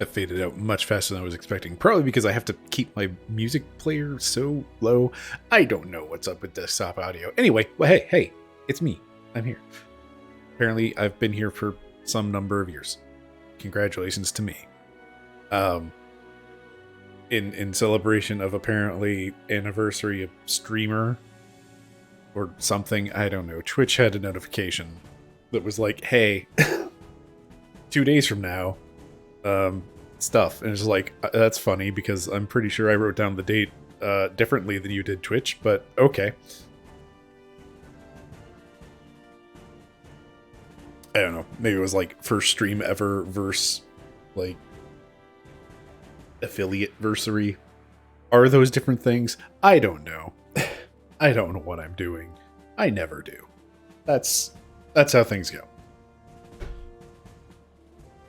That faded out much faster than I was expecting. Probably because I have to keep my music player so low. I don't know what's up with desktop audio. Anyway, well, hey, it's me. I'm here. Apparently, I've been here for some number of years. Congratulations to me. In celebration of apparently anniversary of Streamer or something, I don't know. Twitch had a notification that was like, hey, 2 days from now, stuff. And it's like, that's funny because I'm pretty sure I wrote down the date differently than you did Twitch, but okay. I don't know. Maybe it was like first stream ever versus like affiliate-versary. Are those different things? I don't know. I don't know what I'm doing. I never do. That's how things go.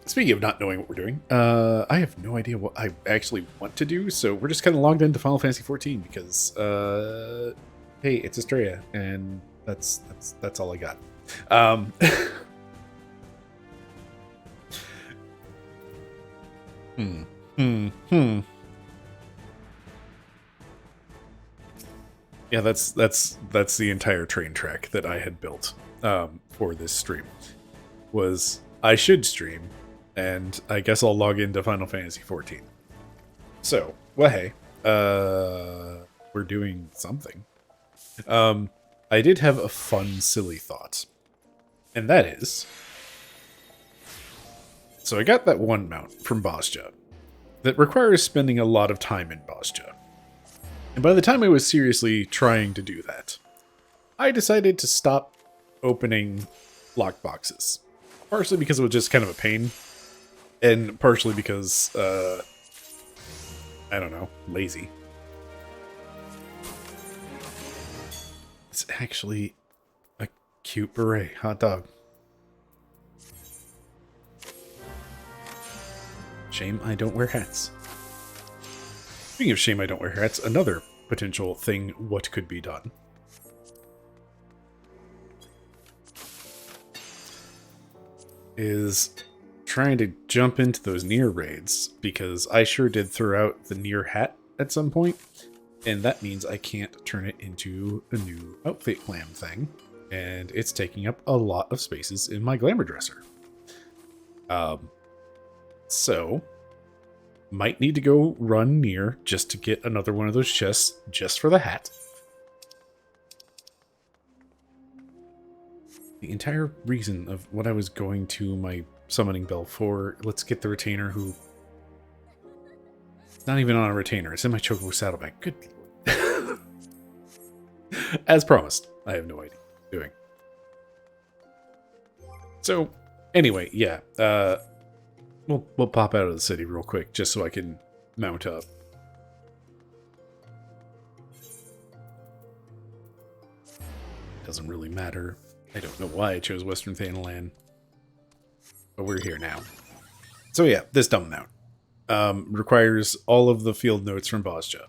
Speaking of not knowing what we're doing, I have no idea what I actually want to do, so we're just kind of logged into Final Fantasy XIV because, hey, it's Estrella, and that's all I got. Yeah, that's the entire train track that I had built for this stream. Was I should stream, and I guess I'll log into Final Fantasy XIV. So, well, hey, we're doing something. I did have a fun, silly thought, and that is, so I got that one mount from Bosja that requires spending a lot of time in Bosja. And by the time I was seriously trying to do that, I decided to stop opening lockboxes. Partially because it was just kind of a pain, and partially because, I don't know, lazy. It's actually a cute beret. Hot dog. Shame I don't wear hats. Speaking of shame I don't wear hats, another potential thing what could be done is trying to jump into those near raids, because I sure did throw out the near hat at some point, and that means I can't turn it into a new outfit glam thing, and it's taking up a lot of spaces in my glamour dresser. So might need to go run near just to get another one of those chests just for the hat. The entire reason of what I was going to my summoning bell for, let's get the retainer who... It's not even on a retainer, it's in my Chocobo saddlebag. Good lord. As promised, I have no idea what I'm doing. So, anyway, yeah, We'll pop out of the city real quick, just so I can mount up. Doesn't really matter. I don't know why I chose Western Thanalan, but we're here now. So yeah, this dumb mount requires all of the field notes from Bosja,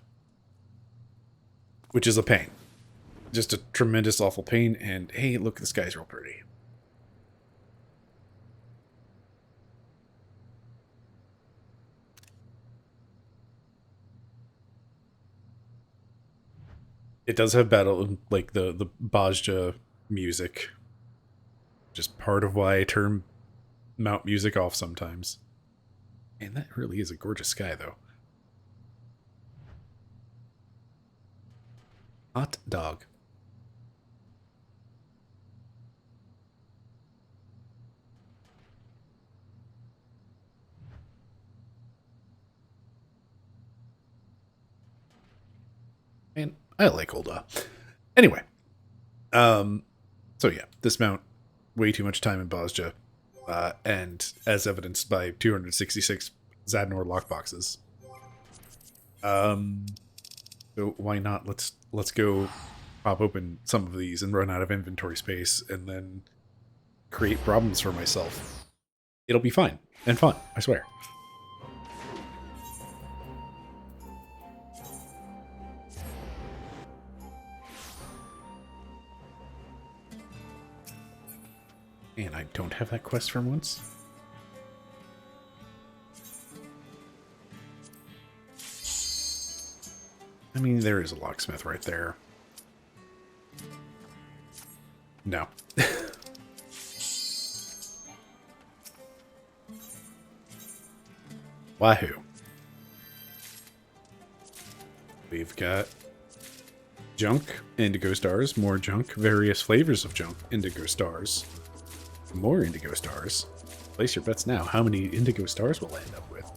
which is a pain. Just a tremendous, awful pain, and hey, look, this guy's real pretty. It does have battle, like the Bosja music. Just part of why I turn mount music off sometimes. And that really is a gorgeous sky, though. Hot dog. Man, I like Hulda. Anyway. So yeah, this mount, way too much time in Bosja. And as evidenced by 266 Zadnor lockboxes. So why not? Let's go pop open some of these and run out of inventory space and then create problems for myself. It'll be fine and fun, I swear. And I don't have that quest from once. I mean, there is a locksmith right there. No. Wahoo. We've got junk, indigo stars, more junk, various flavors of junk, indigo stars, more indigo stars. Place your bets now. How many indigo stars we'll end up with?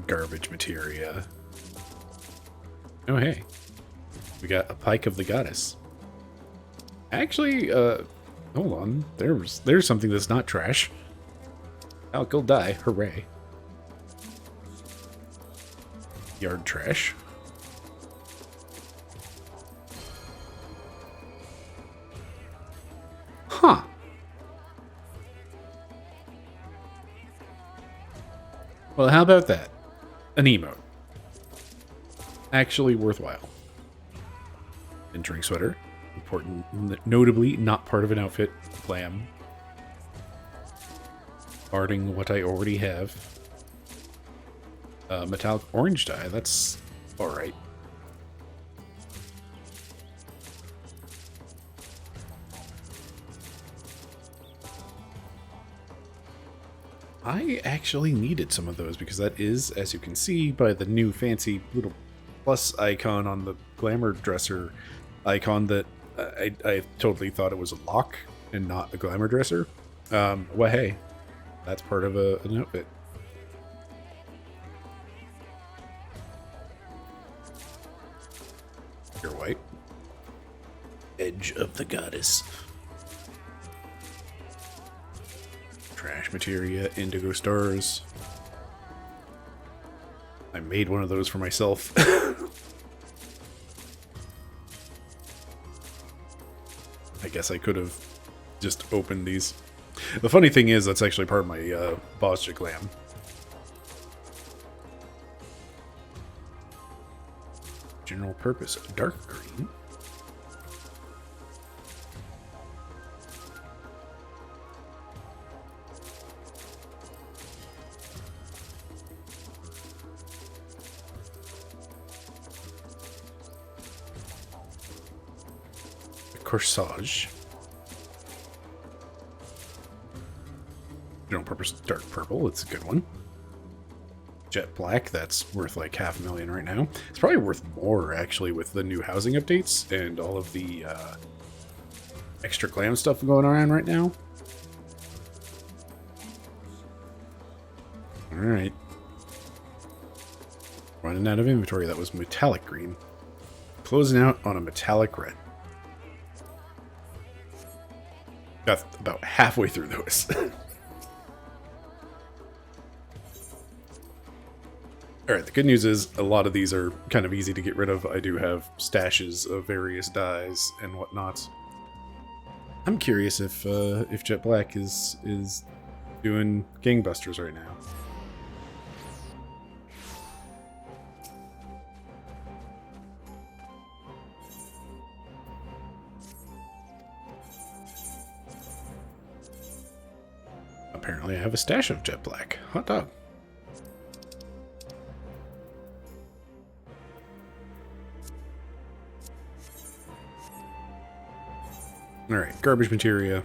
Garbage materia. Oh, hey. We got a pike of the goddess. Actually, hold on. There's something that's not trash. Alkyl dye. Hooray. Yard trash. Huh. Well, how about that? An emote. Actually worthwhile. Entering sweater. Important, notably not part of an outfit. Glam. Barding what I already have. Metallic orange dye. That's alright. I actually needed some of those because that is, as you can see by the new fancy little plus icon on the glamour dresser icon, that I totally thought it was a lock and not a glamour dresser. Well, hey, that's part of an outfit. Pure white. Edge of the goddess. Trash materia, indigo stars. I made one of those for myself. I guess I could have just opened these. The funny thing is, that's actually part of my Bosja glam. General purpose, dark green. Corsage. General purpose dark purple, it's a good one. Jet black, that's worth like $500,000 right now. It's probably worth more actually with the new housing updates and all of the extra glam stuff going around right now. Alright. Running out of inventory. That was metallic green. Closing out on a metallic red. Got about halfway through those. Alright, the good news is a lot of these are kind of easy to get rid of. I do have stashes of various dyes and whatnot. I'm curious if Jet Black is doing gangbusters right now. Apparently I have a stash of Jet Black. Hot dog. Alright, garbage materia.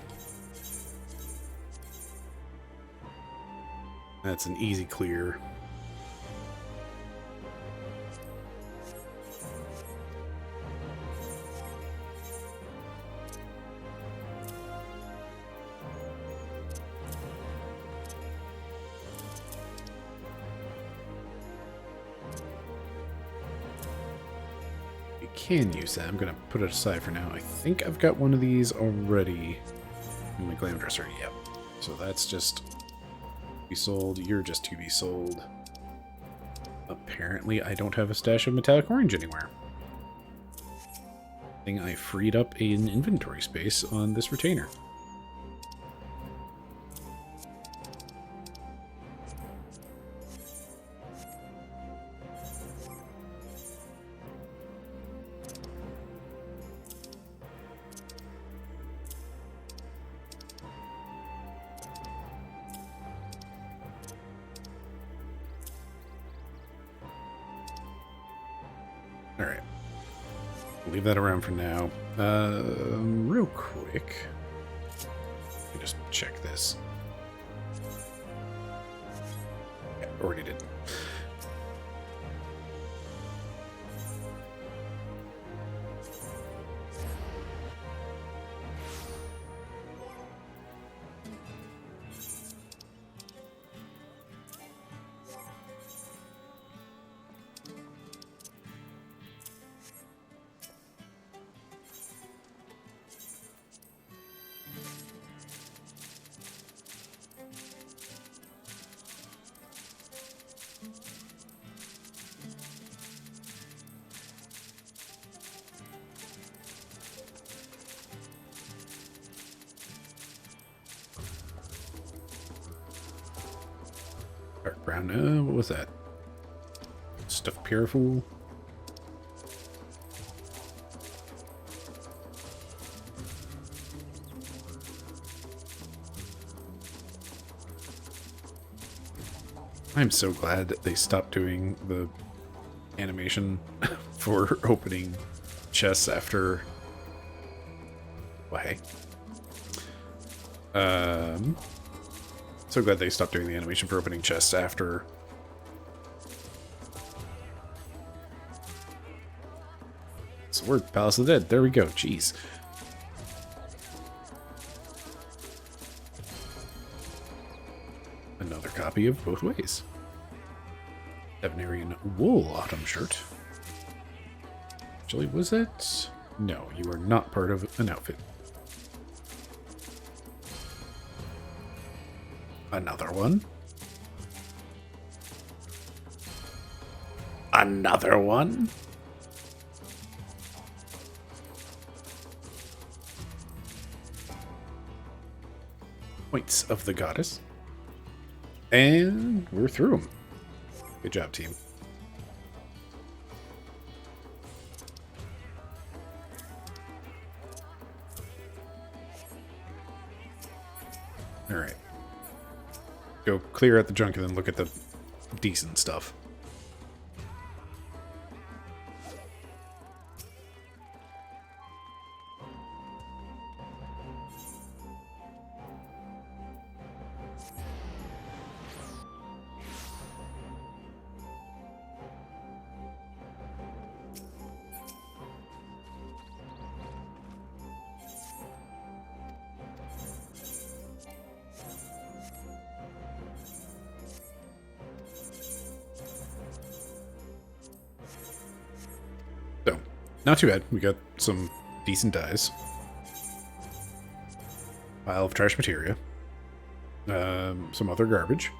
That's an easy clear. Can use that. I'm going to put it aside for now. I think I've got one of these already in my glam dresser. Yep. So that's just to be sold. You're just to be sold. Apparently, I don't have a stash of metallic orange anywhere. I think I freed up an inventory space on this retainer. Alright. Leave that around for now. Real quick. Let me just check this. Yeah, already did. Dark brown. What was that? Stuffed Purifool? I'm so glad that they stopped doing the animation for opening chests after... Well, hey. So glad they stopped doing the animation for opening chests after... Sword, Palace of the Dead. There we go. Jeez. Another copy of Both Ways. Devanarian wool autumn shirt. Actually, was it? No, you are not part of an outfit. Another one. Another one. Points of the Goddess. And we're through them. Good job, team. All right. Go clear out the junk and then look at the decent stuff. So, not too bad. We got some decent dyes. Pile of trash materia. Some other garbage.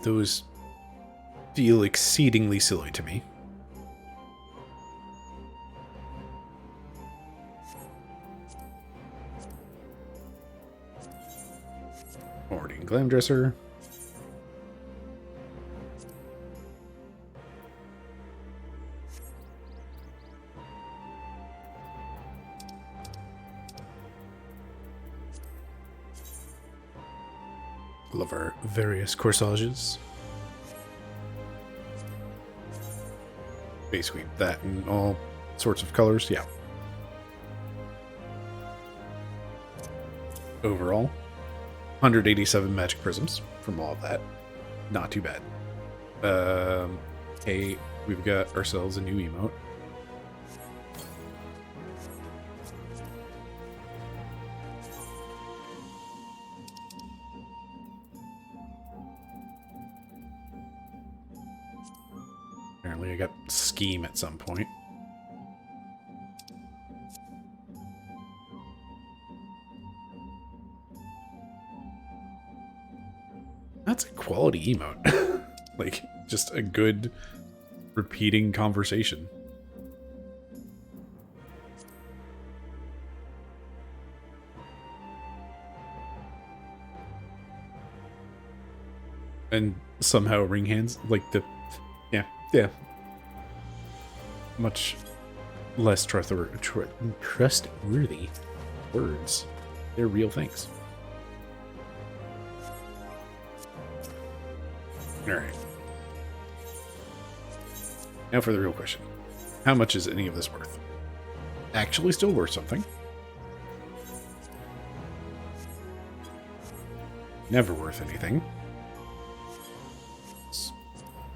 Those feel exceedingly silly to me. Morning Glam Dresser. Love our various corsages. Basically that in all sorts of colors, yeah. Overall, 187 magic prisms from all of that. Not too bad. Hey, we've got ourselves a new emote. Apparently I got Scheme at some point. That's a quality quality emote. Like, just a good repeating conversation. And somehow ring hands, like the, yeah. Much less trustworthy words. They're real things. Alright. Now for the real question. How much is any of this worth? Actually still worth something. Never worth anything.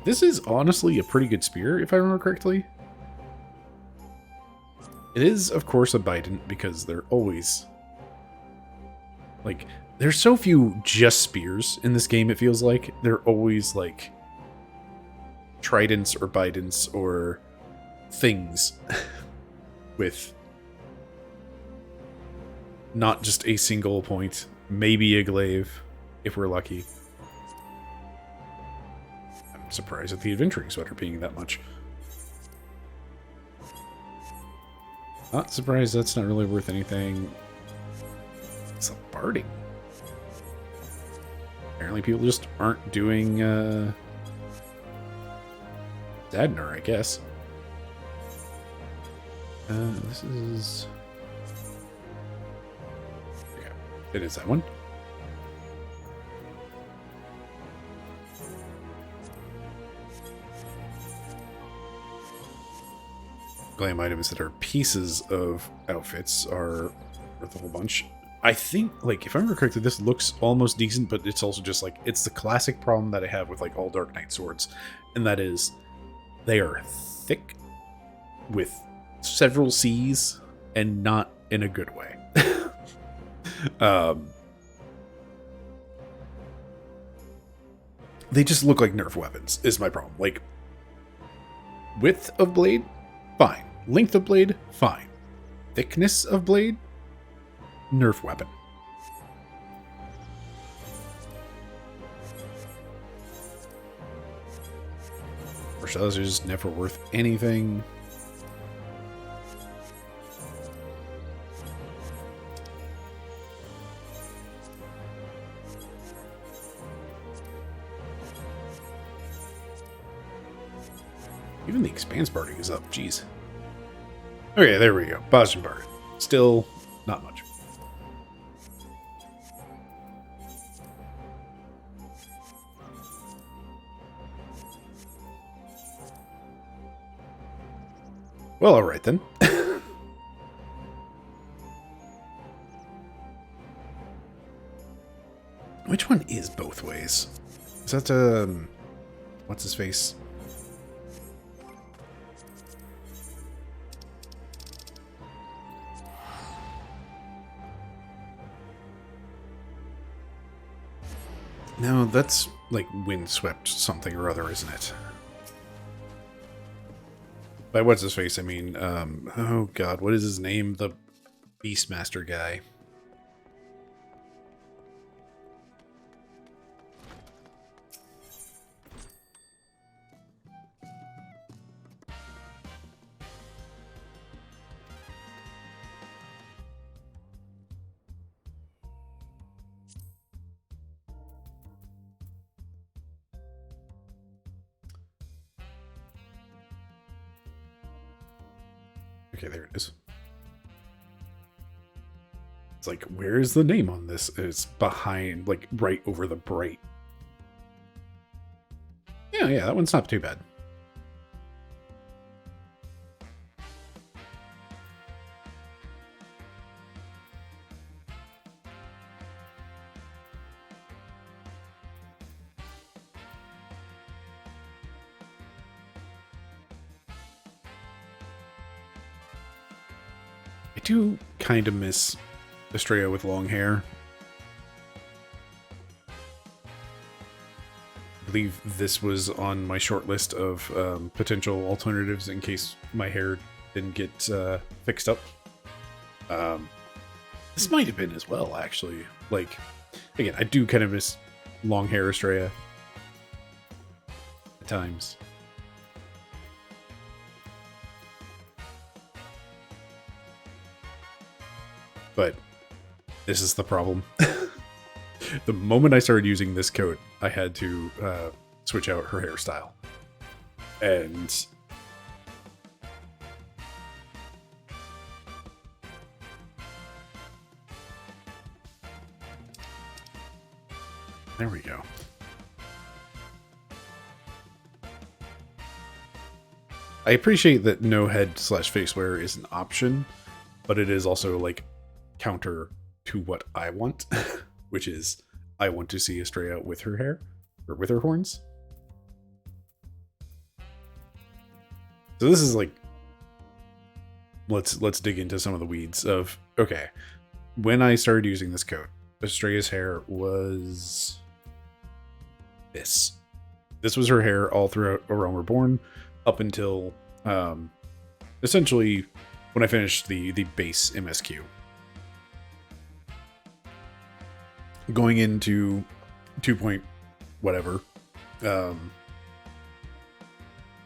This is honestly a pretty good spear, if I remember correctly. It is, of course, a Bident, because they're always... Like, there's so few just spears in this game, it feels like. They're always, like, tridents or Bidents or things with not just a single point, maybe a glaive, if we're lucky. I'm surprised at the adventuring sweater being that much. Not surprised that's not really worth anything. It's a barding. Apparently people just aren't doing Dadner, I guess. This is... Yeah, it is that one. Glam items that are pieces of outfits are worth a whole bunch. I think, like, if I remember correctly, this looks almost decent, but it's also just, like, it's the classic problem that I have with, like, all Dark Knight swords, and that is they are thick with several C's and not in a good way. They just look like Nerf weapons, is my problem. Like, width of blade, fine. Length of blade, fine. Thickness of blade, Nerf weapon. Marcellus are just never worth anything. Even the expanse barding is up, jeez. Okay, there we go. Boston bard. Still not much. Well, alright then. Which one is both ways? Is that, what's his face? No, that's like windswept something or other, isn't it? By what's his face, I mean, oh god, what is his name? The Beastmaster guy. Okay, there it is. It's like, where is the name on this? It's behind, like, right over the bright. Yeah, that one's not too bad. I do kind of miss Estrella with long hair. I believe this was on my short list of potential alternatives in case my hair didn't get fixed up. This might have been as well, actually. Like, again, I do kind of miss long hair Estrella. times. But this is the problem. The moment I started using this coat, I had to switch out her hairstyle. And there we go. I appreciate that no head/face wear is an option, but it is also like counter to what I want, which is I want to see Estrella with her hair or with her horns. So this is like, let's dig into some of the weeds of, okay, when I started using this coat, Estrella's hair was this. This was her hair all throughout A Realm Reborn up until essentially when I finished the base MSQ. Going into 2 point whatever, I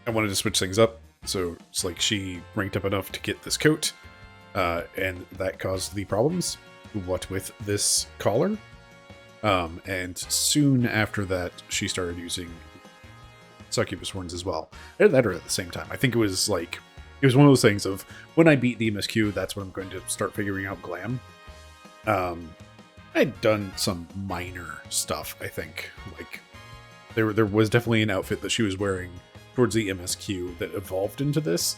wanted to switch things up. So it's like she ranked up enough to get this coat, and that caused the problems. What with this collar. And soon after that, she started using succubus horns as well. I did that at the same time. I think it was one of those things of when I beat the MSQ, that's when I'm going to start figuring out glam. I'd done some minor stuff, I think. Like there was definitely an outfit that she was wearing towards the MSQ that evolved into this.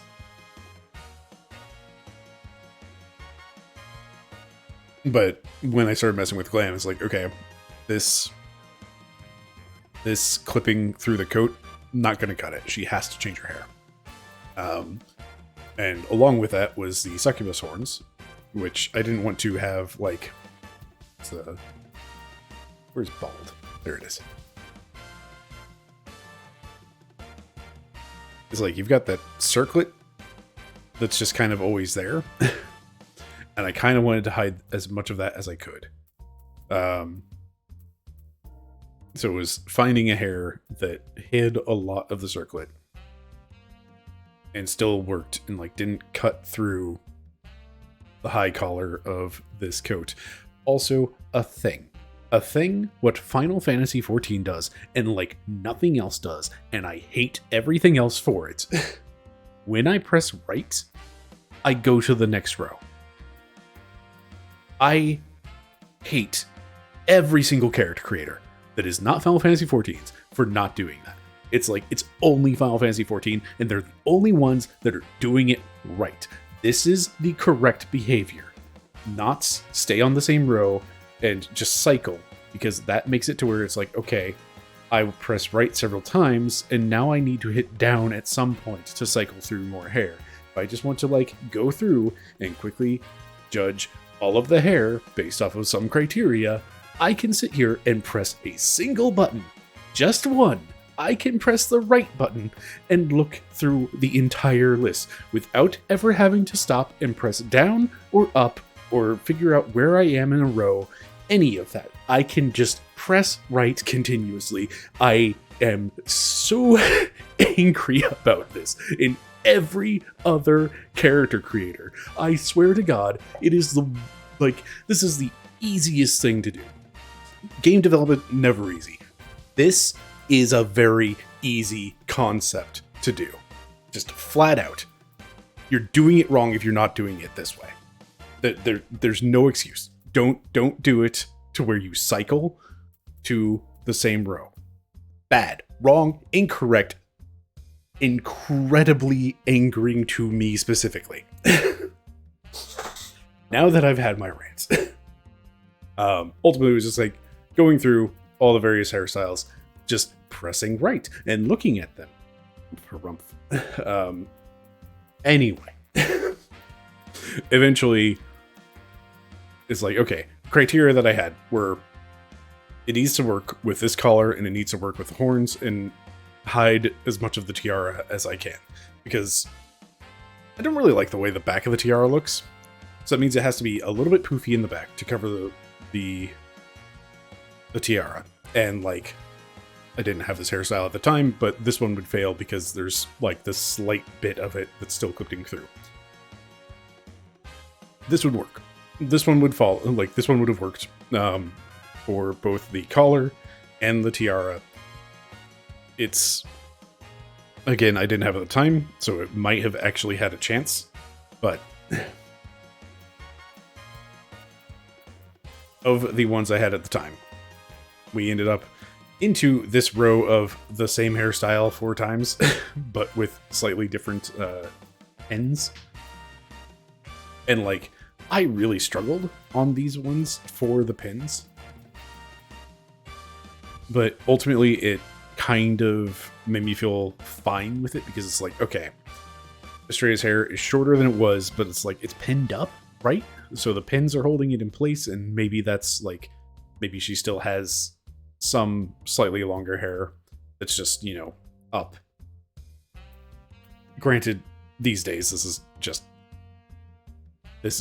But when I started messing with glam, it's like, okay, this clipping through the coat, not going to cut it. She has to change her hair. And along with that was the succubus horns, which I didn't want to have, like, where's bald? There it is. It's like, you've got that circlet that's just kind of always there. And I kind of wanted to hide as much of that as I could. So it was finding a hair that hid a lot of the circlet and still worked and like didn't cut through the high collar of this coat. Also, a thing what Final Fantasy XIV does and like nothing else does, and I hate everything else for it. When I press right, I go to the next row. I hate every single character creator that is not Final Fantasy XIV's for not doing that. It's like, it's only Final Fantasy XIV, and they're the only ones that are doing it right. This is the correct behavior. Not stay on the same row and just cycle, because that makes it to where it's like, okay, I press right several times, and now I need to hit down at some point to cycle through more hair. If I just want to like go through and quickly judge all of the hair based off of some criteria, I can sit here and press a single button, just one. I can press the right button and look through the entire list without ever having to stop and press down or up or figure out where I am in a row, any of that. I can just press right continuously. I am so angry about this in every other character creator. I swear to God, it is this is the easiest thing to do. Game development, never easy. This is a very easy concept to do. Just flat out. You're doing it wrong if you're not doing it this way. There's no excuse. Don't do it to where you cycle to the same row. Bad, wrong, incorrect, incredibly angering to me specifically. Now that I've had my rants, ultimately it was just like going through all the various hairstyles, just pressing right and looking at them. Anyway, eventually it's like, okay, criteria that I had were it needs to work with this collar and it needs to work with the horns and hide as much of the tiara as I can, because I don't really like the way the back of the tiara looks. So that means it has to be a little bit poofy in the back to cover the tiara. And like I didn't have this hairstyle at the time, but this one would fail because there's like this slight bit of it that's still clipping through. This would work. This one would fall, like this one would have worked for both the collar and the tiara. It's, again, I didn't have it at the time, so it might have actually had a chance, but of the ones I had at the time, we ended up into this row of the same hairstyle 4 times, but with slightly different ends. And like, I really struggled on these ones for the pins. But ultimately, it kind of made me feel fine with it, because it's like, okay, Estrella's hair is shorter than it was, but it's like, it's pinned up, right? So the pins are holding it in place, and maybe that's like, maybe she still has some slightly longer hair that's just, you know, up. Granted, these days, this is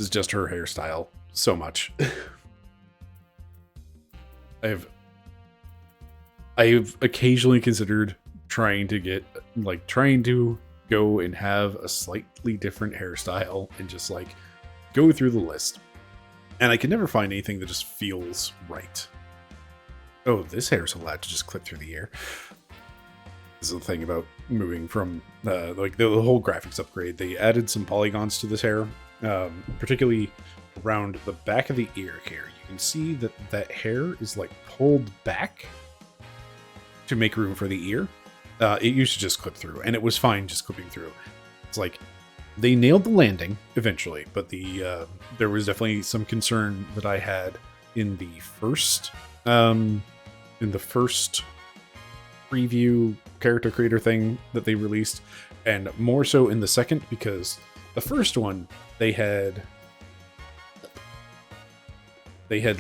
just her hairstyle so much. I've occasionally considered trying to go and have a slightly different hairstyle and just like go through the list. And I can never find anything that just feels right. Oh, this hair's allowed to just clip through the air. This is the thing about moving from like the whole graphics upgrade. They added some polygons to this hair, particularly around the back of the ear here. You can see that that hair is like pulled back to make room for the ear. It used to just clip through, and it was fine just clipping through. It's like they nailed the landing eventually, but there was definitely some concern that I had in the first preview character creator thing that they released, and more so in the second, because the first one they had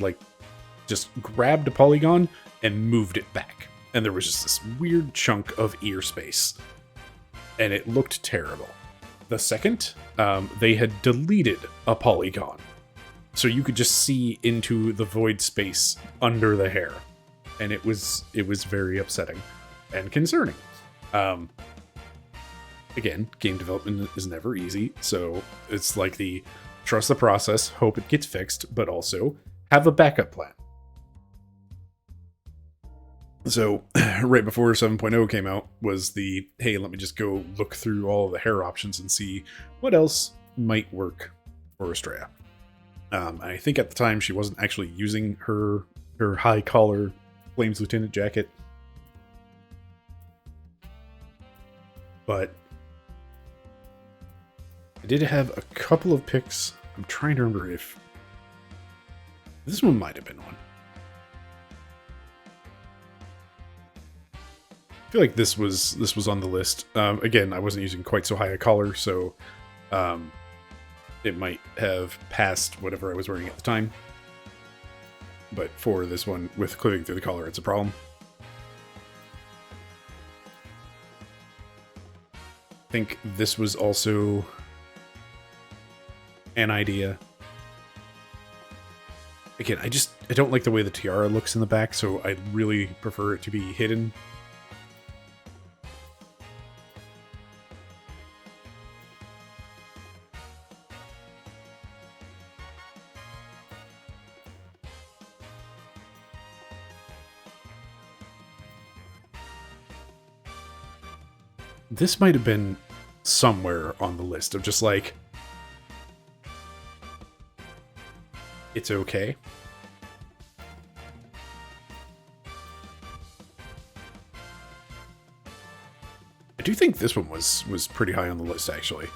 like just grabbed a polygon and moved it back, and there was just this weird chunk of ear space, and it looked terrible. The second, they had deleted a polygon, so you could just see into the void space under the hair, and it was very upsetting and concerning. Again, game development is never easy, so it's like the trust the process, hope it gets fixed, but also have a backup plan. So right before 7.0 came out was the, hey, let me just go look through all the hair options and see what else might work for Estrella. I think at the time she wasn't actually using her high collar Flames Lieutenant jacket, but I did have a couple of picks. I'm trying to remember if this one might have been one. I feel like this was on the list. Again, I wasn't using quite so high a collar, so it might have passed whatever I was wearing at the time. But for this one, with clipping through the collar, it's a problem. I think this was also an idea. Again, I don't like the way the tiara looks in the back, so I really prefer it to be hidden. This might have been somewhere on the list of just like, it's okay. I do think this one was pretty high on the list, actually.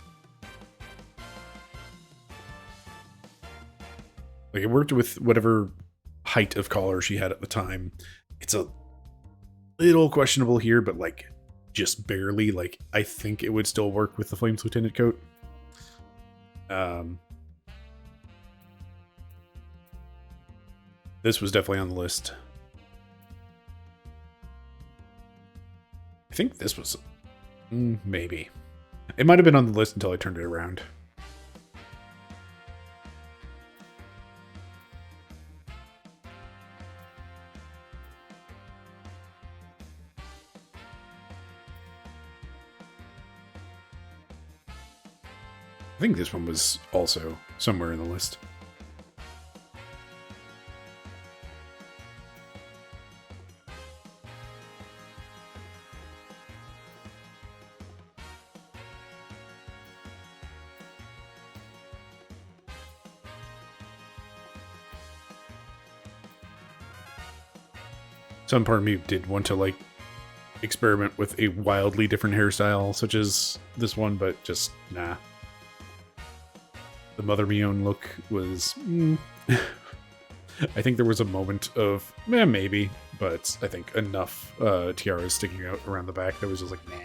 Like, it worked with whatever height of collar she had at the time. It's a little questionable here, but like, just barely. Like, I think it would still work with the Flames Lieutenant coat. This was definitely on the list. I think this was... maybe. It might have been on the list until I turned it around. I think this one was also somewhere in the list. Some part of me did want to, like, experiment with a wildly different hairstyle, such as this one, but just, nah. The Mother Me Own look was... I think there was a moment of, maybe, but I think enough tiaras sticking out around the back that was just like, nah.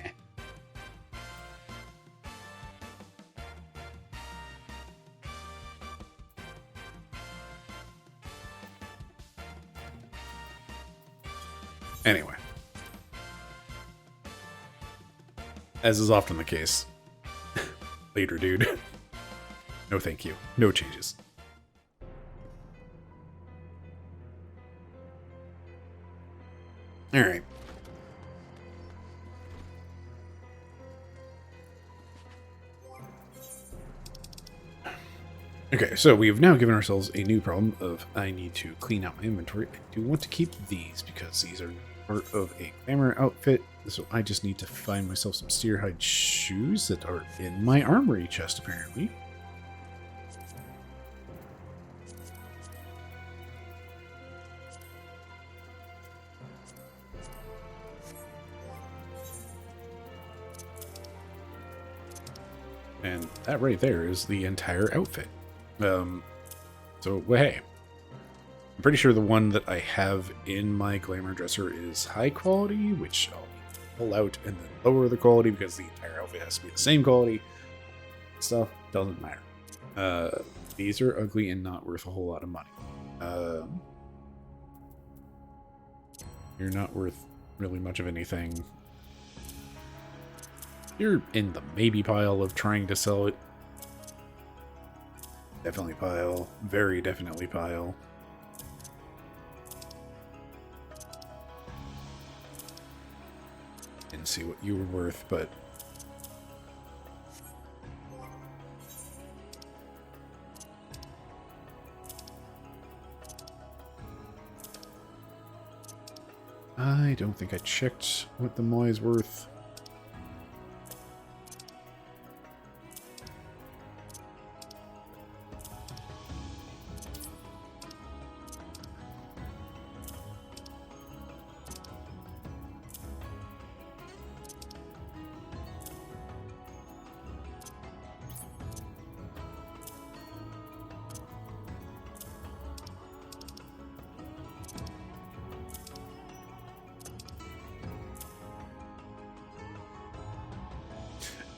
Anyway. As is often the case. Later, dude. No thank you. No changes. Alright. Okay, so we've now given ourselves a new problem of I need to clean out my inventory. I do want to keep these because these are part of a glamour outfit. So I just need to find myself some steerhide shoes that are in my armory chest, apparently. And that right there is the entire outfit. So, well, hey. I'm pretty sure the one that I have in my glamour dresser is high quality, which I'll pull out and then lower the quality because the entire outfit has to be the same quality. Stuff doesn't matter. These are ugly and not worth a whole lot of money. You're not worth really much of anything. You're in the maybe pile of trying to sell it. Definitely pile. Very definitely pile. Didn't see what you were worth, but... I don't think I checked what the Moy is worth.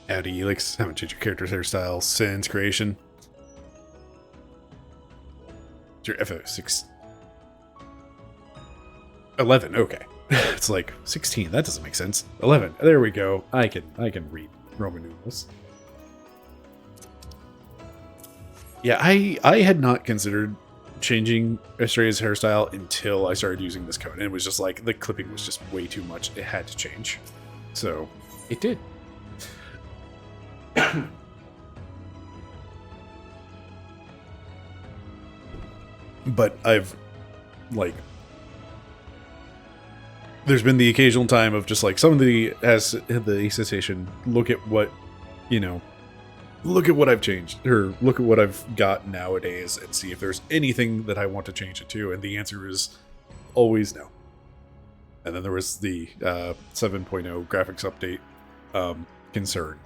Howdy, Elix. Haven't changed your character's hairstyle since creation. It's your FFXIV. 11, okay. It's like 16, that doesn't make sense. 11, there we go. I can read Roman numerals. Yeah, I had not considered changing Estrella's hairstyle until I started using this code. And it was just like, the clipping was just way too much. It had to change. So, it did. But I've, like, there's been the occasional time of just like somebody has the sensation, look at what, you know, look at what I've changed, or look at what I've got nowadays and see if there's anything that I want to change it to. And the answer is always no. And then there was the 7.0 graphics update concern.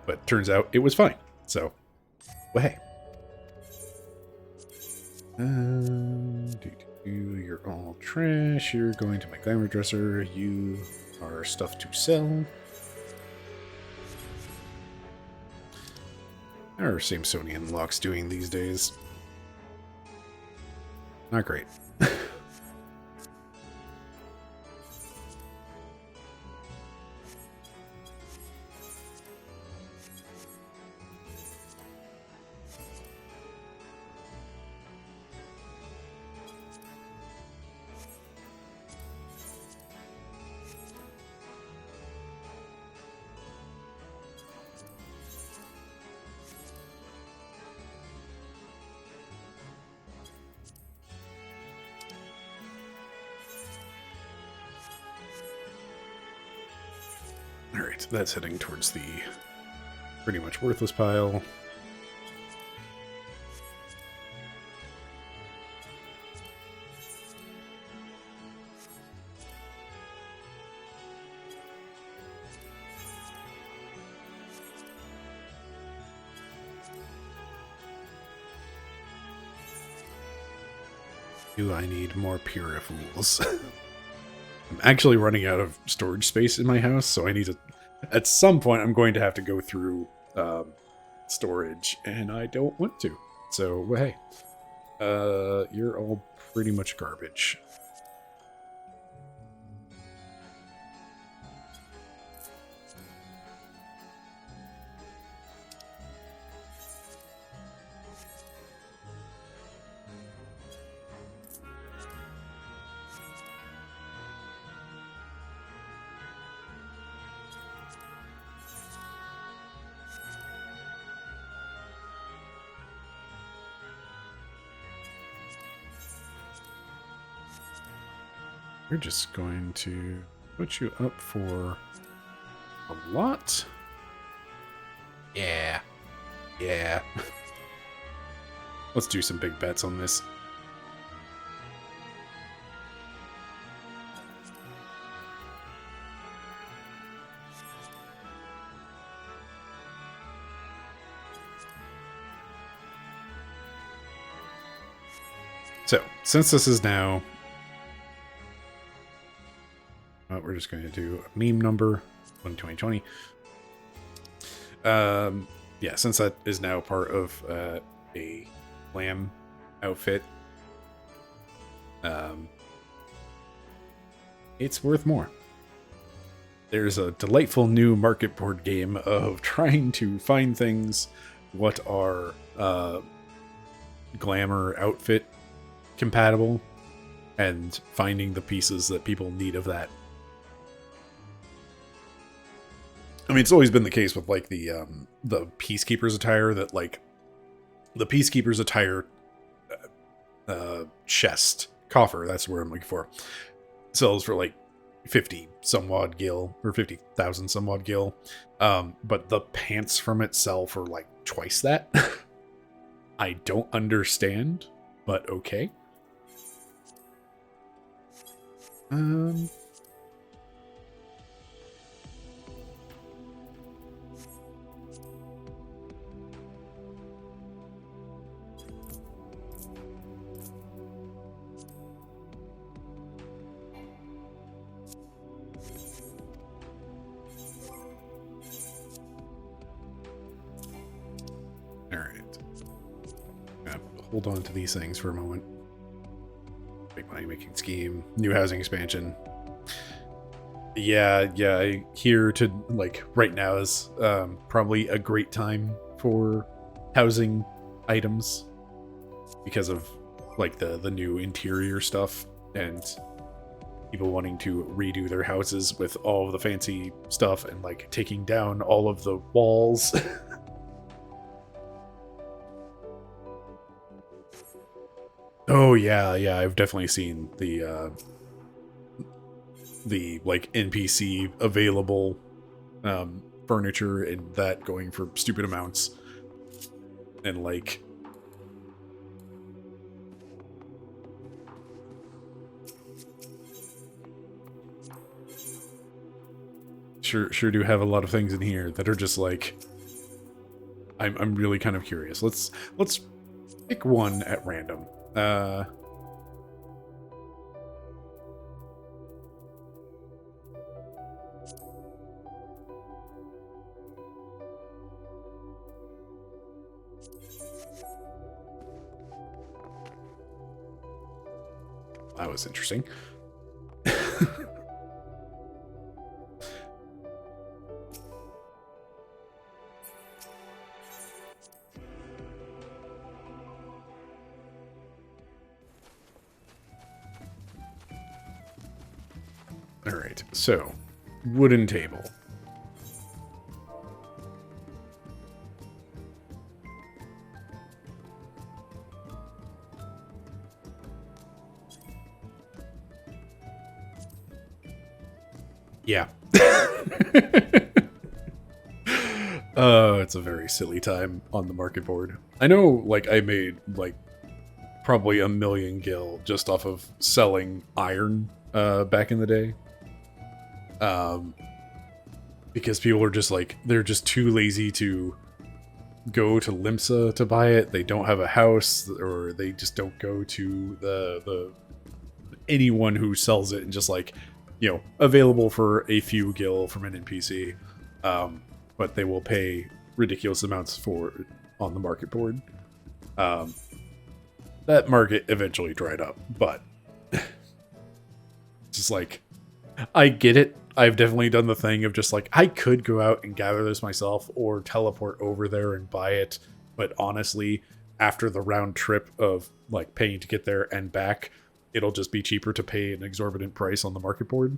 But turns out it was fine. So, well, hey. You're all trash. You're going to my glamour dresser. You are stuff to sell. How are Samsonian locks doing these days? Not great. Alright, that's heading towards the pretty much worthless pile. Do I need more purifools? I'm actually running out of storage space in my house, so I need to... At some point, I'm going to have to go through storage, and I don't want to. So, well, hey. You're all pretty much garbage. We're just going to put you up for a lot. Yeah. Yeah. Let's do some big bets on this. So, since this is now... we're just going to do a meme number, 2020. Yeah, since that is now part of a lamb outfit, it's worth more. There's a delightful new market board game of trying to find things what are glamour outfit compatible and finding the pieces that people need of that. I mean, it's always been the case with, like, the Peacekeeper's attire, that, like, the Peacekeeper's attire chest, coffer, that's where I'm looking for, sells for, like, 50 somewhat gil, or 50,000 somewhat gil, but the pants from itself are, like, twice that. I don't understand, but okay. Hold on to these things for a moment. Big money making scheme, new housing expansion. Yeah, here to, like, right now is probably a great time for housing items because of, like, the new interior stuff and people wanting to redo their houses with all of the fancy stuff and, like, taking down all of the walls. Oh yeah, I've definitely seen the like NPC available furniture and that going for stupid amounts. And like sure do have a lot of things in here that are just like I'm really kind of curious. Let's pick one at random. That was interesting. Alright, so, wooden table. Yeah. that's a very silly time on the market board. I know, like, I made, like, probably 1 million gil just off of selling iron back in the day. Because people are just, like, they're just too lazy to go to Limsa to buy it. They don't have a house, or they just don't go to the anyone who sells it and just, like, you know, available for a few gil from an NPC. But they will pay ridiculous amounts for on the market board. That market eventually dried up, but just like, I get it. I've definitely done the thing of just like, I could go out and gather this myself or teleport over there and buy it. But honestly, after the round trip of like paying to get there and back, it'll just be cheaper to pay an exorbitant price on the market board.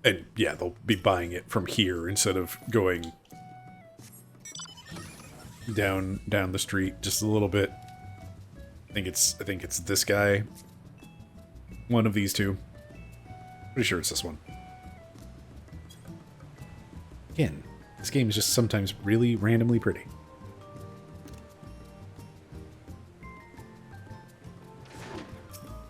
And yeah, they'll be buying it from here instead of going down the street just a little bit. I think it's this guy. One of these two. Pretty sure it's this one. Again, this game is just sometimes really randomly pretty.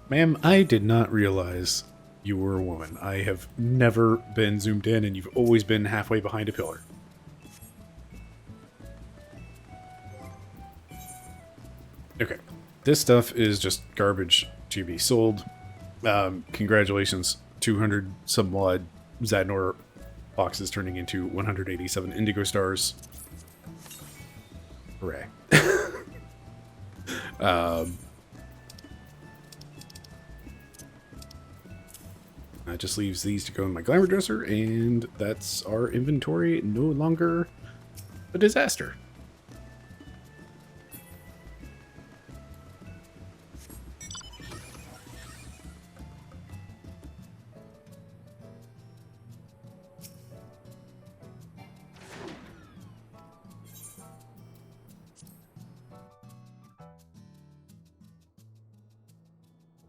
Ma'am, I did not realize you were a woman. I have never been zoomed in, and you've always been halfway behind a pillar. Okay. This stuff is just garbage to be sold. Congratulations. 200 some odd Zadnor boxes turning into 187 Indigo stars. Hooray. That just leaves these to go in my glamour dresser, and that's our inventory no longer a disaster.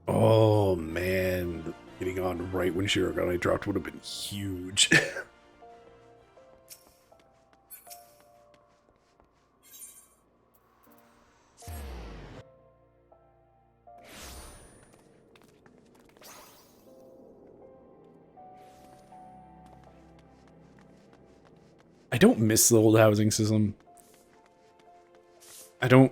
Oh man, getting on right when Shirogane dropped would have been huge. I don't miss the old housing system. I don't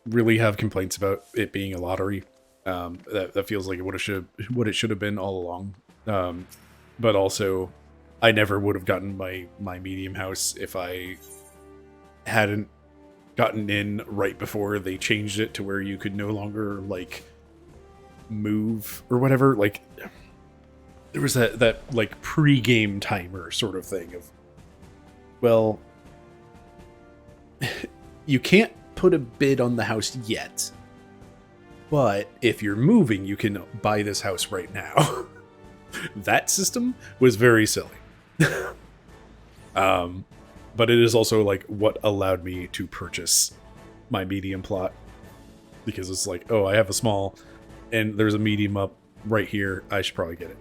really have complaints about it being a lottery. That feels like what it should have been all along. But also, I never would have gotten my medium house if I hadn't gotten in right before they changed it to where you could no longer like move or whatever. Like there was that like pre-game timer sort of thing of, well, you can't put a bid on the house yet. But if you're moving, you can buy this house right now. That system was very silly. But it is also like what allowed me to purchase my medium plot. Because it's like, oh, I have a small and there's a medium up right here. I should probably get it.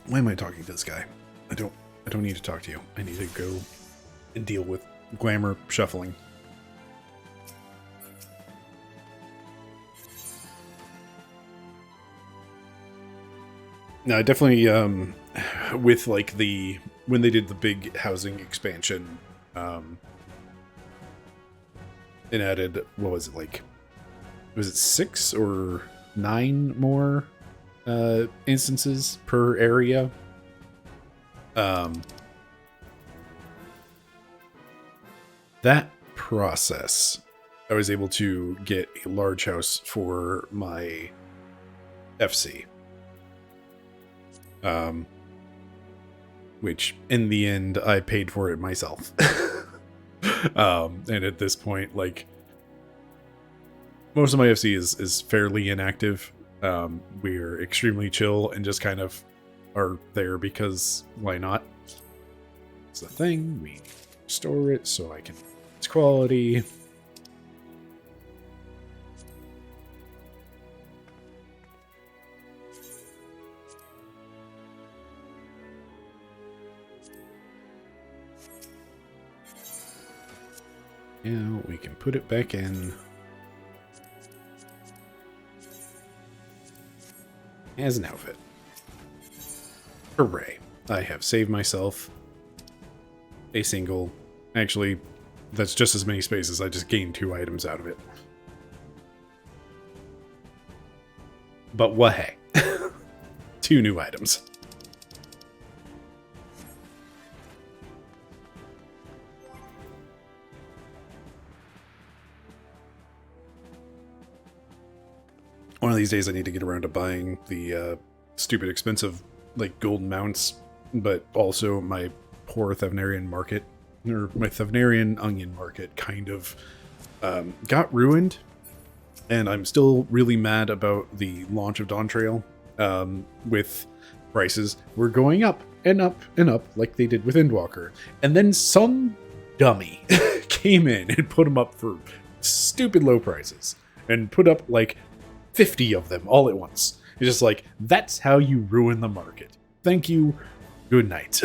Why am I talking to this guy? I don't need to talk to you. I need to go and deal with glamour shuffling. No, I definitely with like when they did the big housing expansion, it added, what was it, like, was it 6 or 9 more instances per area. That process, I was able to get a large house for my FC. Which in the end I paid for it myself. And at this point, like, most of my FC is fairly inactive. We're extremely chill and just kind of are there because why not? It's the thing. We store it so I can. It's quality. Now we can put it back in. As an outfit. Hooray. I have saved myself a single. Actually, that's just as many spaces. I just gained 2 items out of it. But what hey. 2 new items. One of these days I need to get around to buying the stupid expensive like golden mounts, but also my poor Thavnarian market, or my Thavnarian onion market kind of got ruined, and I'm still really mad about the launch of Dawn Trail with prices were going up and up and up like they did with Endwalker, and then some dummy came in and put them up for stupid low prices and put up like 50 of them all at once. It's just like, that's how you ruin the market. Thank you. Good night.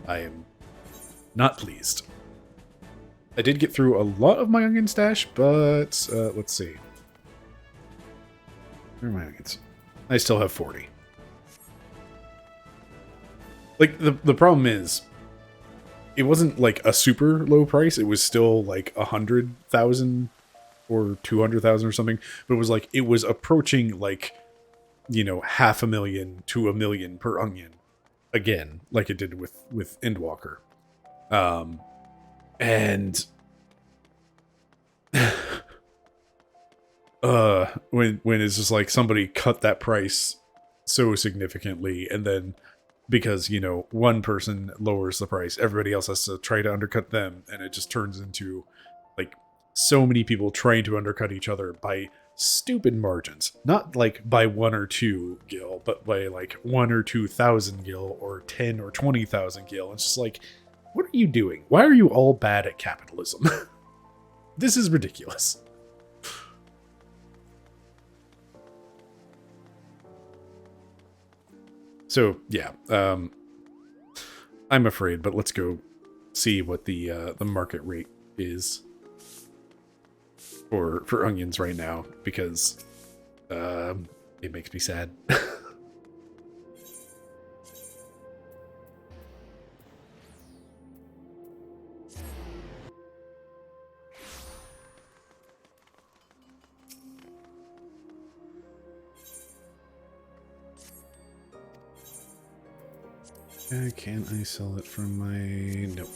I am not pleased. I did get through a lot of my onion stash, but let's see. Where are my onions? I still have 40. Like, the problem is, it wasn't like a super low price. It was still like 100,000 or 200,000 or something, but it was like, it was approaching like, you know, 500,000 to 1 million per onion again, like it did with Endwalker. And when it's just like somebody cut that price so significantly, and then because, you know, one person lowers the price, everybody else has to try to undercut them, and it just turns into like so many people trying to undercut each other by stupid margins. Not like by 1 or 2 gil, but by like 1 or 2,000 gil or 10 or 20,000 gil. It's just like, what are you doing? Why are you all bad at capitalism? This is ridiculous. So yeah, I'm afraid, but let's go see what the market rate is for onions right now, because it makes me sad. Can I sell it from my... Nope.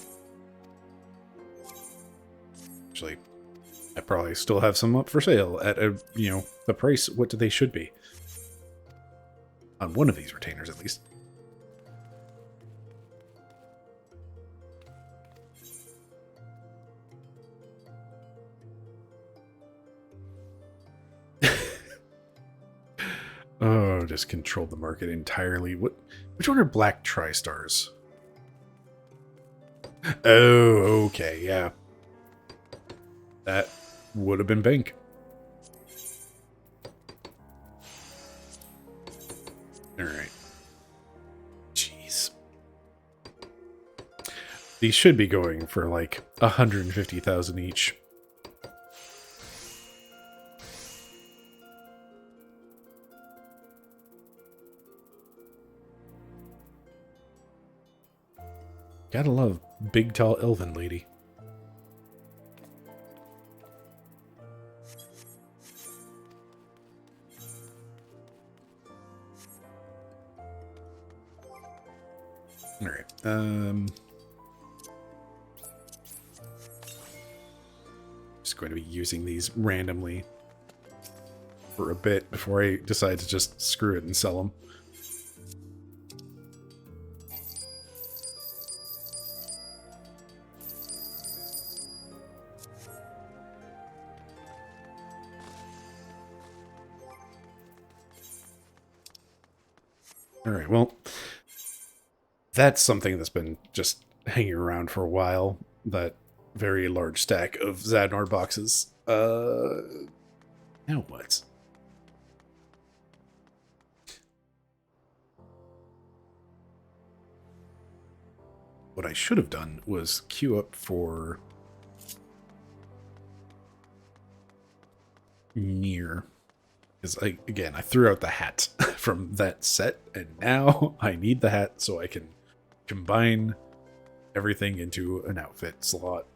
Actually, I probably still have some up for sale at a, you know, the price what they should be. On one of these retainers, at least. Oh, just control the market entirely. Which one are black tri-stars? Oh, okay, yeah. That would have been bank. Alright. Jeez. These should be going for like 150,000 each. Gotta love big, tall, elven lady. Alright, just going to be using these randomly for a bit before I decide to just screw it and sell them. All right, well, that's something that's been just hanging around for a while. That very large stack of Zadnor boxes. Now what? What I should have done was queue up for Mir. Because I threw out the hat from that set, and now I need the hat so I can combine everything into an outfit slot.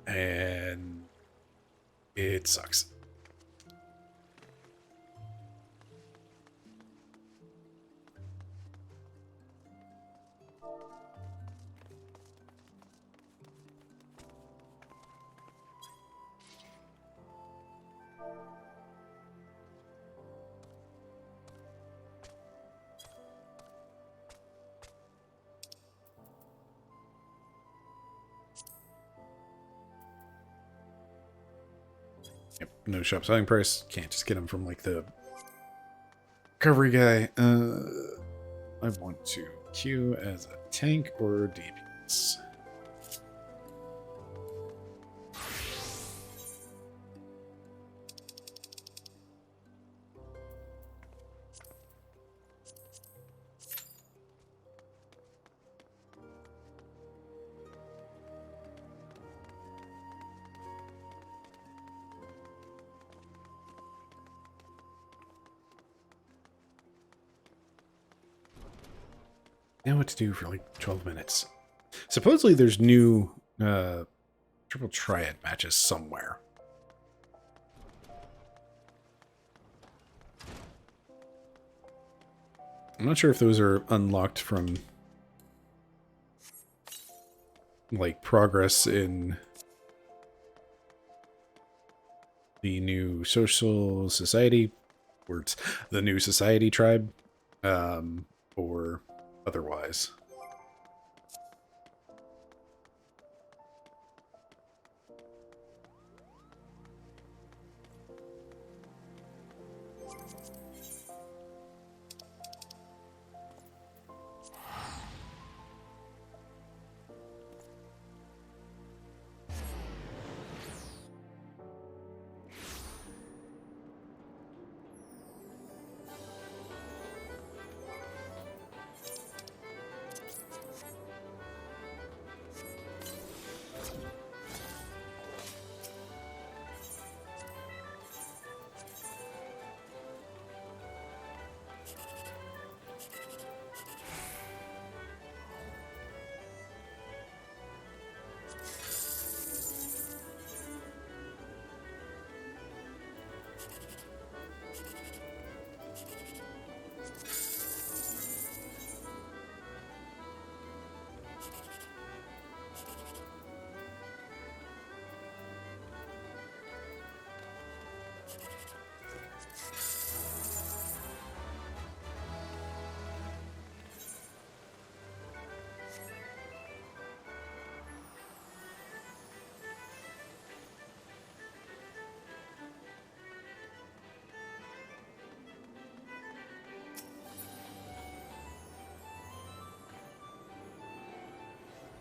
And it sucks. Yep, no shop selling price. Can't just get them from like the recovery guy. I want to queue as a tank or DPS. Now what to do for like 12 minutes. Supposedly there's new triple triad matches somewhere. I'm not sure if those are unlocked from like progress in the new social society, or it's the new society tribe, or otherwise.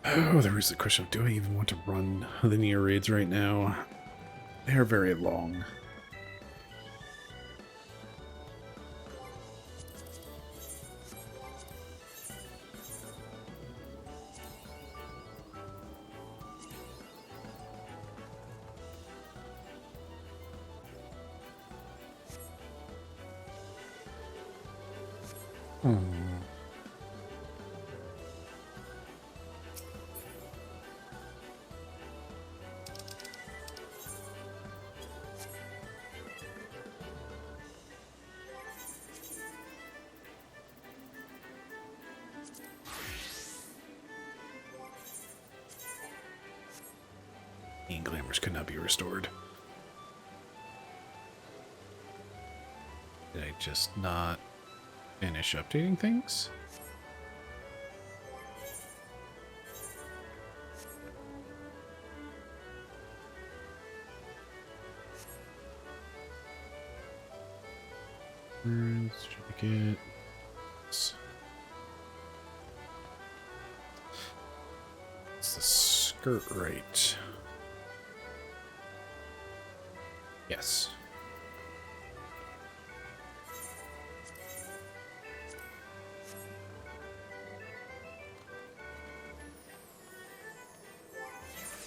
Oh, there is the question of, do I even want to run linear raids right now? They are very long. Glamours could not be restored. Did I just not finish updating things? Certificate. this? It's the skirt right. Yes.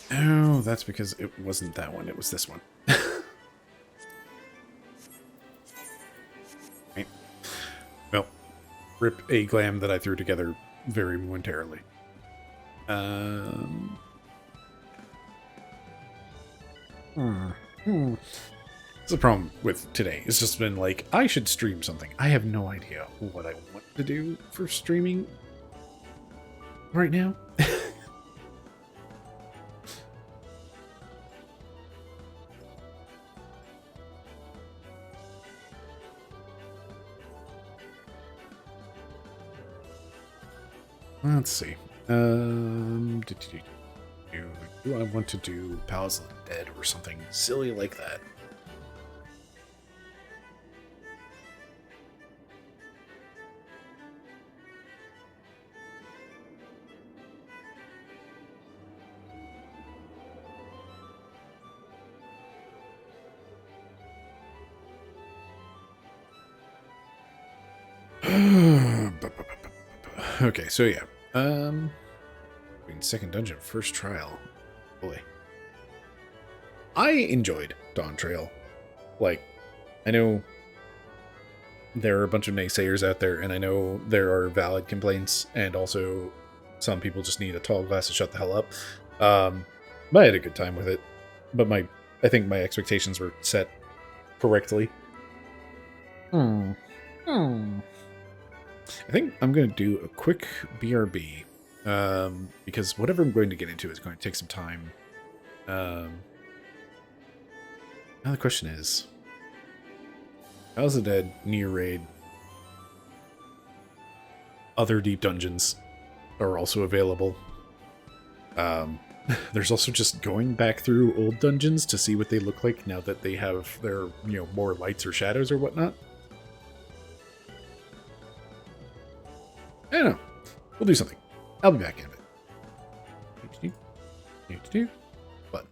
Oh, that's because it wasn't that one. It was this one. Right. Well, rip a glam that I threw together very momentarily. It's the problem with today. It's just been like, I should stream something. I have no idea what I want to do for streaming right now. Let's see. Do I want to do Palace of the Dead or something silly like that? Okay, so yeah. Second dungeon, first trial. Boy. I enjoyed Dawn Trail. Like, I know there are a bunch of naysayers out there, and I know there are valid complaints, and also some people just need a tall glass to shut the hell up. But I had a good time with it. But I think my expectations were set correctly. I think I'm going to do a quick BRB, because whatever I'm going to get into is going to take some time. Now the question is, House of the Dead, Near Raid, other deep dungeons are also available. There's also just going back through old dungeons to see what they look like now that they have their, more lights or shadows or whatnot. I don't know. We'll do something. I'll be back in a bit. Button.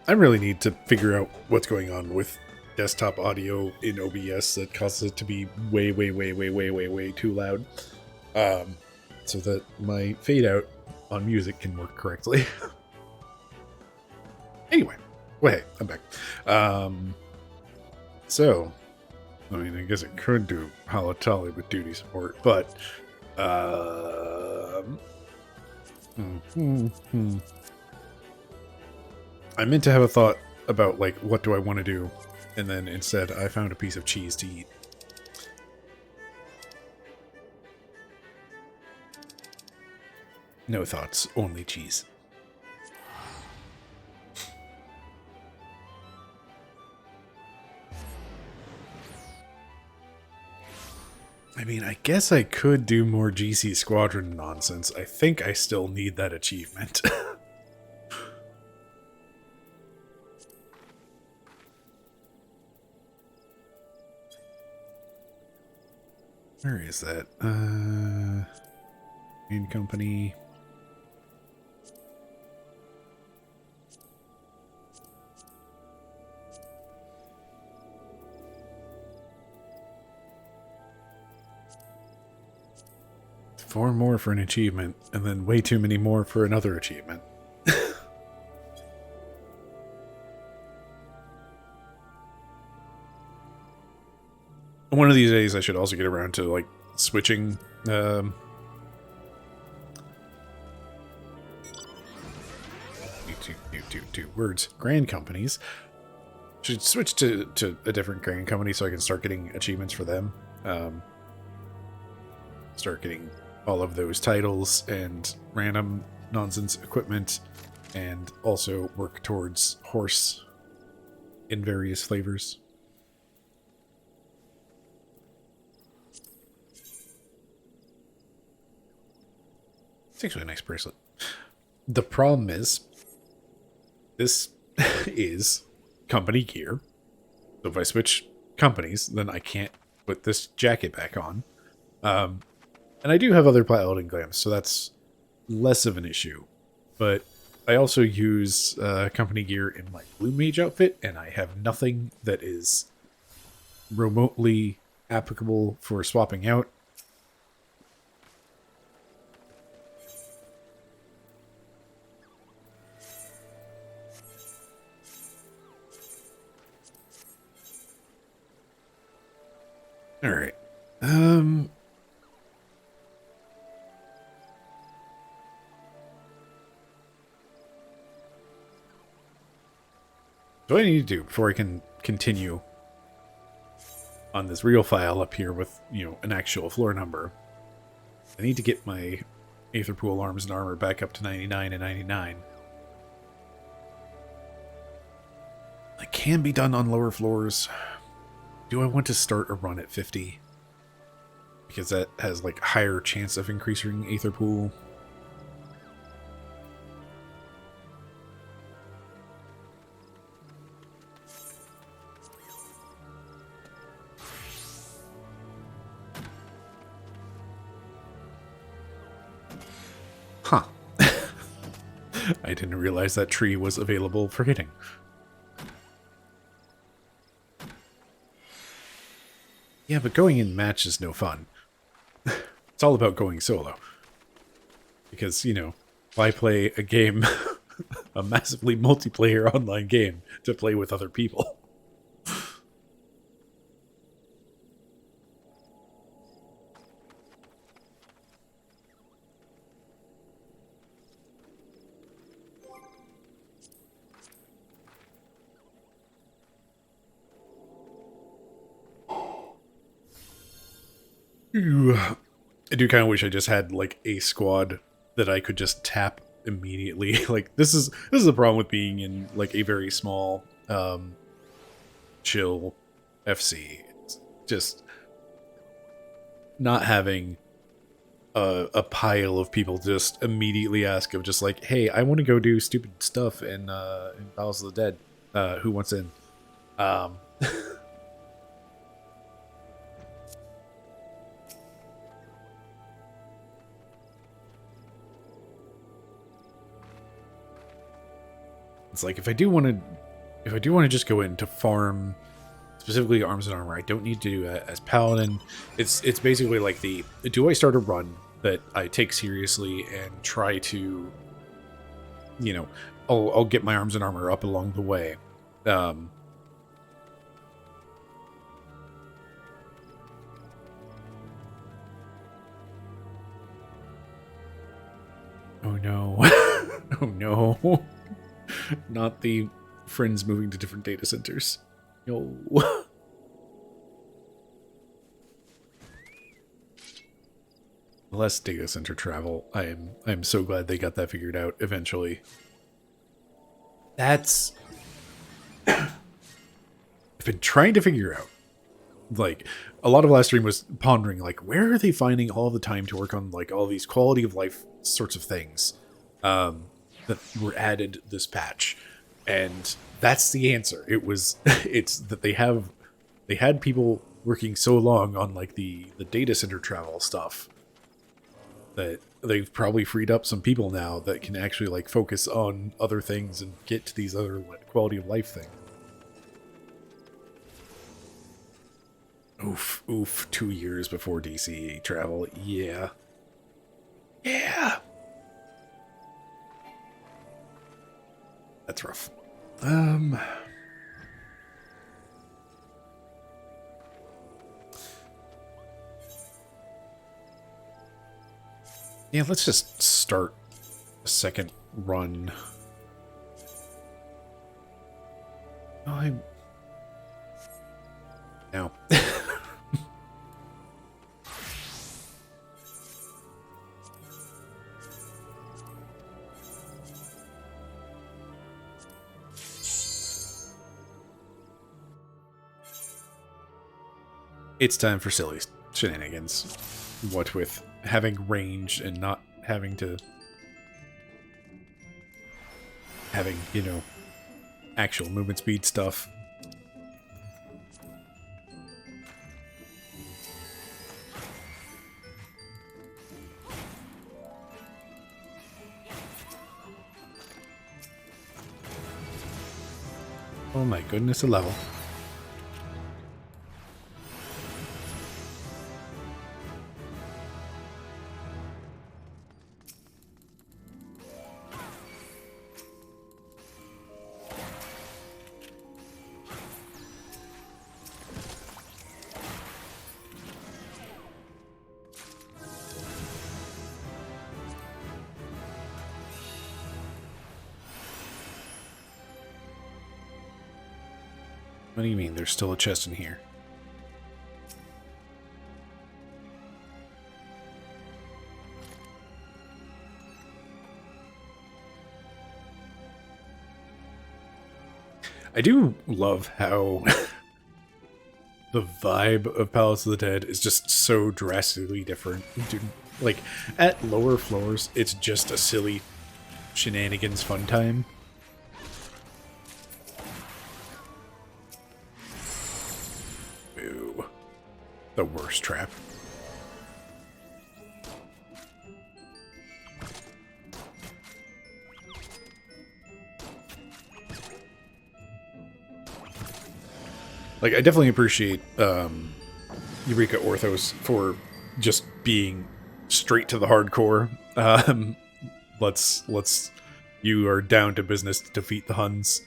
I really need to figure out what's going on with desktop audio in OBS that causes it to be way, way, way, way, way, way, way too loud. So that my fade out on music can work correctly. Anyway, well, hey, I'm back. So, I mean, I guess I could do Halatali with duty support, but I meant to have a thought about, like, what do I want to do, and then instead I found a piece of cheese to eat. No thoughts, only cheese. I mean, I guess I could do more GC Squadron nonsense. I think I still need that achievement. Where is that? Main company. Four more for an achievement, and then way too many more for another achievement. One of these days I should also get around to, like, switching words. Grand companies. Should switch to a different grand company so I can start getting achievements for them. Start getting all of those titles and random nonsense equipment, and also work towards horse in various flavors. It's actually a nice bracelet. The problem is, this is company gear. So if I switch companies, then I can't put this jacket back on. And I do have other piloting glams, so that's less of an issue. But I also use company gear in my Blue Mage outfit, and I have nothing that is remotely applicable for swapping out. All right. What do I need to do before I can continue on this real file up here with, you know, an actual floor number? I need to get my Aetherpool arms and armor back up to 99 and 99. It can be done on lower floors. Do I want to start a run at 50? Because that has, like, higher chance of increasing Aetherpool. Huh. I didn't realize that tree was available for hitting. Yeah, but going in match is no fun. It's all about going solo. Because, you know, why play a game, a massively multiplayer online game, to play with other people? I do kind of wish I just had, like, a squad that I could just tap immediately. Like, this is the problem with being in, like, a very small, chill FC. It's just not having a pile of people just immediately ask of just like, hey, I want to go do stupid stuff in Palace of the Dead. Who wants in? it's like if I do want to just go in to farm specifically arms and armor, I don't need to do it as paladin. It's basically like do I start a run that I take seriously and try to, you know, I'll get my arms and armor up along the way. Oh no. Oh no. Not the friends moving to different data centers. No. Less data center travel. I'm so glad they got that figured out eventually. That's I've been trying to figure out. Like, a lot of last stream was pondering, like, where are they finding all the time to work on, like, all these quality of life sorts of things that were added this patch? And that's the answer. It's that they had people working so long on, like, the data center travel stuff that they've probably freed up some people now that can actually, like, focus on other things and get to these other quality of life things. Oof, 2 years before DC travel. Yeah. Yeah. That's rough. Yeah, let's just start a second run. Oh, no. It's time for silly shenanigans. What with having range and not having to... having, you know, actual movement speed stuff. Oh my goodness, a level. What do you mean? There's still a chest in here. I do love how the vibe of Palace of the Dead is just so drastically different. Dude, like, at lower floors, it's just a silly shenanigans fun time. Ooh. The worst trap. Like, I definitely appreciate Eureka Orthos for just being straight to the hardcore. You are down to business to defeat the Huns.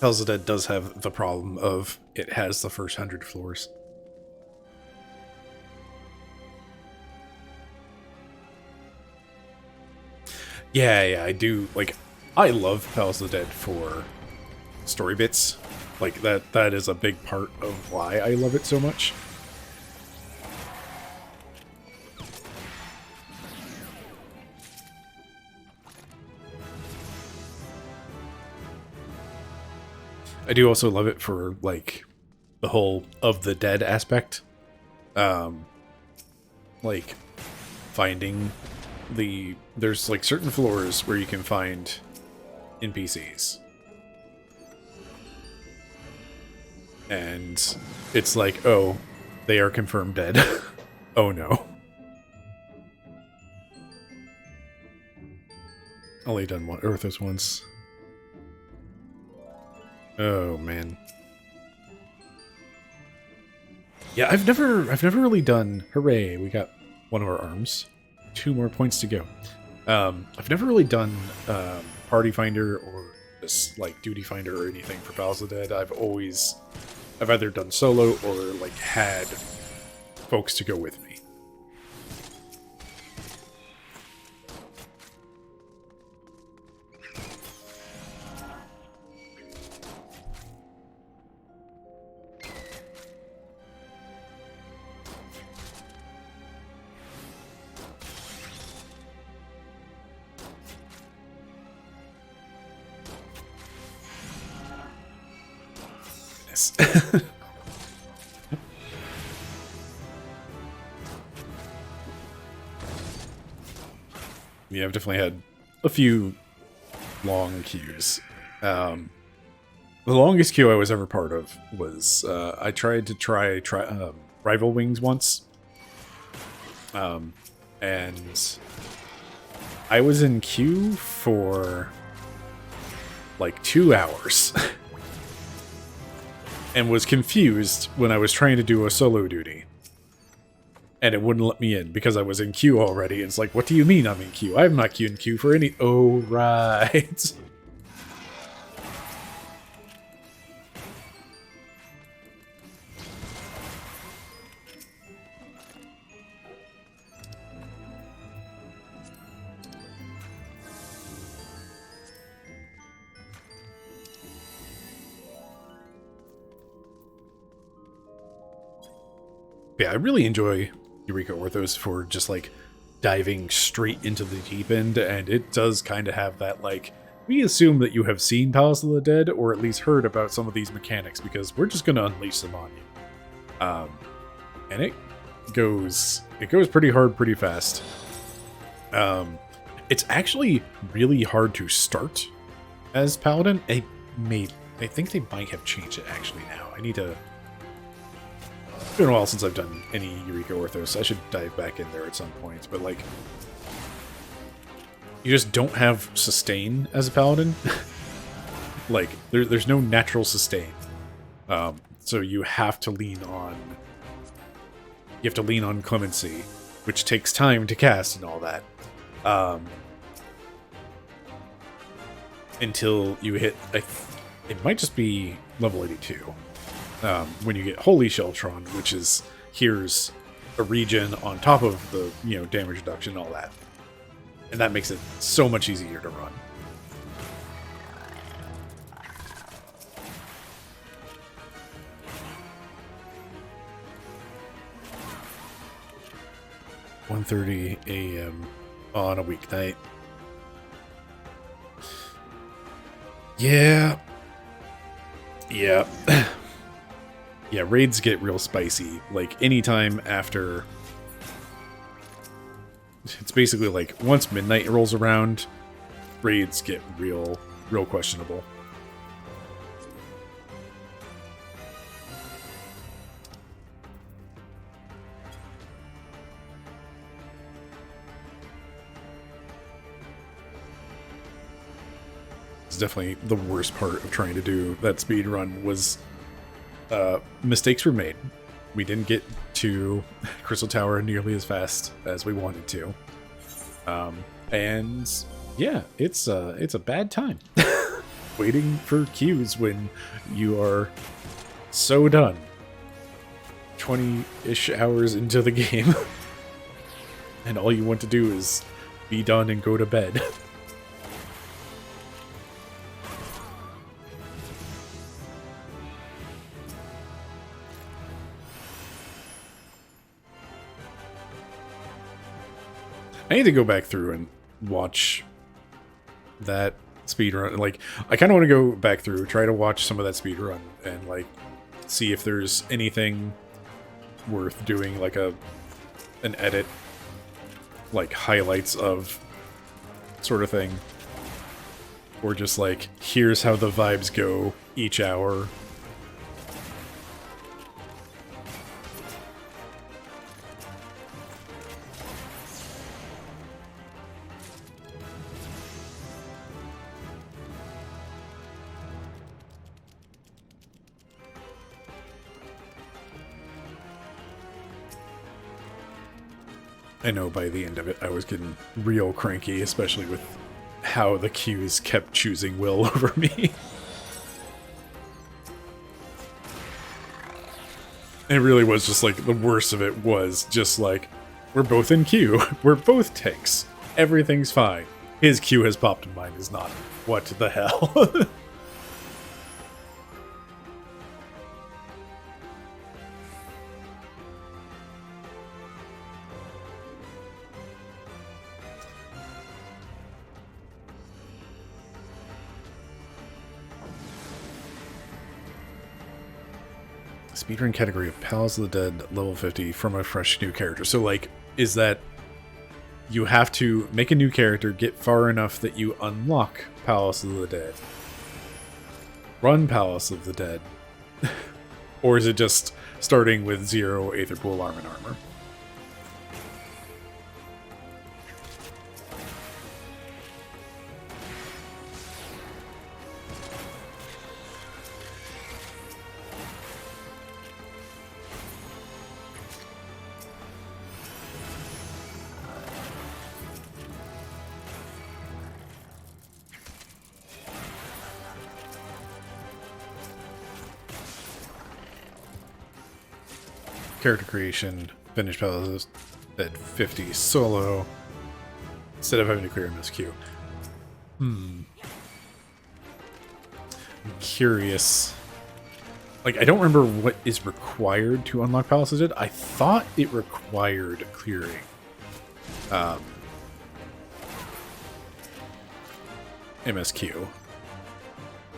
Palace of the Dead does have the problem of it has the first 100 floors. Yeah, I do. Like, I love Palace of the Dead for story bits. Like, that is a big part of why I love it so much. I do also love it for, like, the whole of the dead aspect. like, finding there's, like, certain floors where you can find NPCs. And it's like, oh, they are confirmed dead. Oh no. Only done one Earthos once. Oh man. Yeah, I've never really done. Hooray, we got one of our arms. 2 more points to go. I've never really done Party Finder or just like Duty Finder or anything for Palace of the Dead. I've either done solo or like had folks to go with me. Yeah, I've definitely had a few long queues. The longest queue I was ever part of was I tried to try Rival Wings once, and I was in queue for like 2 hours. And was confused when I was trying to do a solo duty. And it wouldn't let me in because I was in queue already. It's like, what do you mean I'm in queue? I'm not in queue for any... Oh, right. Yeah, I really enjoy Eureka Orthos for just, like, diving straight into the deep end, and it does kind of have that, like, we assume that you have seen Palace of the Dead, or at least heard about some of these mechanics, because we're just going to unleash them on you. And it goes pretty hard pretty fast. It's actually really hard to start as Paladin. I think they might have changed it, actually, now. I need to... It's been a while since I've done any Eureka Orthos. I should dive back in there at some point, but like, you just don't have sustain as a paladin. Like, there's no natural sustain, so you have to lean on. You have to lean on clemency, which takes time to cast and all that, until you hit. It might just be level 82. When you get Holy Sheltron, which is here's a region on top of the damage reduction and all that, and that makes it so much easier to run. (1:30 a.m. on a weeknight). Yeah. Yeah, raids get real spicy. Like, anytime after... It's basically like, once midnight rolls around, raids get real questionable. It's definitely the worst part of trying to do that speed run was... mistakes were made. We didn't get to Crystal Tower nearly as fast as we wanted to. And yeah, it's a bad time. Waiting for queues when you are so done. 20-ish hours into the game. And all you want to do is be done and go to bed. I need to go back through and watch that speedrun. Like, I kind of want to go back through, try to watch some of that speedrun, and, like, see if there's anything worth doing, like, an an edit, like, highlights of sort of thing. Or just like, here's how the vibes go each hour. I know by the end of it I was getting real cranky, especially with how the queues kept choosing Will over me. It really was just like, the worst of it was just like, we're both in queue, we're both tanks, everything's fine. His queue has popped and mine is not. What the hell? Speedrun category of Palace of the Dead, level 50, from a fresh new character. So, like, is that you have to make a new character, get far enough that you unlock Palace of the Dead, run Palace of the Dead, or is it just starting with 0 Aether Pool Arm and Armor? Character creation, finish Palace at 50 solo, instead of having to clear MSQ. I'm curious. Like, I don't remember what is required to unlock Palace of the Dead. I thought it required clearing MSQ.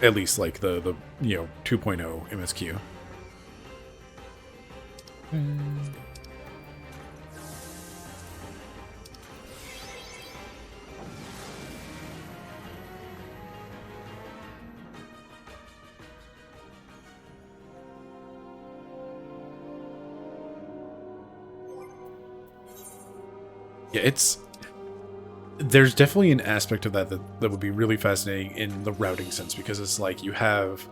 At least, like, the 2.0 MSQ. Yeah, there's definitely an aspect of that would be really fascinating in the routing sense, because it's like you have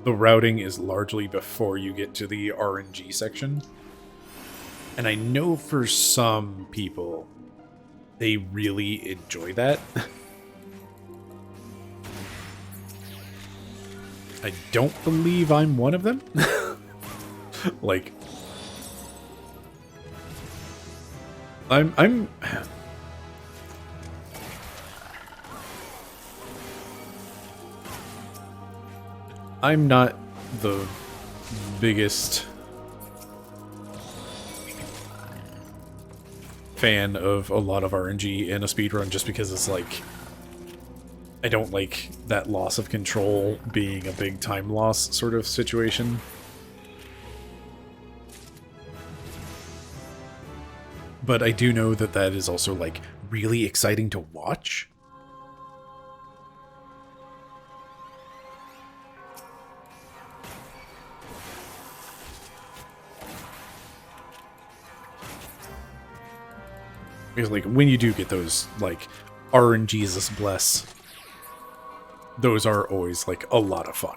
the routing is largely before you get to the RNG section. And I know for some people, they really enjoy that. I don't believe I'm one of them. Like, I'm not the biggest fan of a lot of RNG in a speedrun, just because it's like, I don't like that loss of control being a big time loss sort of situation. But I do know that that is also, like, really exciting to watch. Because, like, when you do get those, like, RNGesus bless, those are always, like, a lot of fun.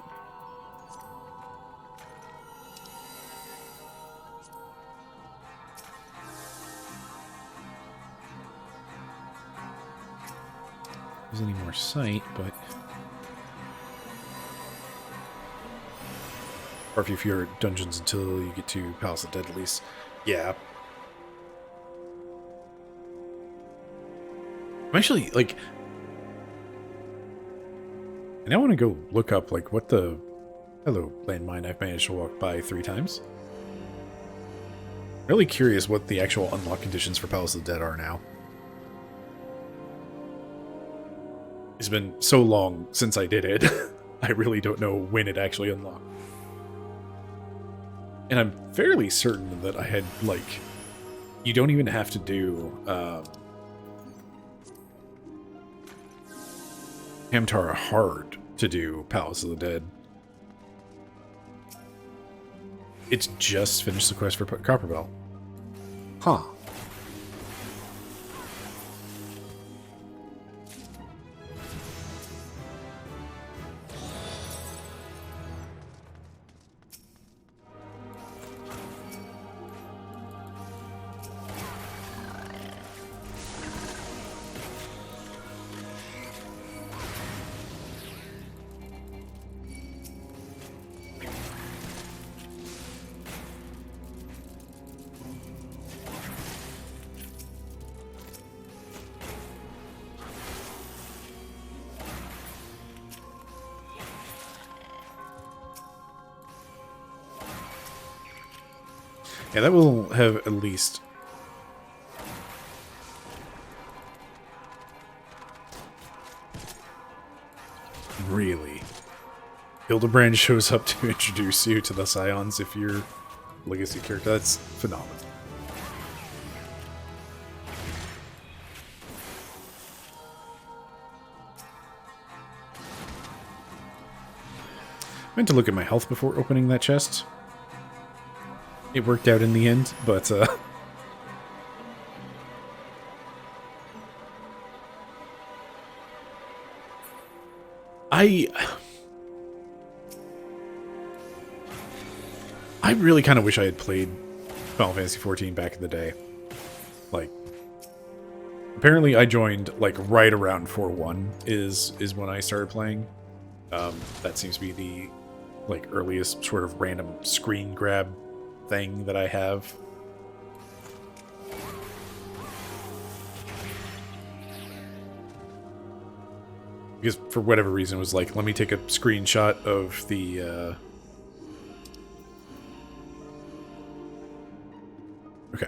There's any more sight, but or if you fear dungeons until you get to Palace of the Dead, at least. Yeah. I'm actually, like, I now want to go look up, like, what the... Hello, landmine I've managed to walk by 3 times. Really curious what the actual unlock conditions for Palace of the Dead are now. It's been so long since I did it. I really don't know when it actually unlocked. And I'm fairly certain that I had, like, you don't even have to do Hamtara hard to do Palace of the Dead. It's just finish the quest for Copperbell. Huh. Yeah, that will have at least... Really? Hildebrand shows up to introduce you to the Scions if you're legacy character. That's phenomenal. I meant to look at my health before opening that chest. It worked out in the end, but I really kind of wish I had played Final Fantasy XIV back in the day. Like, apparently I joined like right around 4.1 is when I started playing. That seems to be the like earliest sort of random screen grab thing that I have. Because for whatever reason it was like, let me take a screenshot of the okay.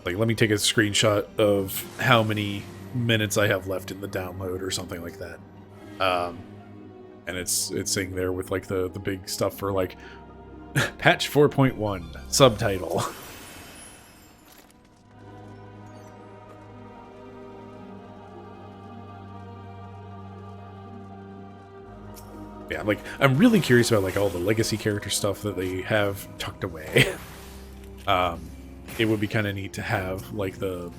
Like, let me take a screenshot of how many minutes I have left in the download or something like that. And it's sitting there with like the big stuff for like patch 4.1 subtitle. Yeah, like I'm really curious about like all the legacy character stuff that they have tucked away. It would be kind of neat to have like the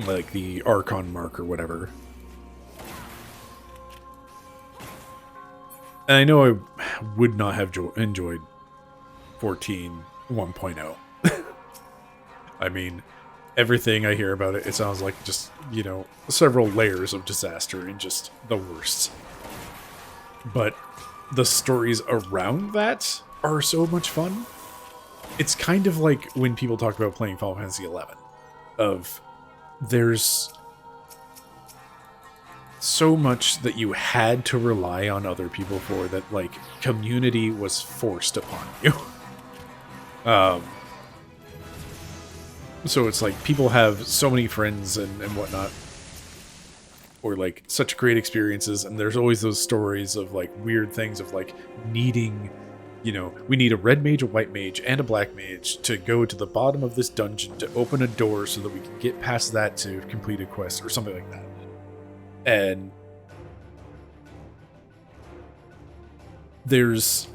like the Archon mark or whatever. And I know I would not have enjoyed 14 1.0. I mean, everything I hear about it, it sounds like just, you know, several layers of disaster and just the worst. But the stories around that are so much fun. It's kind of like when people talk about playing Final Fantasy XI. Of, there's so much that you had to rely on other people for that, like, community was forced upon you. So it's like people have so many friends and whatnot, or like such great experiences, and there's always those stories of like weird things of like needing, you know, we need a red mage, a white mage, and a black mage to go to the bottom of this dungeon to open a door so that we can get past that to complete a quest or something like that. And there's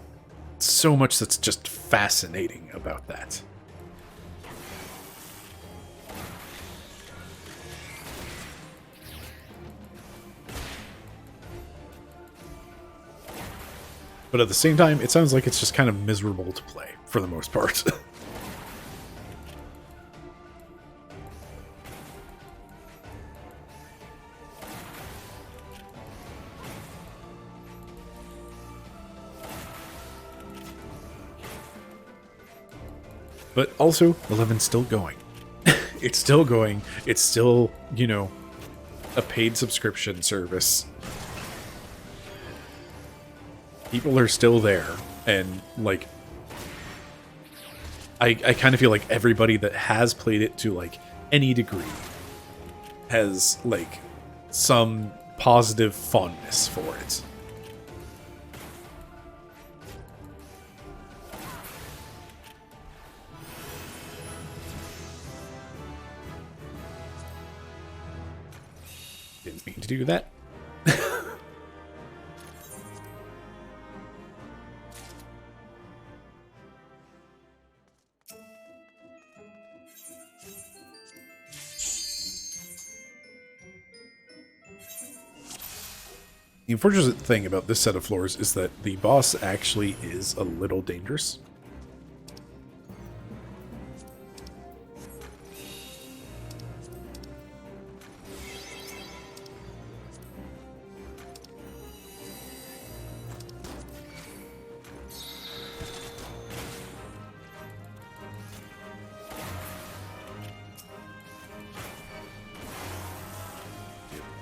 so much that's just fascinating about that. But at the same time, it sounds like it's just kind of miserable to play, for the most part. But also, 11's still going. It's still going. It's still, you know, a paid subscription service. People are still there, and like I kind of feel like everybody that has played it to like any degree has like some positive fondness for it. to do that. The unfortunate thing about this set of floors is that the boss actually is a little dangerous.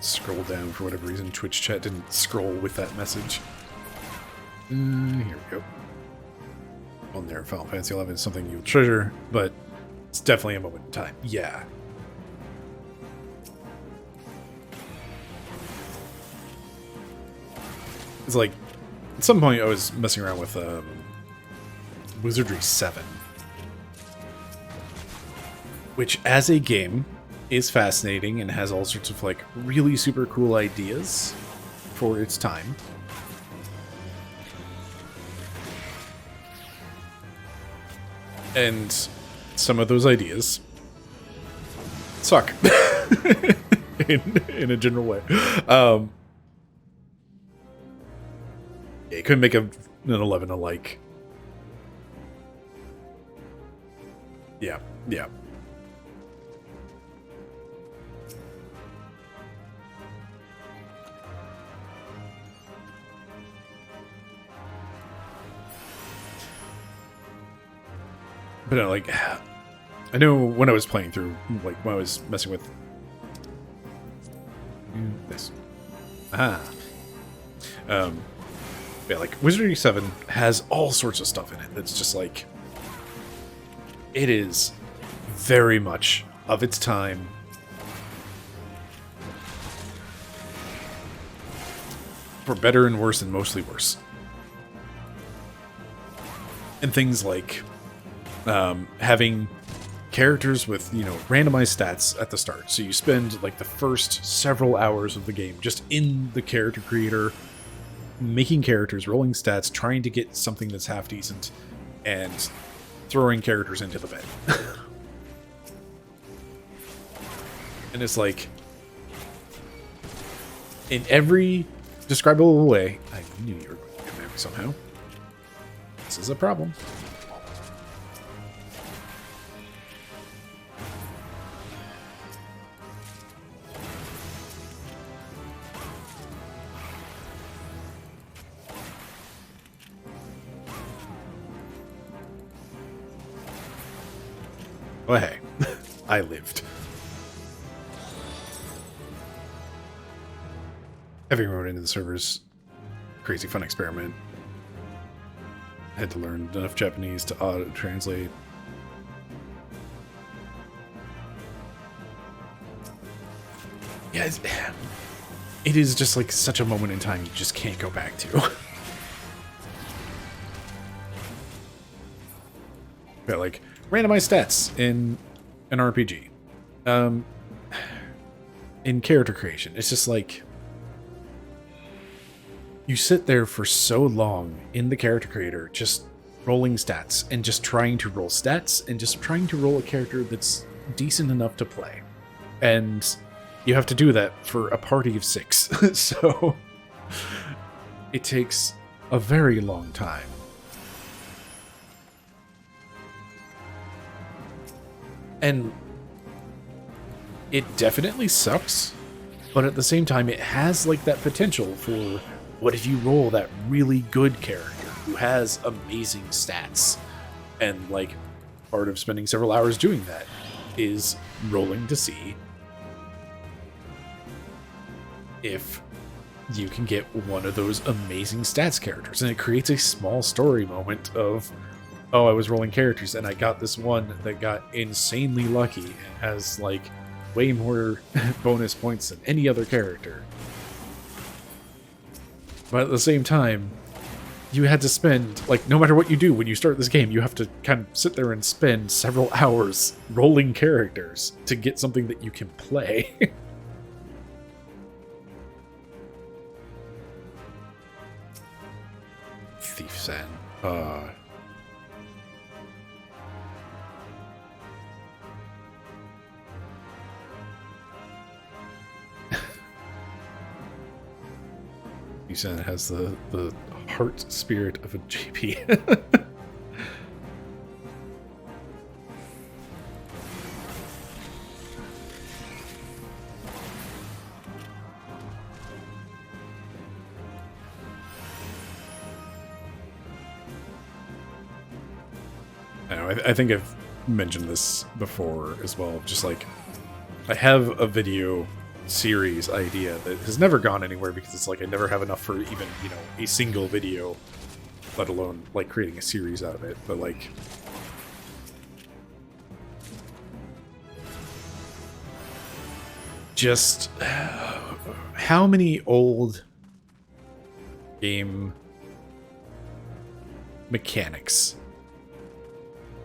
Scroll down for whatever reason. Twitch chat didn't scroll with that message. Here we go. Well, there, Final Fantasy XI is something you'll treasure, but it's definitely a moment in time. Yeah. It's like, at some point I was messing around with Wizardry 7. Which, as a game, is fascinating and has all sorts of like really super cool ideas for its time. And some of those ideas suck in a general way. You couldn't make an 11 alike. Yeah. But no, like, I know when I was playing through, like, when I was messing with this. Yeah, like, Wizardry 7 has all sorts of stuff in it that's just, like, it is very much of its time. For better and worse and mostly worse. And things like having characters with, you know, randomized stats at the start. So you spend like the first several hours of the game just in the character creator, making characters, rolling stats, trying to get something that's half decent, and throwing characters into the bed. And it's like, in every describable way, I knew you were going to get back somehow. This is a problem. Well, hey, I lived. Having rode into the servers, crazy fun experiment. Had to learn enough Japanese to auto-translate. Yeah, it is just like such a moment in time you just can't go back to. Yeah, like, randomized stats in an RPG. In character creation, it's just like, you sit there for so long in the character creator, just rolling stats, and just trying to roll stats, and just trying to roll a character that's decent enough to play. And you have to do that for a party of 6. So it takes a very long time. And it definitely sucks, but at the same time, it has like that potential for, what if you roll that really good character who has amazing stats? And like, part of spending several hours doing that is rolling to see if you can get one of those amazing stats characters. And it creates a small story moment of, oh, I was rolling characters and I got this one that got insanely lucky and has like way more bonus points than any other character. But at the same time, you had to spend, like, no matter what you do when you start this game, you have to kind of sit there and spend several hours rolling characters to get something that you can play. Sen. Sen has the heart spirit of a JP. I think I've mentioned this before as well. Just like, I have a video series idea that has never gone anywhere because it's like I never have enough for even, you know, a single video, let alone like creating a series out of it. But like, just how many old game mechanics,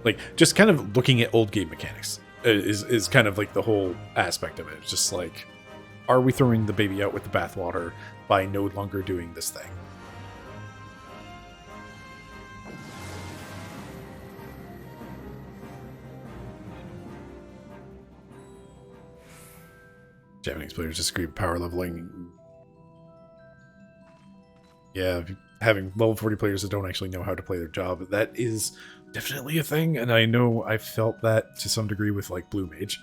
like just kind of looking at old game mechanics is kind of like the whole aspect of it. It's just like, are we throwing the baby out with the bathwater by no longer doing this thing? Japanese players disagree with power leveling. Yeah, having level 40 players that don't actually know how to play their job, that is definitely a thing, and I know I've felt that to some degree with, like, Blue Mage.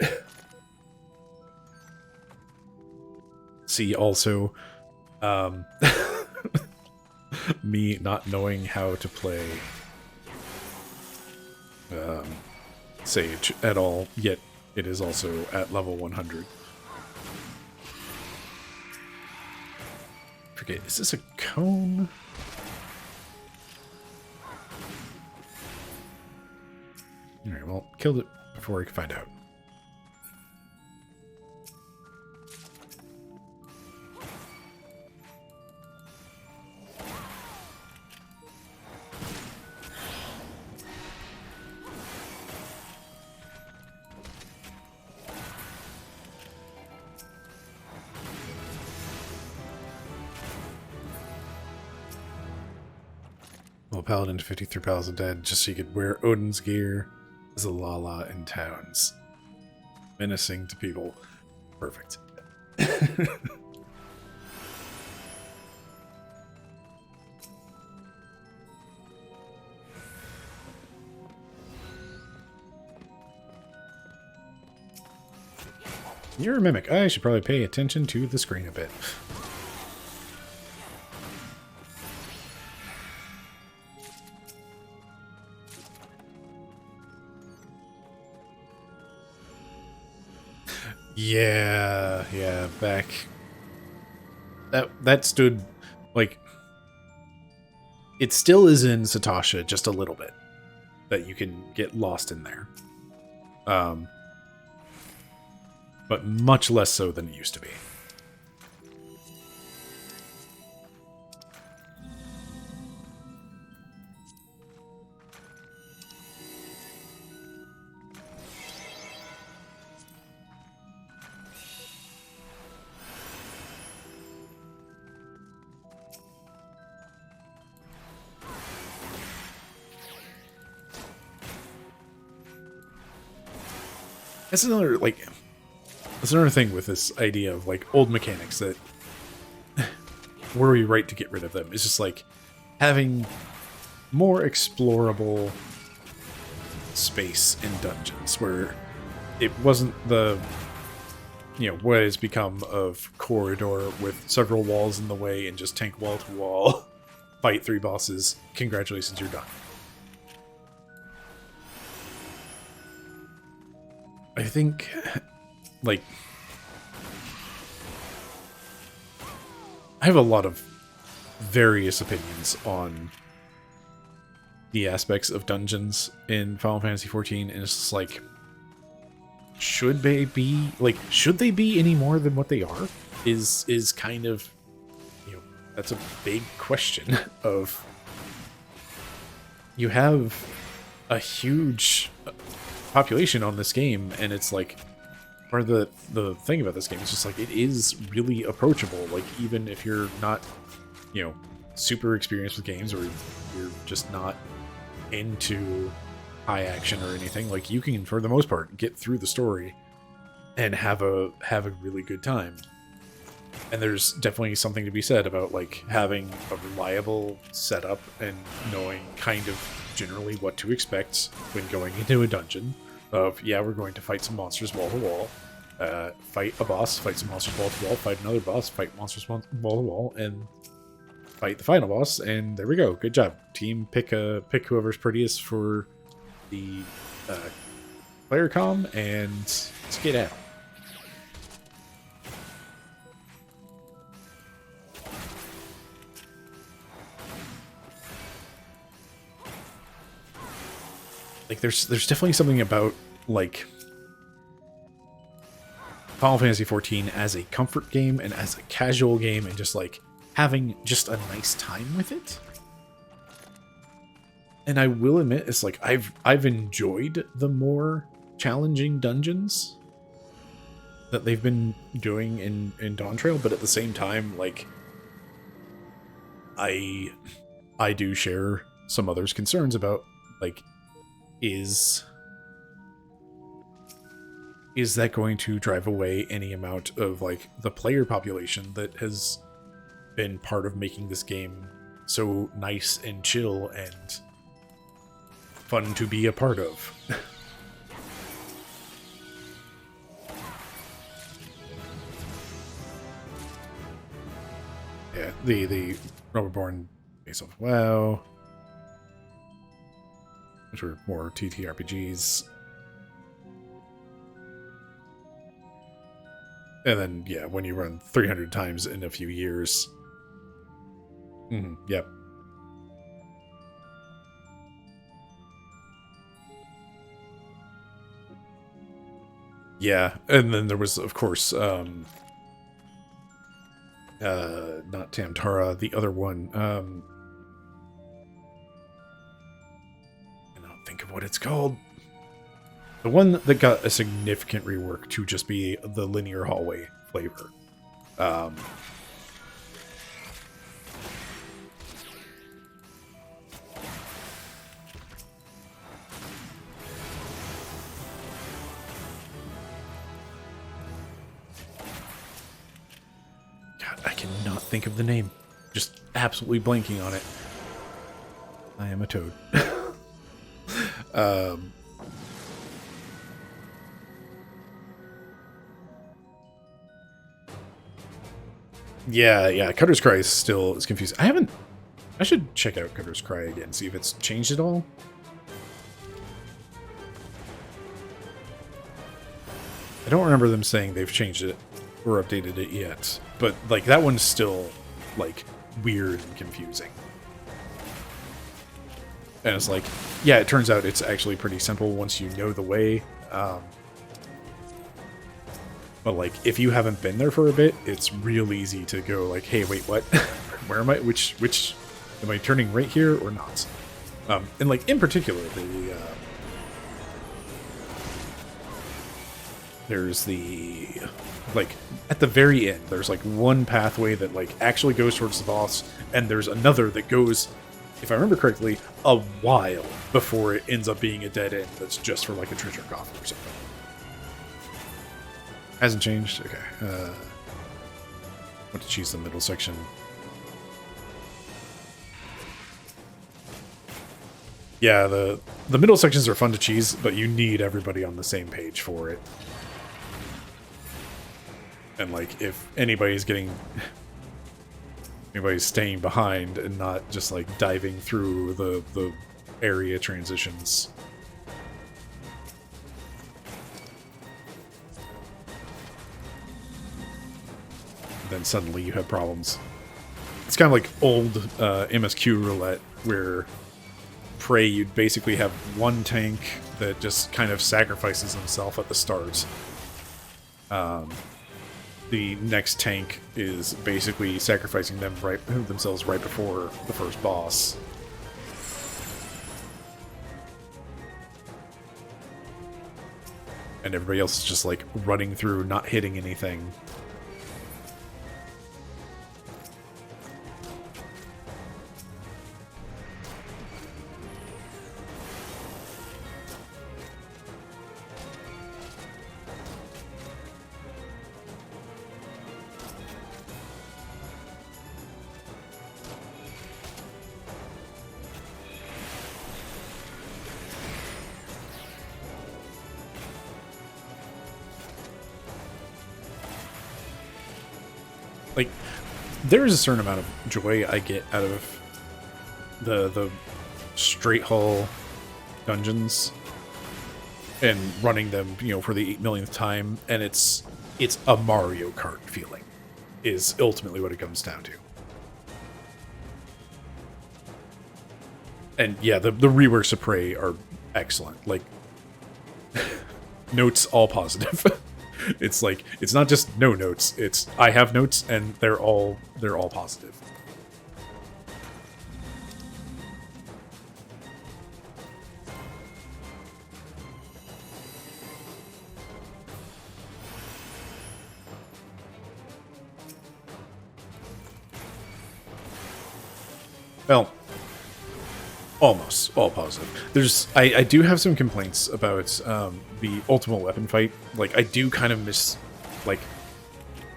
See, also, me not knowing how to play Sage at all, yet it is also at level 100. Forget, is this a cone? Alright, well, killed it before I could find out. Well, Paladin to 53 Palace of Dead, just so you could wear Odin's gear as a Lala in towns. Menacing to people. Perfect. You're a mimic. I should probably pay attention to the screen a bit. Yeah, back. That stood, like, it still is in Satasha just a little bit, that you can get lost in there. But much less so than it used to be. That's another, like, that's another thing with this idea of, like, old mechanics that were we right to get rid of them? It's just, like, having more explorable space in dungeons where it wasn't the, you know, what has become of corridor with several walls in the way and just tank wall to wall, fight 3 bosses, congratulations, you're done. I think, like, I have a lot of various opinions on the aspects of dungeons in Final Fantasy XIV, and it's just like, should they be, any more than what they are? Is kind of, you know, that's a big question of, you have a huge population on this game, and it's like, part of the thing about this game is just like, it is really approachable, like, even if you're not, you know, super experienced with games, or you're just not into high action or anything, like you can, for the most part, get through the story and have a really good time. And there's definitely something to be said about like having a reliable setup and knowing kind of generally what to expect when going into a dungeon. Of, yeah, we're going to fight some monsters wall to wall, fight a boss, fight some monsters wall to wall, fight another boss, fight monsters wall to wall, and fight the final boss. And there we go. Good job, team. Pick whoever's prettiest for the player comm, and let's get out. Like, there's definitely something about, like, Final Fantasy XIV as a comfort game and as a casual game and just, like, having just a nice time with it. And I will admit, it's like, I've enjoyed the more challenging dungeons that they've been doing in Dawntrail, but at the same time, like, I do share some others' concerns about, like, is that going to drive away any amount of, like, the player population that has been part of making this game so nice and chill and fun to be a part of? Yeah, the Rubberborn based off WoW, which were more TTRPGs. And then, yeah, when you run 300 times in a few years. Yep. Yeah, and then there was, of course, not Tamtara, the other one. I don't think of what it's called. The one that got a significant rework to just be the linear hallway flavor. God, I cannot think of the name. Just absolutely blanking on it. I am a toad. Yeah, Cutter's Cry is confusing. I should check out Cutter's Cry again, see if it's changed at all. I don't remember them saying they've changed it or updated it yet, but, like, that one's still, like, weird and confusing. And it's like, yeah, it turns out it's actually pretty simple once you know the way. But, like, if you haven't been there for a bit, it's real easy to go, like, hey, wait, what? Where am I? Which, am I turning right here or not? And, like, in particular, there's the, like, at the very end, there's, like, one pathway that, like, actually goes towards the boss, and there's another that goes, if I remember correctly, a while before it ends up being a dead end that's just for, like, a treasure coffin or something. Hasn't changed? Okay. Want to choose the middle section. Yeah, the middle sections are fun to cheese, but you need everybody on the same page for it. And, like, if anybody's staying behind and not just, like, diving through the area transitions, then suddenly you have problems. It's kind of like old MSQ roulette, where Prey, you'd basically have one tank that just kind of sacrifices himself at the start. The next tank is basically sacrificing themselves right before the first boss. And everybody else is just, like, running through, not hitting anything. like, there is a certain amount of joy I get out of the straight hull dungeons and running them, you know, for the 8 millionth time, and it's a Mario Kart feeling, is ultimately what it comes down to. And yeah, the reworks of Prey are excellent. Like, notes all positive. It's like, it's not just no notes, it's I have notes and they're all positive. Well, almost all positive. I do have some complaints about the ultimate weapon fight. Like, I do kind of miss, like,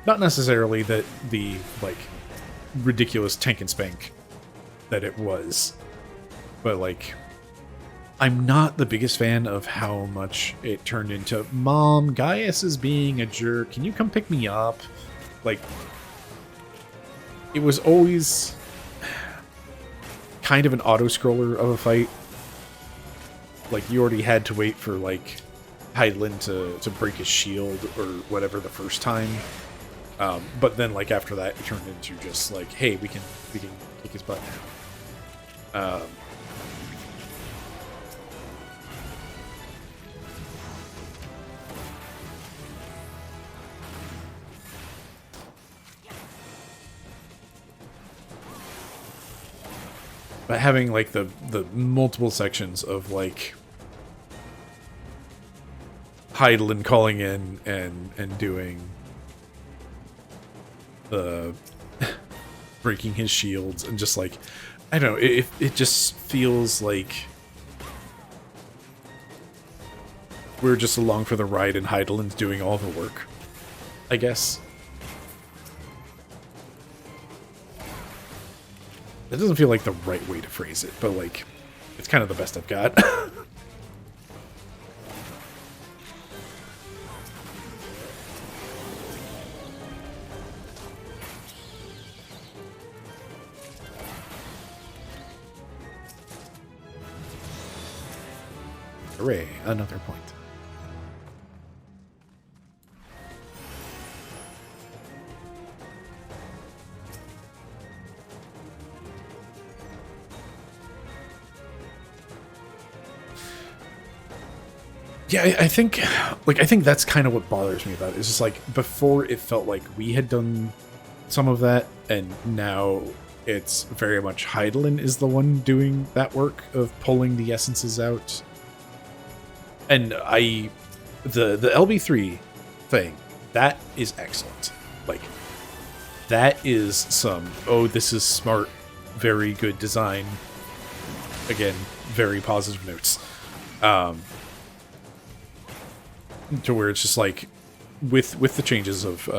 not necessarily that the, like, ridiculous tank and spank that it was, but, like, I'm not the biggest fan of how much it turned into, Mom, Gaius is being a jerk, can you come pick me up? Like, it was always kind of an auto-scroller of a fight. Like, you already had to wait for, like, Hydaelyn to break his shield or whatever the first time. But then, like, after that, it turned into just, like, hey, we can kick his butt now. But having, like, the multiple sections of, like, Hydaelyn calling in and doing the breaking his shields and just, like, I don't know, it just feels like we're just along for the ride and Hydaelyn's doing all the work, I guess. That doesn't feel like the right way to phrase it, but, like, it's kind of the best I've got. Hooray, another point. Yeah, I think that's kind of what bothers me about it. It's just like, before it felt like we had done some of that, and now it's very much Hydaelyn is the one doing that work of pulling the essences out. And the LB3 thing, that is excellent. Like, that is some, oh, this is smart, very good design. Again, very positive notes. To where it's just like, with the changes of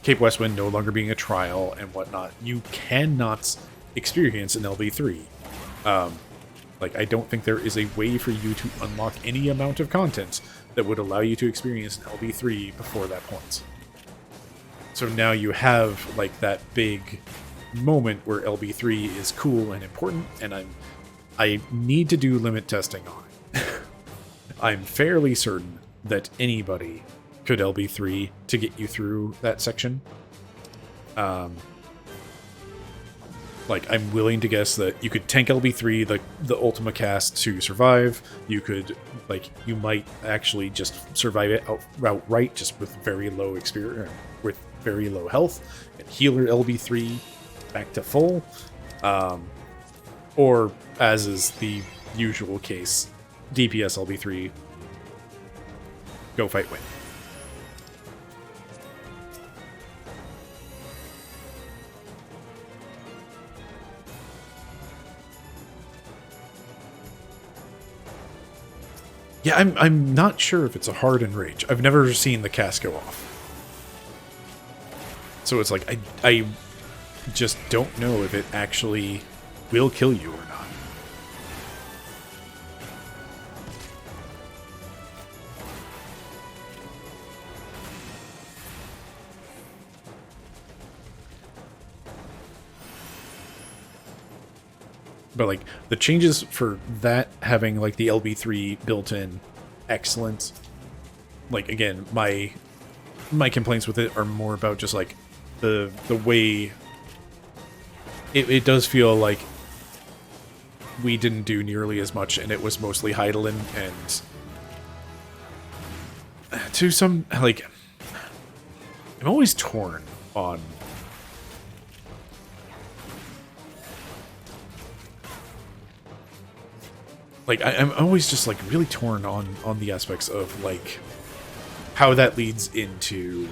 Cape Westwind no longer being a trial and whatnot, you cannot experience an LB3. Like, I don't think there is a way for you to unlock any amount of content that would allow you to experience an LB3 before that point. So now you have, like, that big moment where LB3 is cool and important, and I need to do limit testing on it. I'm fairly certain that anybody could LB3 to get you through that section. Like, I'm willing to guess that you could tank LB3, the Ultima cast, to survive. You could, like, you might actually just survive it outright, just with very low experience, with very low health, and healer LB3 back to full. Or, as is the usual case, DPS LB3, go fight win. Yeah, I'm not sure if it's a hard enrage. I've never seen the cast go off. So it's like, I just don't know if it actually will kill you or not. But like the changes for that having like the LB3 built in, excellent. Like again, my complaints with it are more about just like the way it does feel like we didn't do nearly as much, and it was mostly Heidelin, and to some, like, I'm always torn on like I'm always just like really torn on the aspects of like how that leads into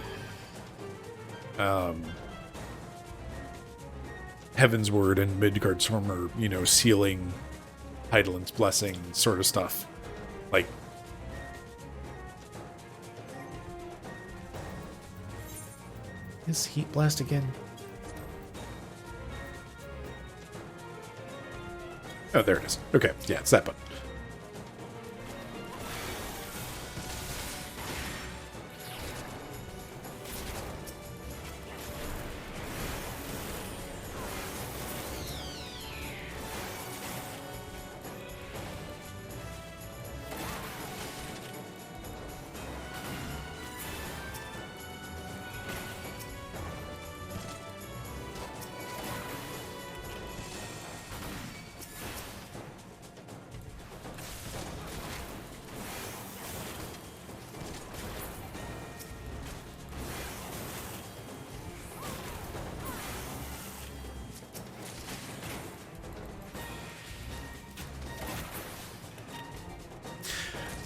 Heaven's Word and Midgard Stormer, you know, sealing Heidelin's blessing sort of stuff. Like, is Heat Blast again? Oh, there it is. Okay, yeah, it's that button.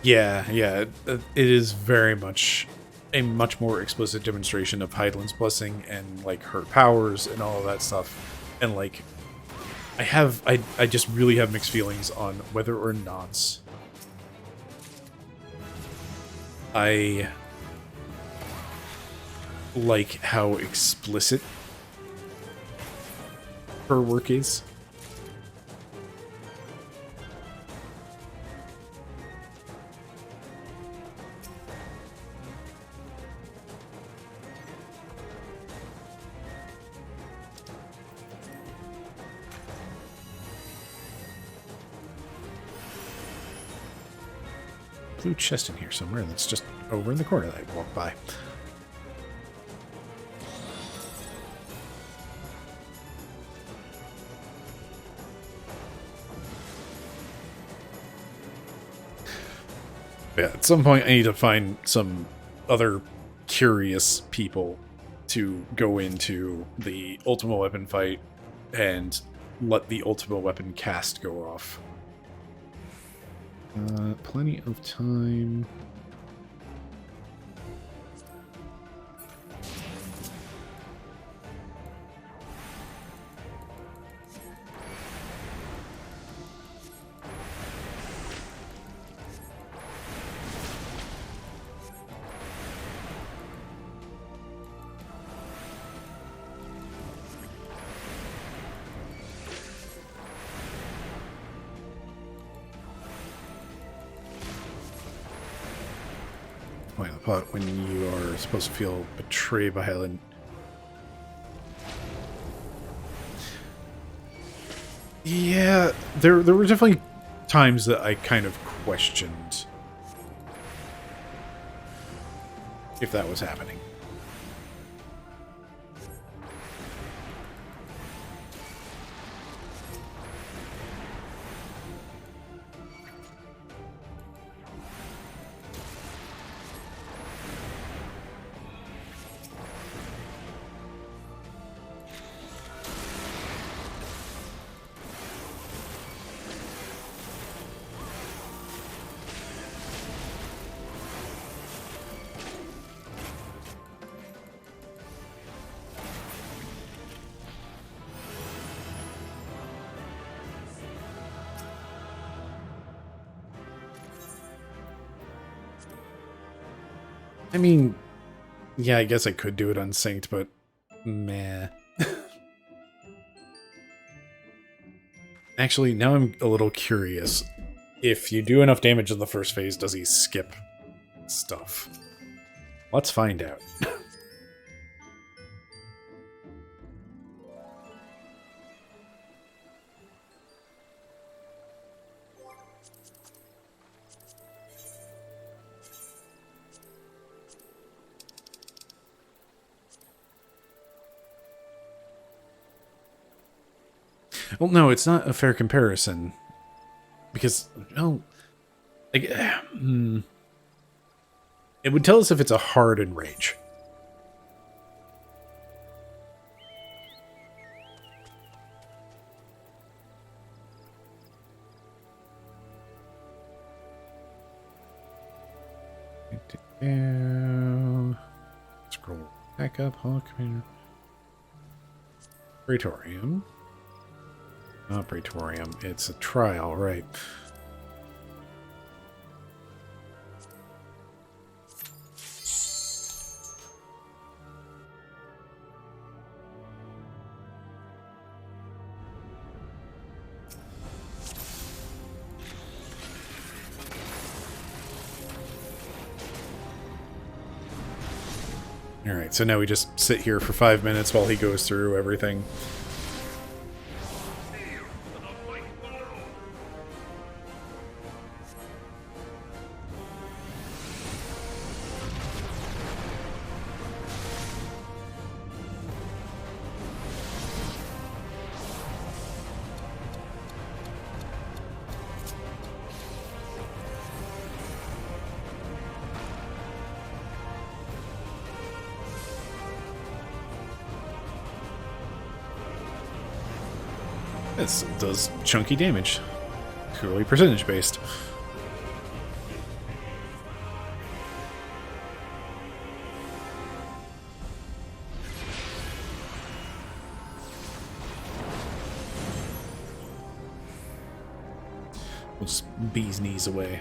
Yeah, it is very much a much more explicit demonstration of Heidelin's blessing and like her powers and all of that stuff. And like, I just really have mixed feelings on whether or not I like how explicit her work is. Blue chest in here somewhere that's just over in the corner that I walked by. Yeah, at some point I need to find some other curious people to go into the Ultima Weapon fight and let the Ultima Weapon cast go off. Plenty of time. Point of the pot when you are supposed to feel betrayed by Helen. Yeah, there were definitely times that I kind of questioned if that was happening. I mean, yeah, I guess I could do it unsynced, but meh. Actually, now I'm a little curious. If you do enough damage in the first phase, does he skip stuff? Let's find out. Well, no, it's not a fair comparison. Because, well, like, it would tell us if it's a hard in range. Scroll back up, Hawk. Praetorium. Not Praetorium, it's a trial, right. Alright, so now we just sit here for 5 minutes while he goes through everything. This does chunky damage. Purely percentage based. We'll just bee's knees away.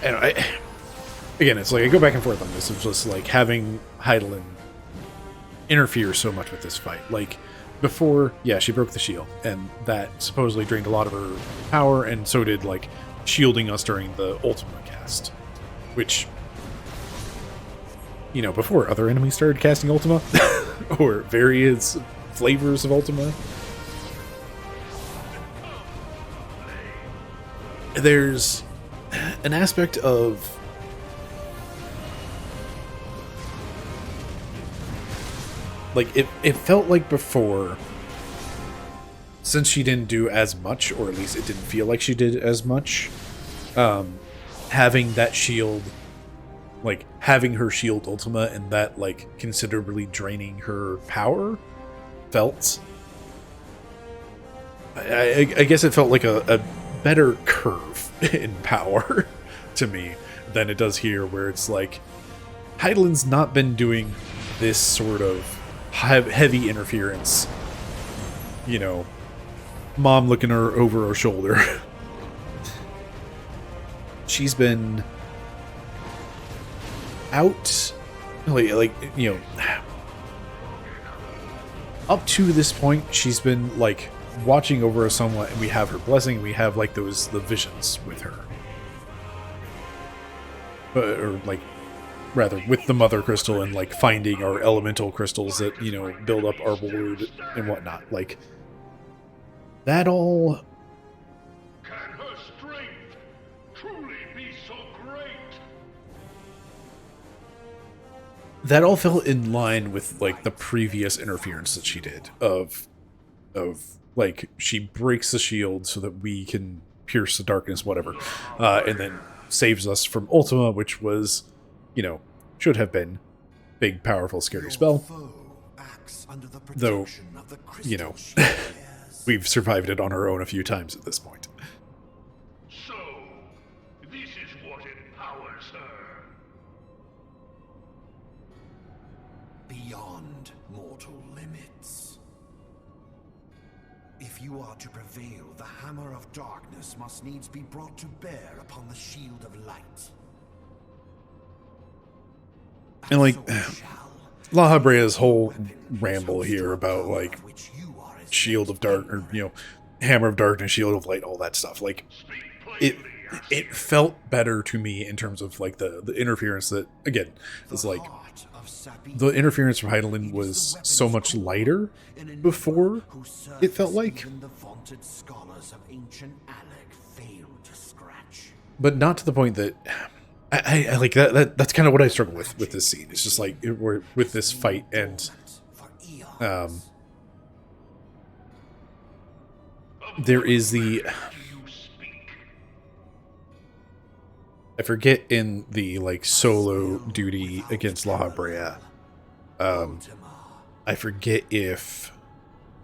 And again, it's like I go back and forth on this. It's just like having Heidelin interfere so much with this fight. Like before, yeah, she broke the shield, and that supposedly drained a lot of her power, and so did like shielding us during the Ultima cast, which, you know, before other enemies started casting Ultima or various flavors of Ultima. There's an aspect of like it felt like before, since she didn't do as much, or at least it didn't feel like she did as much, having that shield, like having her shield Ultima and that like considerably draining her power felt, I guess it felt like a better curve in power to me than it does here, where it's like Heidelin's not been doing this sort of heavy interference, you know, mom looking her over her shoulder. She's been out, like, you know, up to this point, she's been like watching over us somewhat, and we have her blessing, and we have like the visions with her, or like rather with the mother crystal, and like finding our elemental crystals that, you know, build up our wood and whatnot. Like that all. Can her strength truly be so great? That all fell in line with like the previous interference that she did of like she breaks the shield so that we can pierce the darkness, whatever, and then saves us from Ultima, which was, you know, should have been big, powerful, scary spell. Though, you know, we've survived it on our own a few times at this point. If you are to prevail, the hammer of darkness must needs be brought to bear upon the shield of light. And like, So shall La Habrea's whole ramble here about like which you are as Shield of Dark, or Hammer of Darkness, Shield of Light, all that stuff. Like, Speak it plainly, it felt better to me in terms of like the interference that, again, is like heart of Sabine. the interference from Heidelin was so much lighter before. It felt like, Even the vaunted scholars of ancient Alec failed to scratch. but not to the point that I like that. That's kind of what I struggle with this scene. It's just like we're with this fight, and For eons. there is the, do you speak? I forget, in the like solo duty against La Habrea, I forget if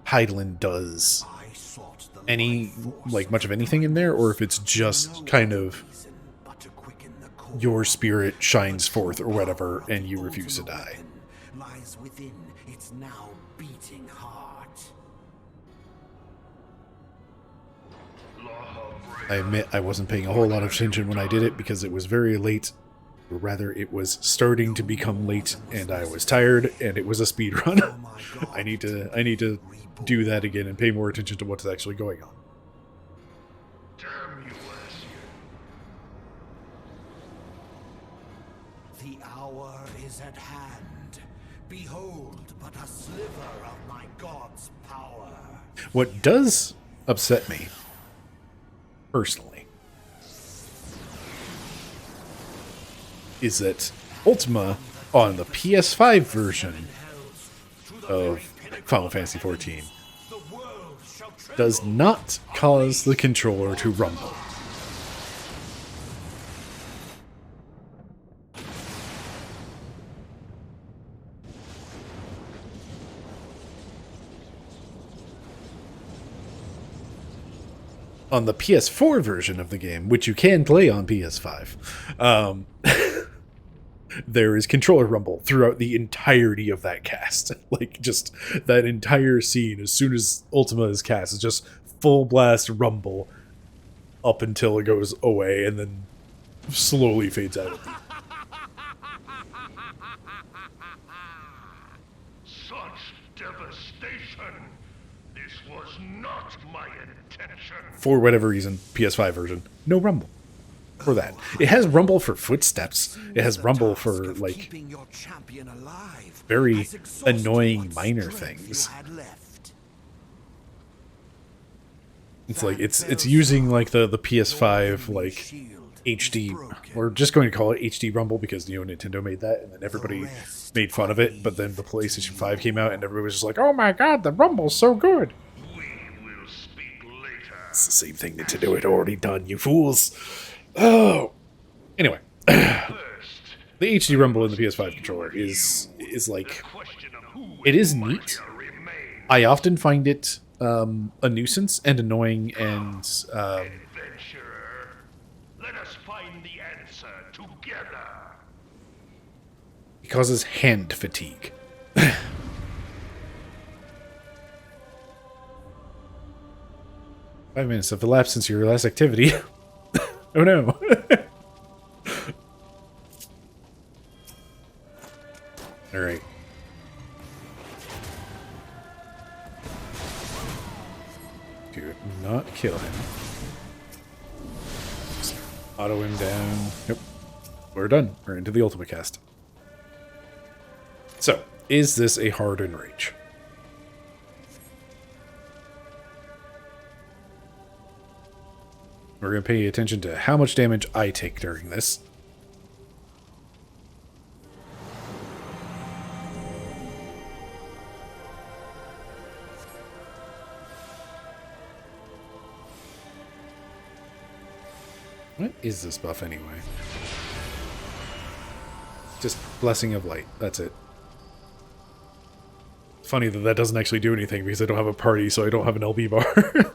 Heidelin does I sought the any life force like much of anything in there, or if it's just kind of reason but to quicken the core. your spirit shines forth or whatever, and you refuse to die. Lies within its now beating heart. I admit I wasn't paying a whole lot of attention when I did it because it was very late, or rather it was starting to become late, and I was tired, and it was a speed run. I need to do that again and pay more attention to what's actually going on. Damn you, Asir. The hour is at hand. Behold but a sliver of my god's power. What does upset me, personally, is that Ultima on the PS5 version of Final Fantasy XIV The world shall tremble. does not cause the controller to rumble. On the PS4 version of the game, which you can play on PS5, there is controller rumble throughout the entirety of that cast. Like, just that entire scene, as soon as Ultima is cast, is just full blast rumble up until it goes away and then slowly fades out. Such devastation! This was not my intention! For whatever reason, PS5 version, no rumble for that. It has rumble for footsteps. It has rumble for, like, Keeping your champion alive very has exhausted annoying what minor strength things. you had left. It's like it's using like the PS5 like HD, we're just going to call it HD Rumble because Nintendo made that, and then everybody made fun of it. But then the PlayStation 5 came out, and everybody was just like, "Oh my God, the Rumble's so good!" We will speak later. It's the same thing Nintendo had already done, you fools. Oh, anyway, First, the HD Rumble in the PS5 controller is like, question of who it is is neat. mightier remains. I often find it a nuisance and annoying, and Adventurer, let us find the answer together. it causes hand fatigue. 5 minutes have elapsed since your last activity. Oh no. Alright. Do not kill him. Just auto him down. Nope. We're done. We're into the Ultima cast. So, is this a hard enrage? We're going to pay attention to how much damage I take during this. What is this buff anyway? Just Blessing of Light. That's it. It's funny that that doesn't actually do anything because I don't have a party, so I don't have an LB bar.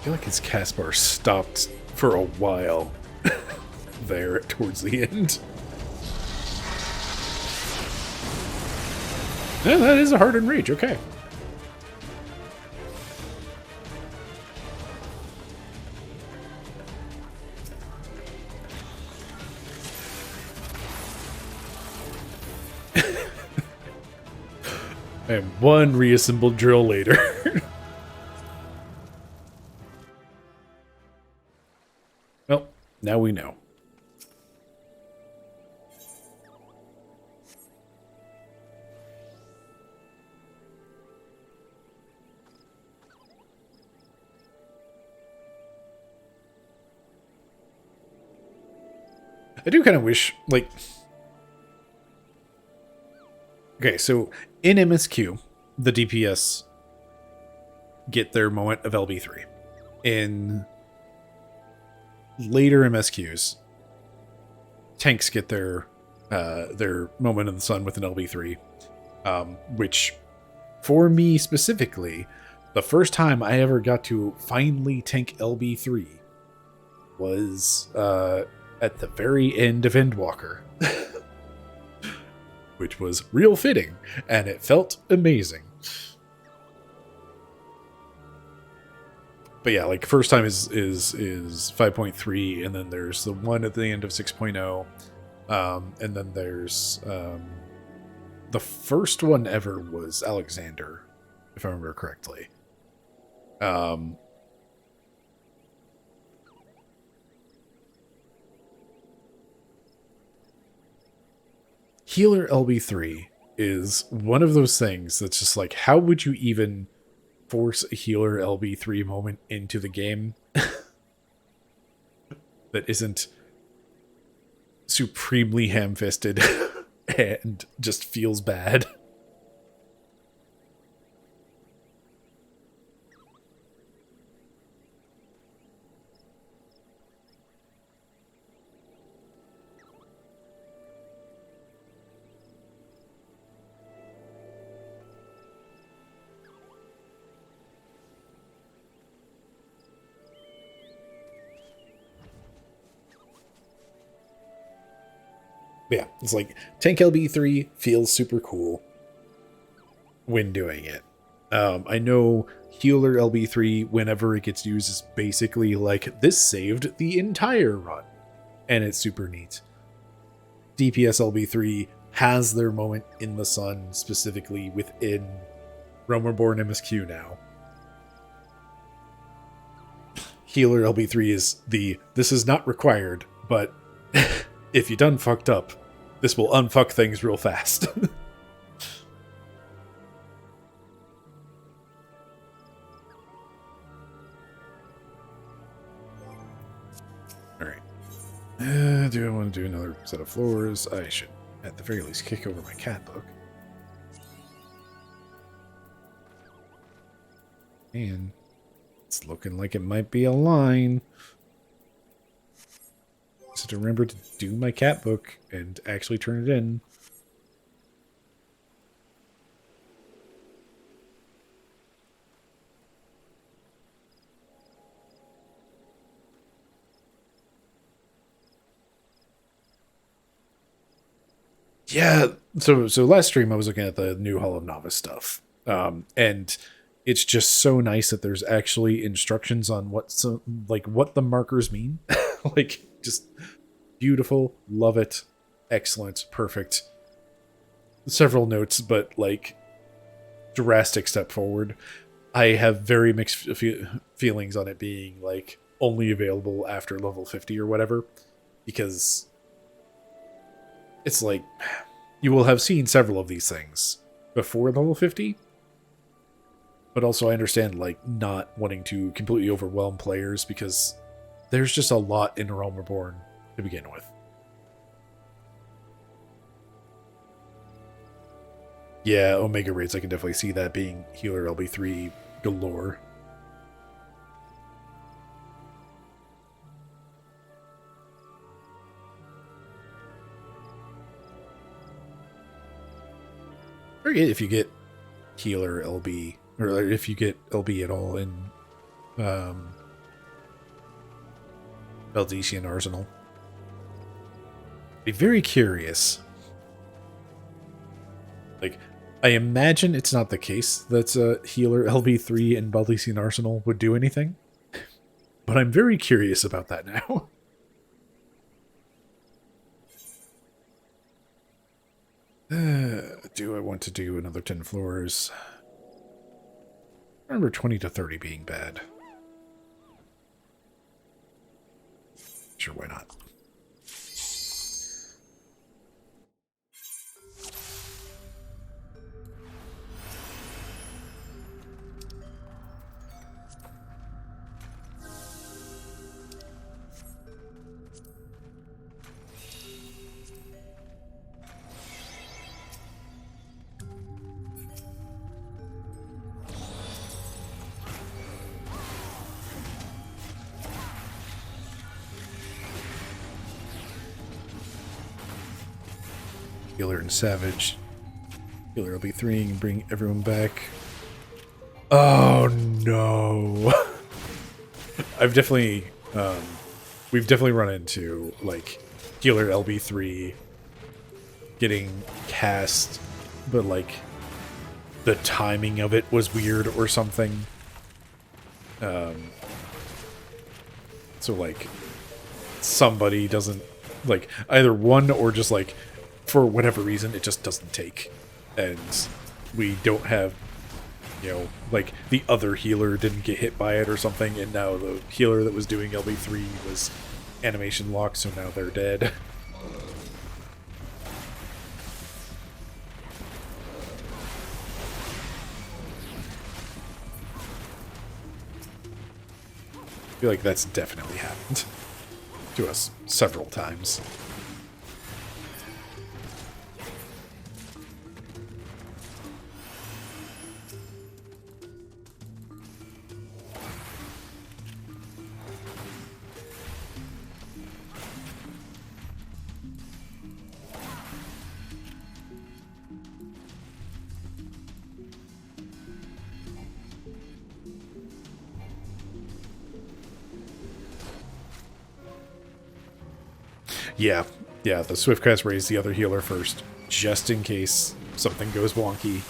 I feel like his cast bar stopped for a while there towards the end. Yeah, that is a hardened rage, okay. And one reassembled drill later. Well, now we know. I do kind of wish, like... Okay, so in MSQ, the DPS get their moment of LB3. In later MSQs, tanks get their moment in the sun with an LB3, which, for me specifically, the first time I ever got to finally tank LB3 was at the very end of Endwalker. Which was real fitting, and it felt amazing. But yeah, like first time is 5.3, and then there's the one at the end of 6.0, and then there's the first one ever was Alexander, if I remember correctly. Healer LB3 is one of those things that's just like, how would you even force a healer LB3 moment into the game that isn't supremely ham-fisted and just feels bad? Yeah, it's like Tank LB3 feels super cool when doing it. I know Healer LB3, whenever it gets used, is basically like, this saved the entire run, and it's super neat. DPS LB3 has their moment in the sun, specifically within Realm Reborn MSQ now. Healer LB3 is this is not required, but if you done fucked up, this will unfuck things real fast. Alright. Do I want to do another set of floors? I should, at the very least, kick over my cat book. And it's looking like it might be a line. So to remember to do my cat book and actually turn it in. Yeah, so last stream I was looking at the new Hall of Novice stuff. And it's just so nice that there's actually instructions on what the markers mean. Like, just beautiful, love it, excellent, perfect. Several notes, but like drastic step forward. I have very mixed feelings on it being like only available after level 50 or whatever, because it's like you will have seen several of these things before level 50. But also I understand like not wanting to completely overwhelm players, because there's just a lot in Realm Reborn to begin with. Yeah, Omega raids, I can definitely see that being Healer LB3 galore. Forget if you get Healer LB, or if you get LB at all in Valdesian Arsenal. Be very curious. Like, I imagine it's not the case that healer LB3 and Valdesian Arsenal would do anything, but I'm very curious about that now. Do I want to do another 10 floors? I remember 20 to 30 being bad. Sure, why not? Healer and Savage. Healer will be 3 and bring everyone back. Oh no. I've definitely we've definitely run into like Healer LB3 getting cast, but like the timing of it was weird or something. So like somebody doesn't like either one or just like for whatever reason, it just doesn't take. And we don't have, you know, like the other healer didn't get hit by it or something, and now the healer that was doing LB3 was animation locked, so now they're dead. I feel like that's definitely happened to us several times. Yeah, the Swiftcast raised the other healer first, just in case something goes wonky.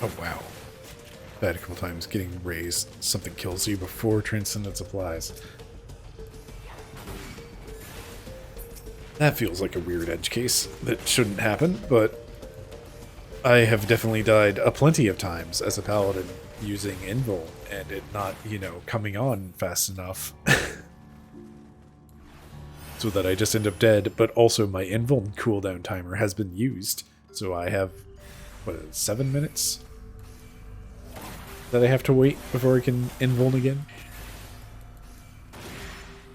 Oh, wow. That a couple times. Getting raised. Something kills you before Transcendence applies. That feels like a weird edge case that shouldn't happen, but I have definitely died a plenty of times as a paladin using Invul and it not, you know, coming on fast enough. So that I just end up dead, but also my Invul cooldown timer has been used. So I have, what, 7 minutes that I have to wait before I can Invul again?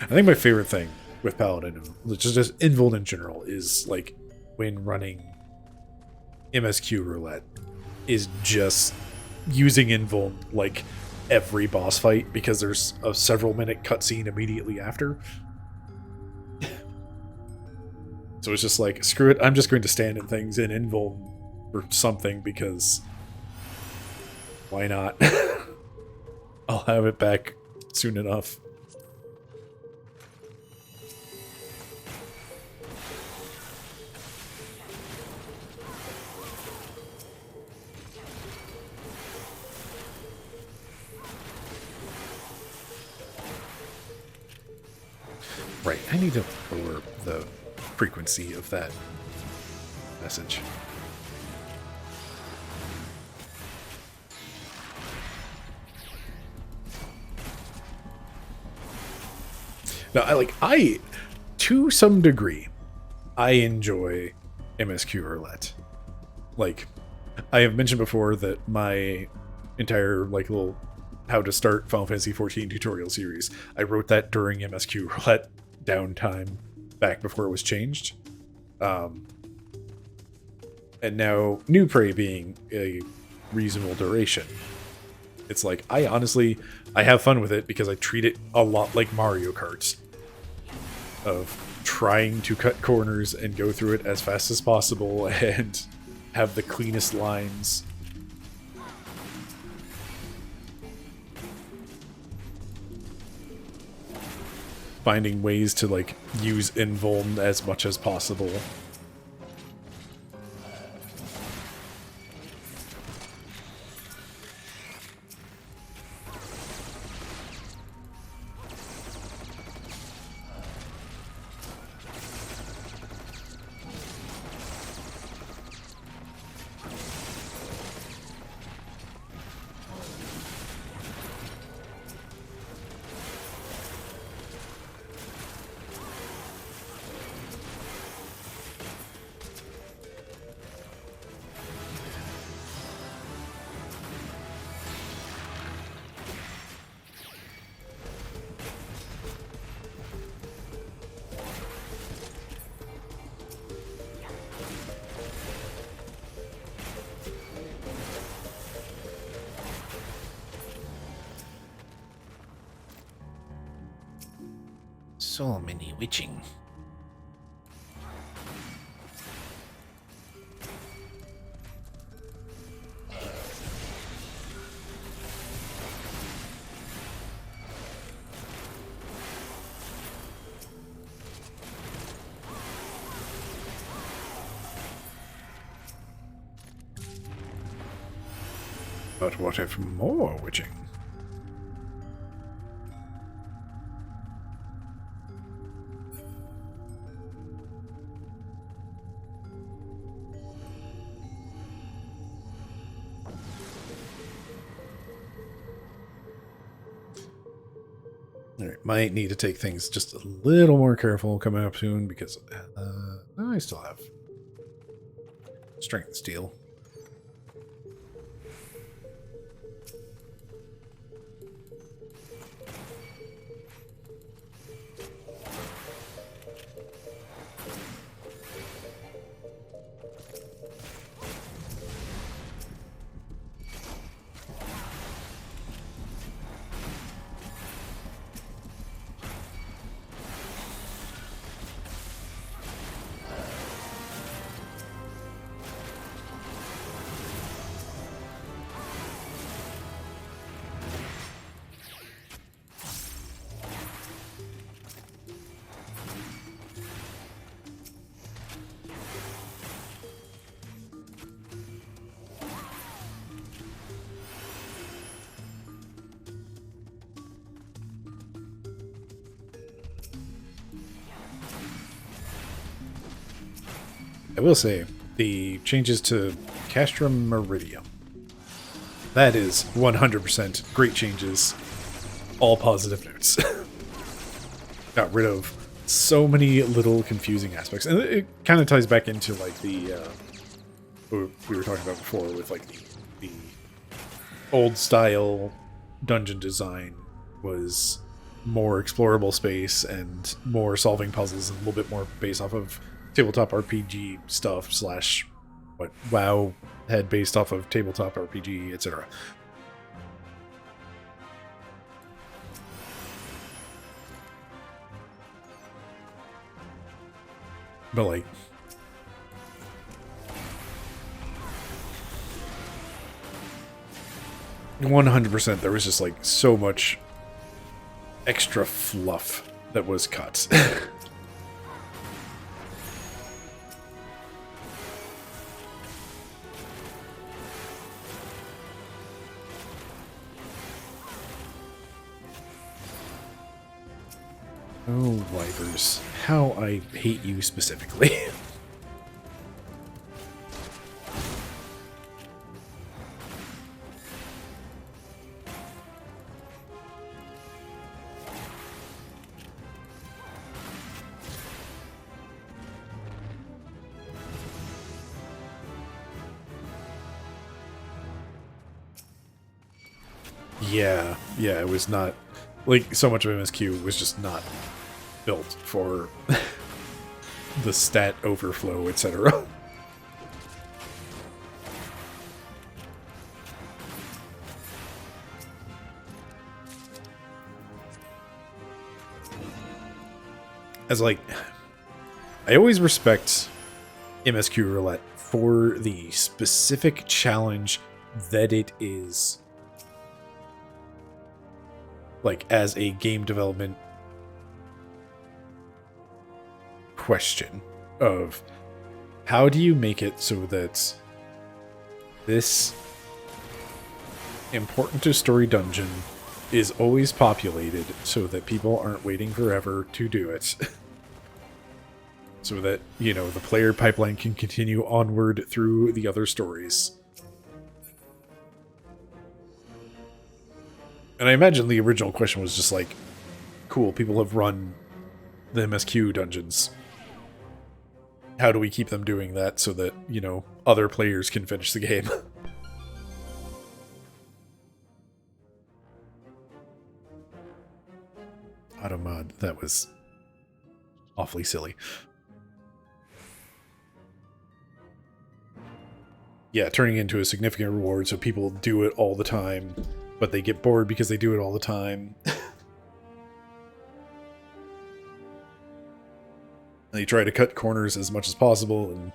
I think my favorite thing with Paladin, just Invul in general, is like when running MSQ roulette, is just using Invul like every boss fight because there's a several minute cutscene immediately after. So it's just like, screw it, I'm just going to stand in things in Invul or something because why not? I'll have it back soon enough. Right, I need to lower the frequency of that message. Now, to some degree, I enjoy MSQ roulette. Like, I have mentioned before that my entire, like, little how to start Final Fantasy XIV tutorial series, I wrote that during MSQ roulette downtime back before it was changed. And now new prey being a reasonable duration. It's like, I have fun with it because I treat it a lot like Mario Kart. Of trying to cut corners and go through it as fast as possible and have the cleanest lines. Finding ways to, like, use invuln as much as possible. So many witching. But what if more witching? Alright, might need to take things just a little more careful coming up soon because I still have strength steel. I will say, the changes to Castrum Meridium. That is 100% great changes. All positive notes. Got rid of so many little confusing aspects. And it kind of ties back into, like, the... what we were talking about before with, like, the old-style dungeon design was more explorable space and more solving puzzles and a little bit more based off of tabletop RPG stuff slash what WoW had based off of tabletop RPG, etc. But like 100% there was just like so much extra fluff that was cut. Oh, wipers. How I hate you specifically. Yeah, it was not... Like, so much of MSQ was just not built for the stat overflow, etc. As like, I always respect MSQ Roulette for the specific challenge that it is, like, as a game development question of how do you make it so that this important to story dungeon is always populated so that people aren't waiting forever to do it. So that, you know, the player pipeline can continue onward through the other stories. And I imagine the original question was just like, cool, people have run the MSQ dungeons. How do we keep them doing that so that, you know, other players can finish the game? Automod, that was awfully silly. Yeah, turning into a significant reward so people do it all the time, but they get bored because they do it all the time. They try to cut corners as much as possible, and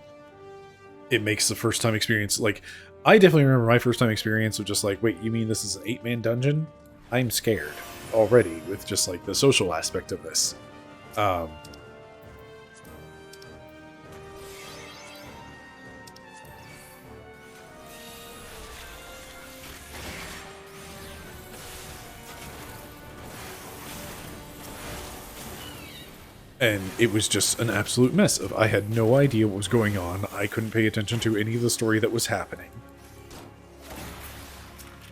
it makes the first time experience, like, I definitely remember my first time experience of just like, wait, you mean this is an 8-man dungeon? I'm scared already with just like the social aspect of this. And it was just an absolute mess of I had no idea what was going on. I couldn't pay attention to any of the story that was happening.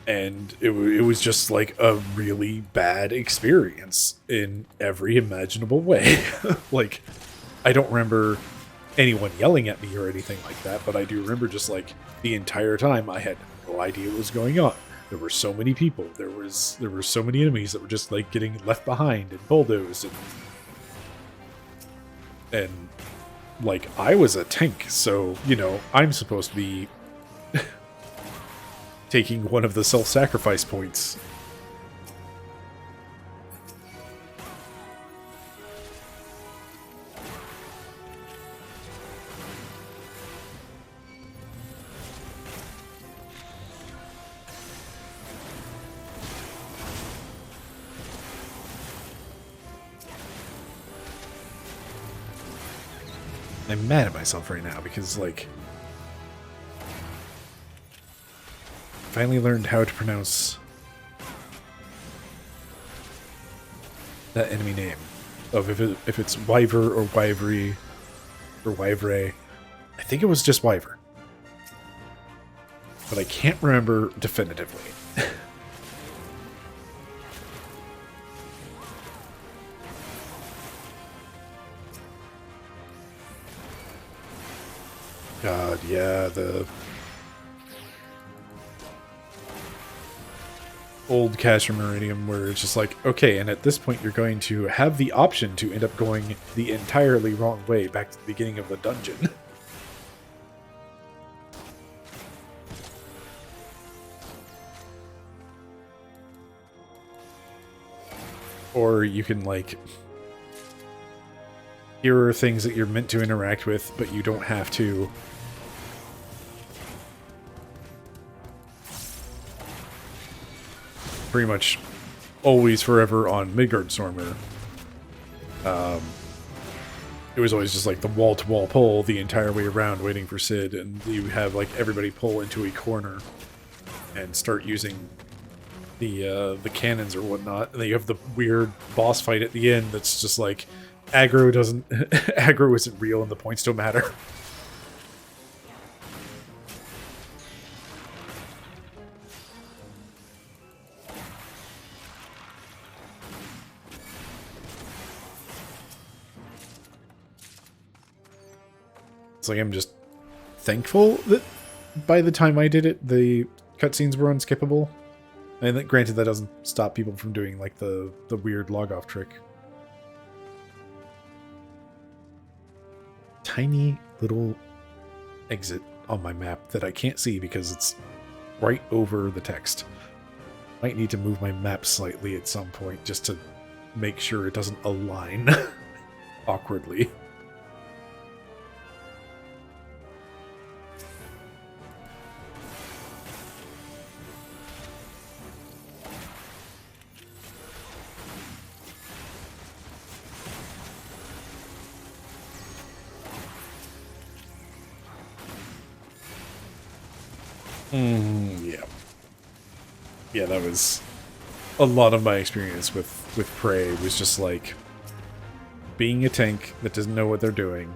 And it was just like a really bad experience in every imaginable way. Like, I don't remember anyone yelling at me or anything like that, but I do remember just like the entire time I had no idea what was going on. There were so many people. There were so many enemies that were just like getting left behind and bulldozed, and like, I was a tank, so, you know, I'm supposed to be taking one of the self-sacrifice points. I'm mad at myself right now because, like, finally learned how to pronounce that enemy name. Of if it's Wyver or Wyvery or Wyvray. I think it was just Wyver. But I can't remember definitively. God, yeah, the old Cache Meridium where it's just like, okay, and at this point you're going to have the option to end up going the entirely wrong way back to the beginning of the dungeon. Or you can, like, here are things that you're meant to interact with, but you don't have to. Pretty much always forever on Midgardstormer. It was always just like the wall-to-wall pull the entire way around waiting for Sid, and you have like everybody pull into a corner and start using the cannons or whatnot, and then you have the weird boss fight at the end that's just like aggro isn't real and the points don't matter. It's like I'm just thankful that by the time I did it, the cutscenes were unskippable. And granted, that doesn't stop people from doing like the weird log-off trick. tiny little exit on my map that I can't see because it's right over the text. Might need to move my map slightly at some point just to make sure it doesn't align awkwardly. Yeah. Yeah, that was a lot of my experience with Prey was just like being a tank that doesn't know what they're doing.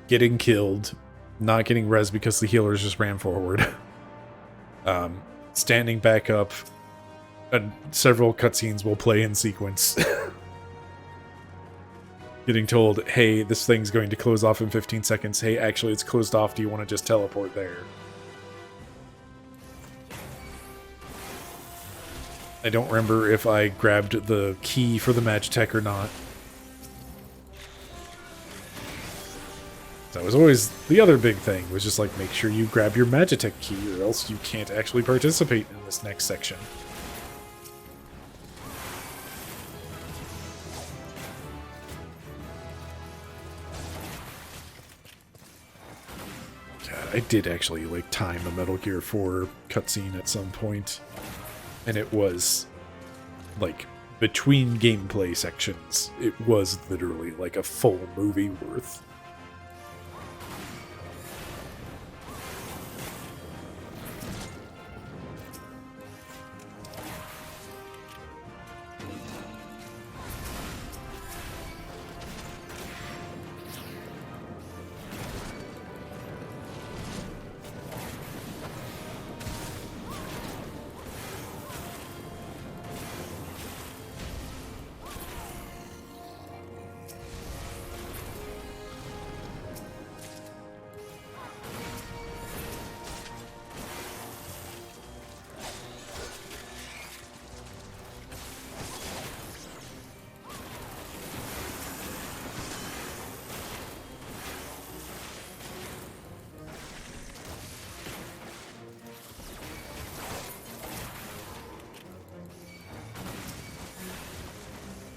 Getting killed, not getting res because the healers just ran forward. Standing back up, and several cutscenes will play in sequence. Getting told, hey, this thing's going to close off in 15 seconds. Hey, actually, it's closed off. Do you want to just teleport there? I don't remember if I grabbed the key for the Magitech or not. That was always the other big thing, was just like, make sure you grab your Magitech key or else you can't actually participate in this next section. I did actually like time a Metal Gear 4 cutscene at some point, and it was like between gameplay sections, it was literally like a full movie worth.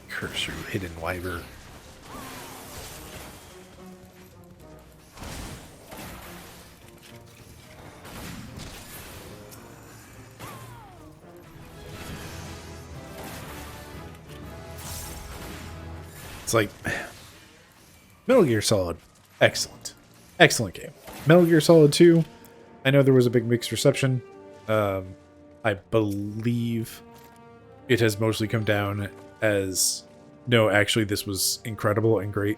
Curse you, hidden wyvern. It's like Metal Gear Solid, excellent. Excellent game. Metal Gear Solid 2, I know there was a big mixed reception. I believe it has mostly come down as, no, actually this was incredible and great.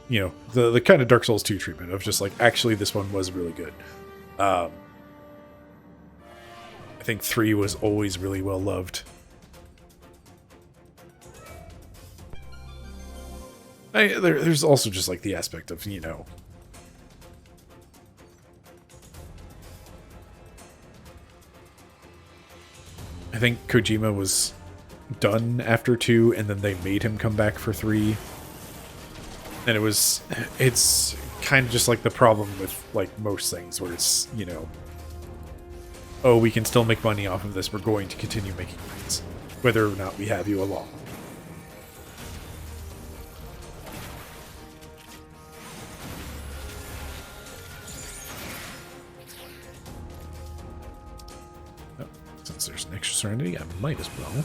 You know, the kind of Dark Souls 2 treatment of just like, actually this one was really good. I think 3 was always really well loved. There's also just like the aspect of, you know, I think Kojima was done after 2, and then they made him come back for 3. And it's kind of just like the problem with like most things, where it's, you know, oh, we can still make money off of this, we're going to continue making things, whether or not we have you along. Oh, since there's an extra Serenity, I might as well.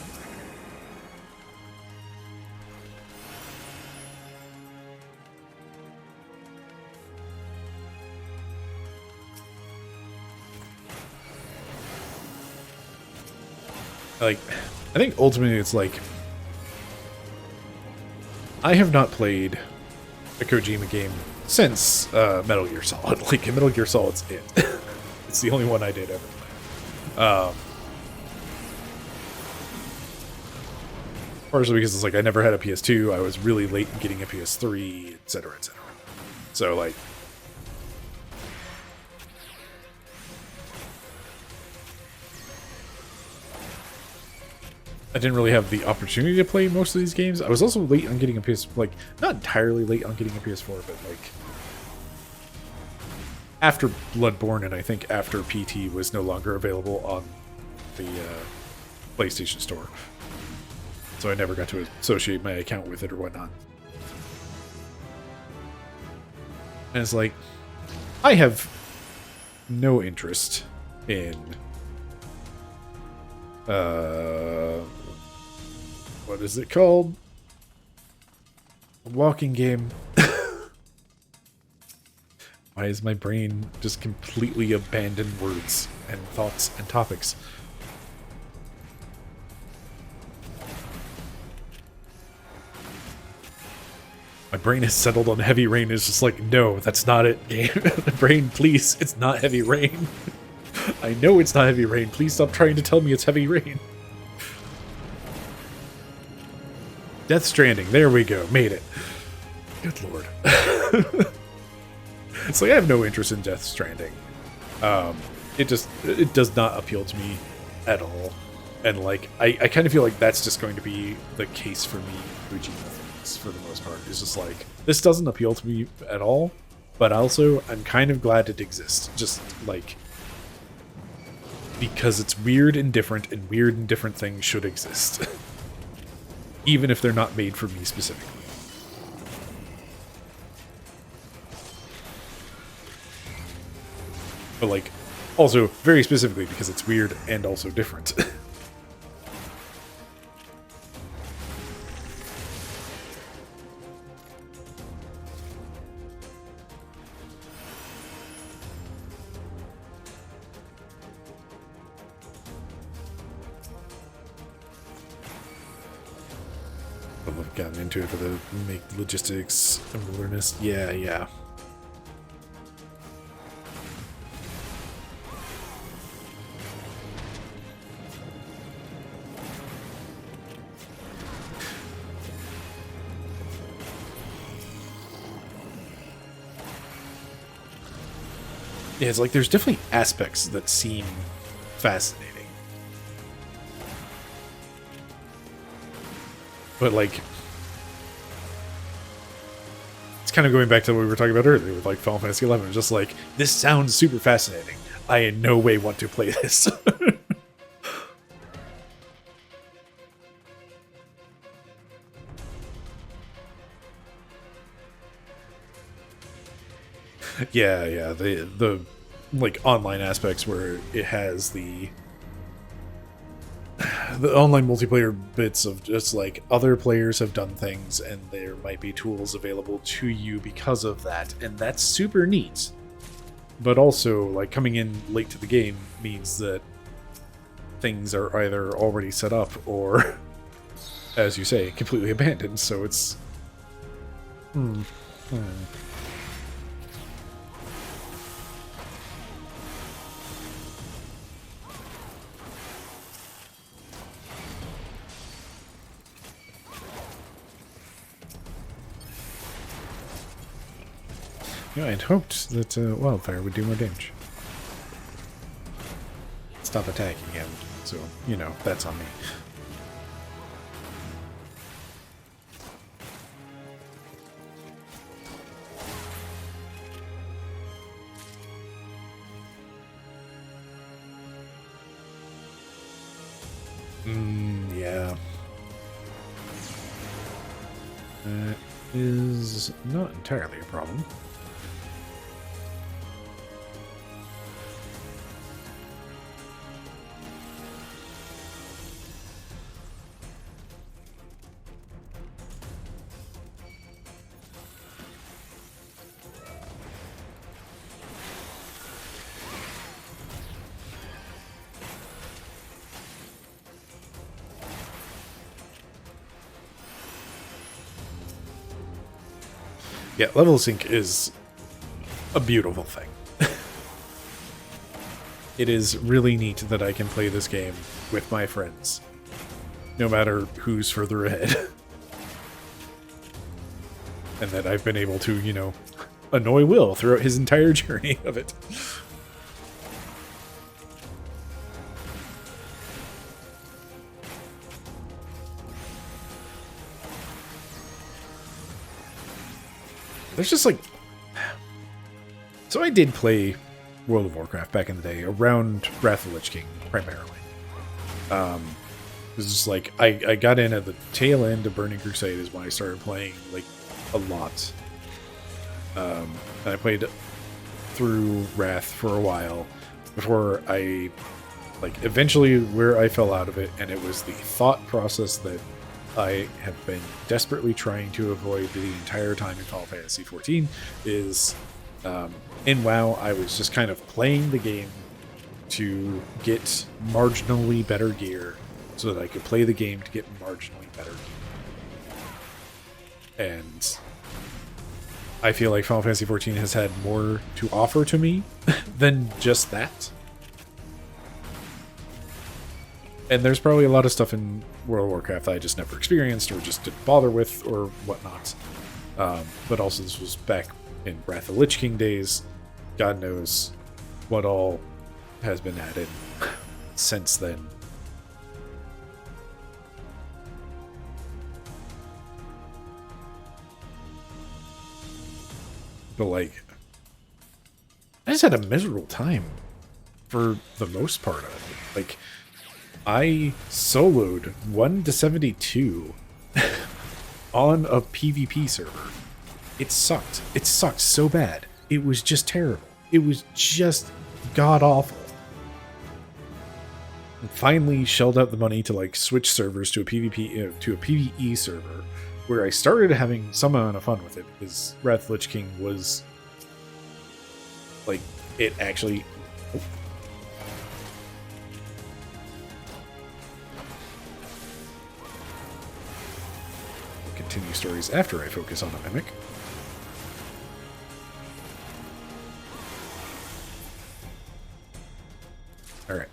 Like, I think ultimately it's like, I have not played a Kojima game since Metal Gear Solid. Like, Metal Gear Solid's it. It's the only one I did ever play. Partially because it's like, I never had a PS2, I was really late in getting a PS3, etc., etc. So, like, I didn't really have the opportunity to play most of these games. I was also late on getting a PS, like, not entirely late on getting a PS4, but like after Bloodborne and I think after PT was no longer available on the PlayStation Store. So I never got to associate my account with it or whatnot. And it's like, I have no interest in what is it called? A walking game. Why is my brain just completely abandoned words and thoughts and topics? My brain is settled on Heavy Rain. It's just like, no, that's not it, game. Brain, please, it's not Heavy Rain. I know it's not Heavy Rain. Please stop trying to tell me it's Heavy Rain. Death Stranding. There we go. Made it. Good lord. It's like I have no interest in Death Stranding. It does not appeal to me at all. And like I kind of feel like that's just going to be the case for me with Kojima things for the most part. It's just like, this doesn't appeal to me at all, but also I'm kind of glad it exists. Just like, because it's weird and different, and weird and different things should exist. Even if they're not made for me specifically. But like, also very specifically because it's weird and also different. I've gotten into it for the logistics and wilderness. Yeah. Yeah, it's like there's definitely aspects that seem fascinating. But like, it's kind of going back to what we were talking about earlier with like Final Fantasy XI. Just like, this sounds super fascinating. I in no way want to play this. yeah. The like online aspects where it has the online multiplayer bits of just like other players have done things and there might be tools available to you because of that, and that's super neat. But also, like, coming in late to the game means that things are either already set up or, as you say, completely abandoned, so it's Yeah, I'd hoped that wildfire would do more damage. Stop attacking him, so, you know, that's on me. Yeah. That is not entirely a problem. Yeah, level sync is a beautiful thing. It is really neat that I can play this game with my friends, no matter who's further ahead. And that I've been able to, you know, annoy Will throughout his entire journey of it. there's just like... So I did play World of Warcraft back in the day, around Wrath of the Lich King, primarily. It was just like, I got in at the tail end of Burning Crusade is when I started playing, like, a lot. And I played through Wrath for a while before I, like, eventually where I fell out of it, and it was the thought process that I have been desperately trying to avoid the entire time in Final Fantasy XIV is, in WoW, I was just kind of playing the game to get marginally better gear so that I could play the game to get marginally better gear. And I feel like Final Fantasy XIV has had more to offer to me than just that. And there's probably a lot of stuff in World of Warcraft that I just never experienced or just didn't bother with or whatnot. But also this was back in Wrath of the Lich King days. God knows what all has been added since then. But, like, I just had a miserable time for the most part of it. Like, I soloed 1 to 72 on a PvP server. It sucked. It sucked so bad. It was just terrible. It was just god-awful. And finally shelled out the money to, like, switch servers to a PvE server, where I started having some amount of fun with it, because Wrath of the Lich King was, like, it actually... I'll continue stories after I focus on a mimic. Alright.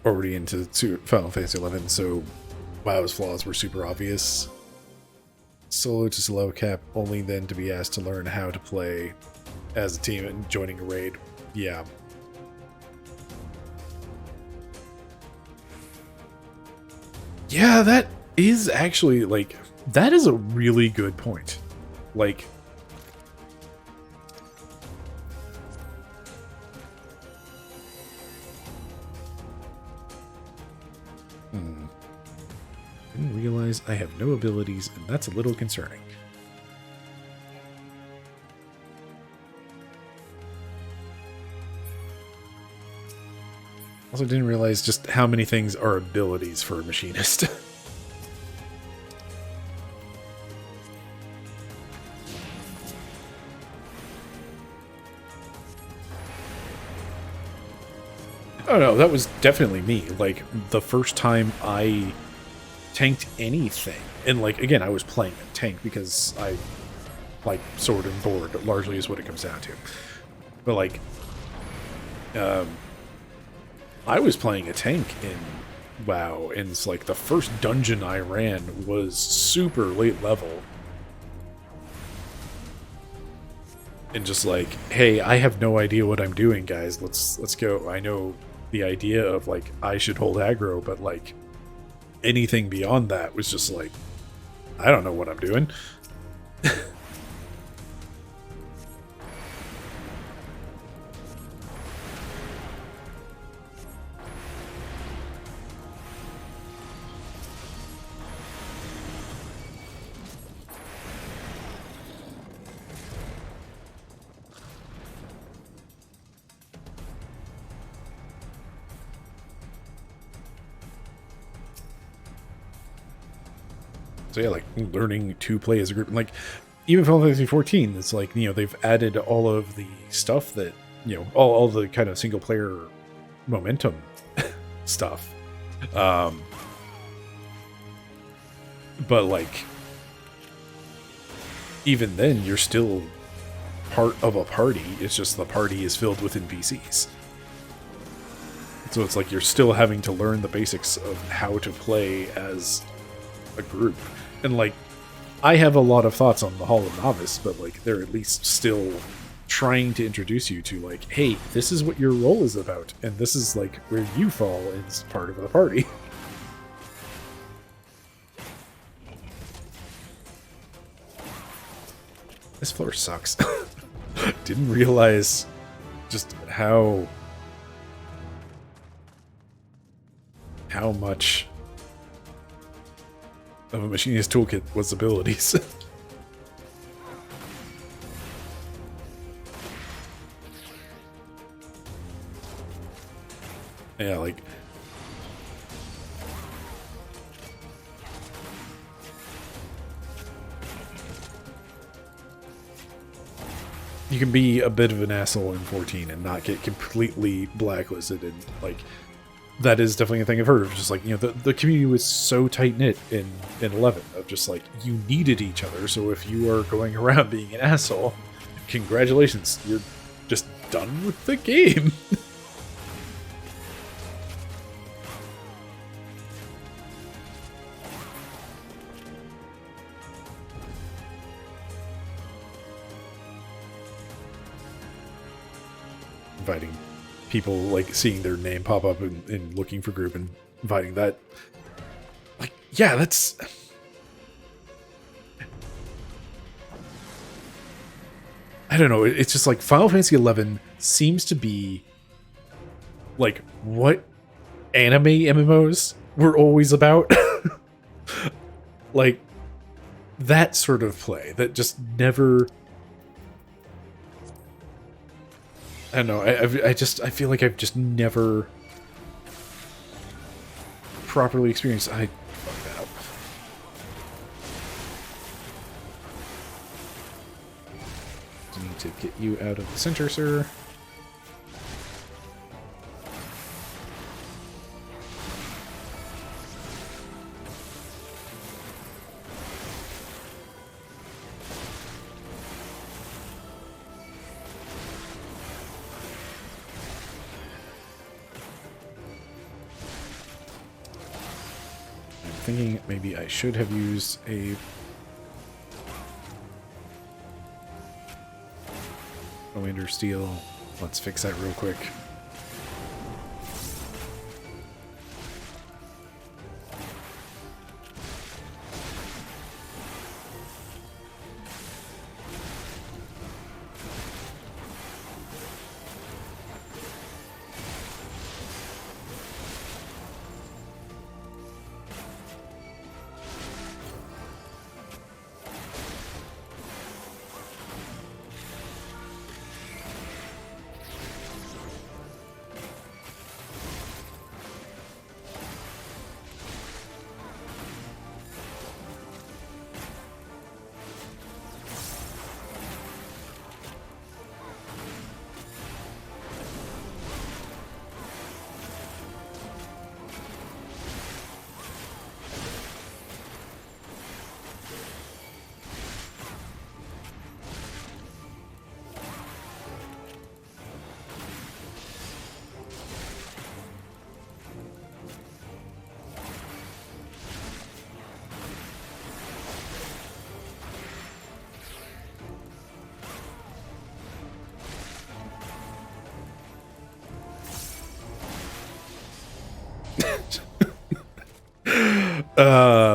Already into Final Fantasy XI, so WoW's flaws were super obvious. Solo to slow cap, only then to be asked to learn how to play as a team and joining a raid. Yeah. Yeah, that is actually, like, that is a really good point. Like, didn't realize I have no abilities, and that's a little concerning. Also didn't realize just how many things are abilities for a machinist. Oh no, that was definitely me. Like, the first time I tanked anything, and, like, again, I was playing a tank because I like sword and board, largely is what it comes down to. But, like, I was playing a tank in WoW, and it's like the first dungeon I ran was super late level. And just like, hey, I have no idea what I'm doing, guys. Let's go. I know the idea of, like, I should hold aggro, but, like, anything beyond that was just like, I don't know what I'm doing. So yeah, like, learning to play as a group, and, like, even Final Fantasy XIV, it's like, you know, they've added all of the stuff that, you know, all the kind of single player momentum stuff. But, like, even then, you're still part of a party. It's just the party is filled with NPCs. So it's like you're still having to learn the basics of how to play as a group. And, like, I have a lot of thoughts on the Hall of Novice, but, like, they're at least still trying to introduce you to, like, hey, this is what your role is about, and this is like where you fall as part of the party. This floor sucks. Didn't realize just how much of a machinist toolkit was abilities. Yeah, like you can be a bit of an asshole in 14 and not get completely blacklisted, and like that is definitely a thing I've heard of. Just like, you know, the community was so tight knit in 11 of just like you needed each other. So if you are going around being an asshole, congratulations, you're just done with the game. Inviting people, like seeing their name pop up and looking for group and inviting that, like, yeah, that's I don't know, it's just like Final Fantasy 11 seems to be like what anime MMOs were always about. Like that sort of play that just never, I don't know. I feel like I've just never properly experienced. I fucked that up. Need to get you out of the center, sir. Thinking maybe I should have used a Commander Steel. Let's fix that real quick.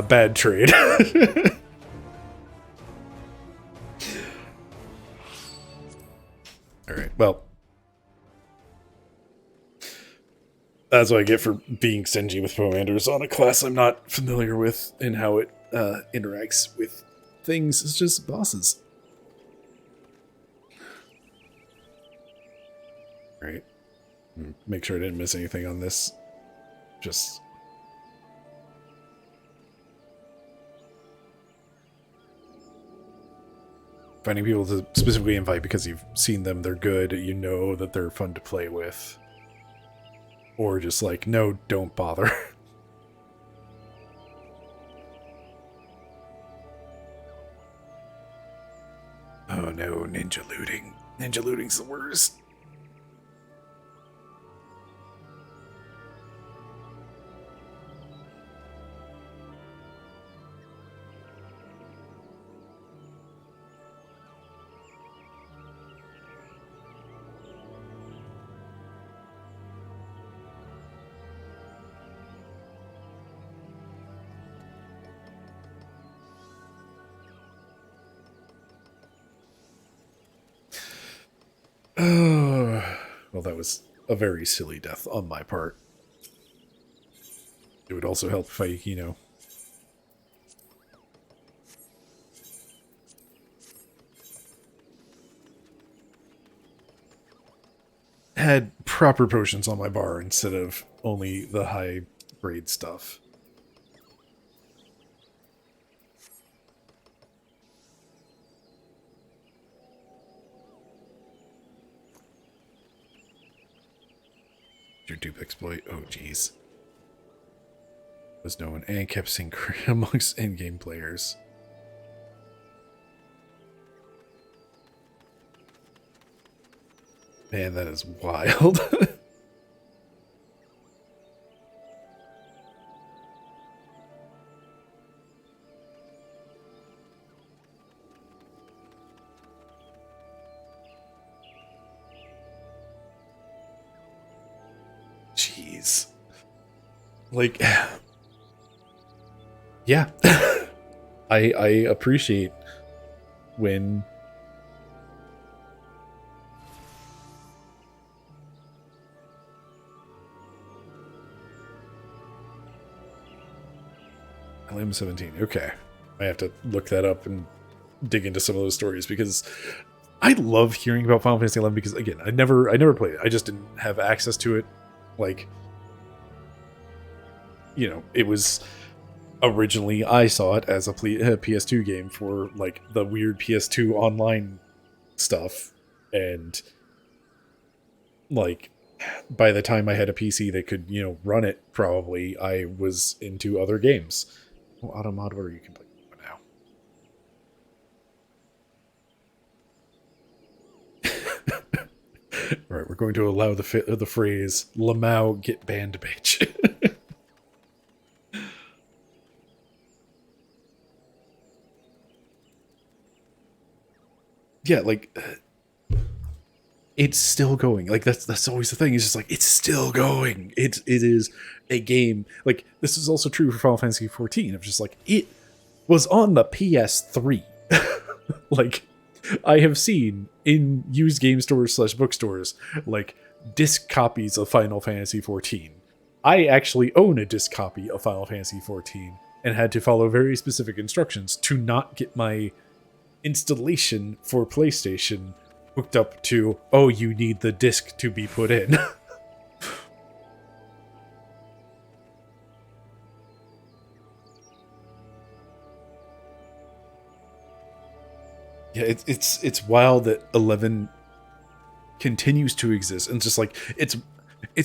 Bad trade. Alright, well. That's what I get for being stingy with commanders on a class I'm not familiar with and how it interacts with things. It's just bosses. Alright. Make sure I didn't miss anything on this. Just... finding people to specifically invite because you've seen them, they're good, you know that they're fun to play with. Or just like, no, don't bother. Oh no, ninja looting. Ninja looting's the worst. Well, that was a very silly death on my part. It would also help if I, you know... had proper potions on my bar instead of only the high grade stuff. Your dupe exploit. Oh, jeez. Was known and kept secret amongst in-game players. Man, that is wild. Jeez. Like, yeah. I appreciate when LM17. Okay. I have to look that up and dig into some of those stories because I love hearing about Final Fantasy XI because, again, I never played it. I just didn't have access to it. Like, you know, it was originally, I saw it as a PS2 game for, like, the weird PS2 online stuff. And, like, by the time I had a PC that could, you know, run it, probably, I was into other games. Well, auto mod order you can play now. Alright, we're going to allow the phrase Lamau get banned, bitch. Yeah, like, it's still going. Like, that's always the thing. It's just like, it's still going. It is a game. Like, this is also true for Final Fantasy XIV. Of just like, it was on the PS3. Like, I have seen in used game stores / bookstores, like, disc copies of Final Fantasy XIV. I actually own a disc copy of Final Fantasy XIV and had to follow very specific instructions to not get my installation for PlayStation hooked up to, oh, you need the disc to be put in. Yeah, it's wild that 11 continues to exist, and just like it's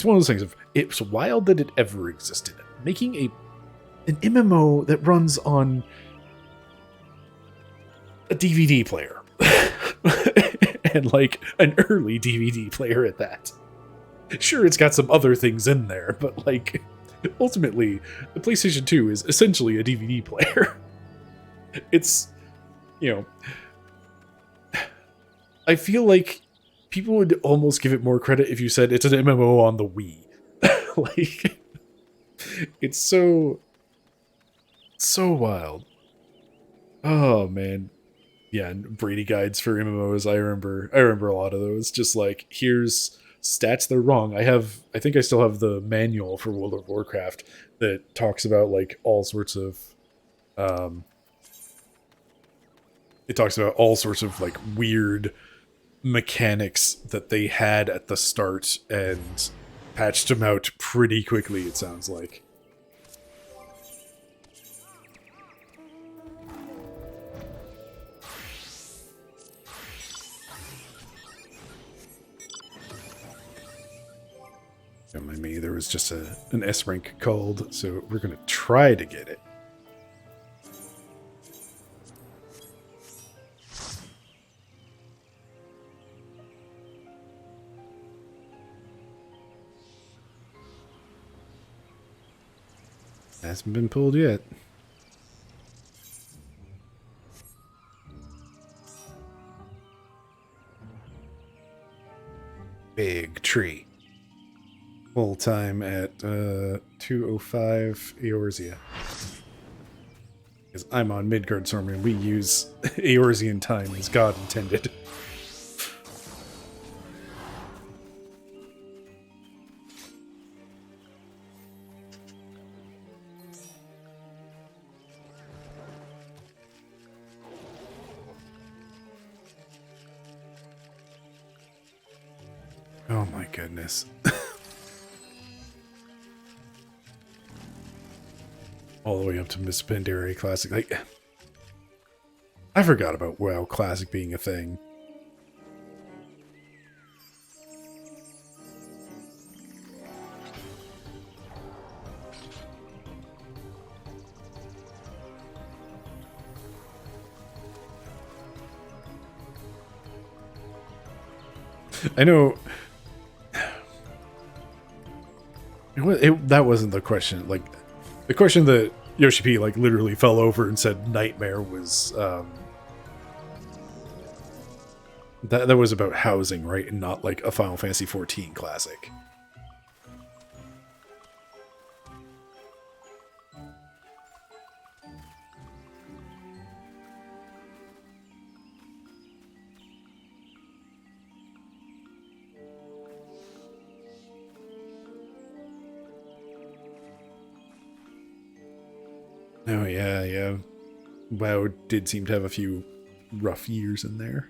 one of those things of, it's wild that it ever existed. Making an MMO that runs on a DVD player. And like an early DVD player at that. Sure, it's got some other things in there, but like ultimately the PlayStation 2 is essentially a DVD player. It's, you know, I feel like people would almost give it more credit if you said it's an MMO on the Wii. Like, it's so wild. Oh man. Yeah, and Brady guides for MMOs. I remember a lot of those. Just like, here's stats that are wrong. I think I still have the manual for World of Warcraft that talks about like all sorts of it talks about all sorts of like weird mechanics that they had at the start and patched them out pretty quickly, it sounds like. Don't mind me, there was just an S rank called, so we're gonna try to get it. Hasn't been pulled yet. Big tree. Full time at 2:05 Eorzea. Because I'm on Midgard Storm and we use Eorzean time as God intended. Oh my goodness. All the way up to Miss Pandaria Classic. Like, I forgot about WoW Classic being a thing. I know that wasn't the question. Like, the question that Yoshi P like literally fell over and said nightmare was that was about housing, right? And not like a Final Fantasy XIV classic. Oh yeah, yeah. WoW did seem to have a few rough years in there.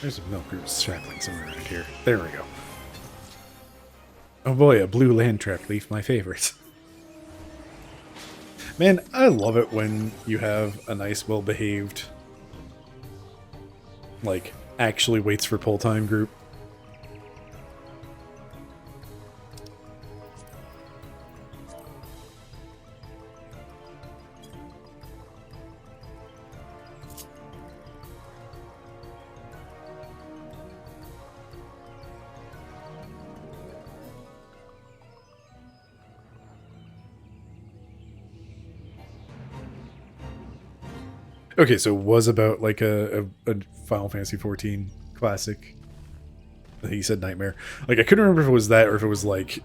There's a milk group strapping somewhere around here. There we go. Oh boy, a blue land trap leaf, my favorite. Man, I love it when you have a nice, well-behaved, like, actually waits for pull time group. Okay, so it was about like a Final Fantasy XIV classic. I think he said Nightmare. Like, I couldn't remember if it was that or if it was like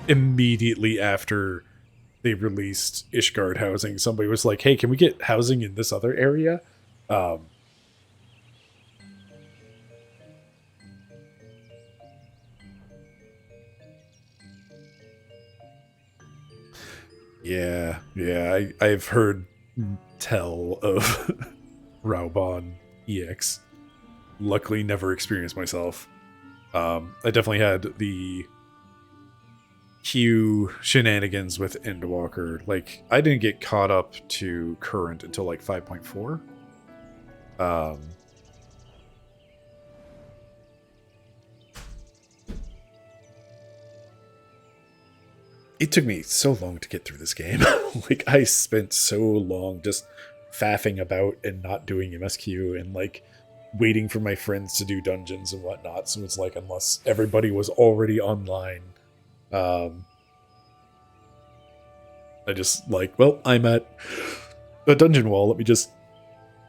immediately after they released Ishgard housing, somebody was like, "Hey, can we get housing in this other area?" Yeah, yeah, I've heard tell of Raubon EX. Luckily, never experienced myself. I definitely had the Q shenanigans with Endwalker. Like, I didn't get caught up to current until like 5.4. It took me so long to get through this game. Like, I spent so long just faffing about and not doing MSQ and like waiting for my friends to do dungeons and whatnot. So it's like, unless everybody was already online, I just like, well, I'm at a dungeon wall. Let me just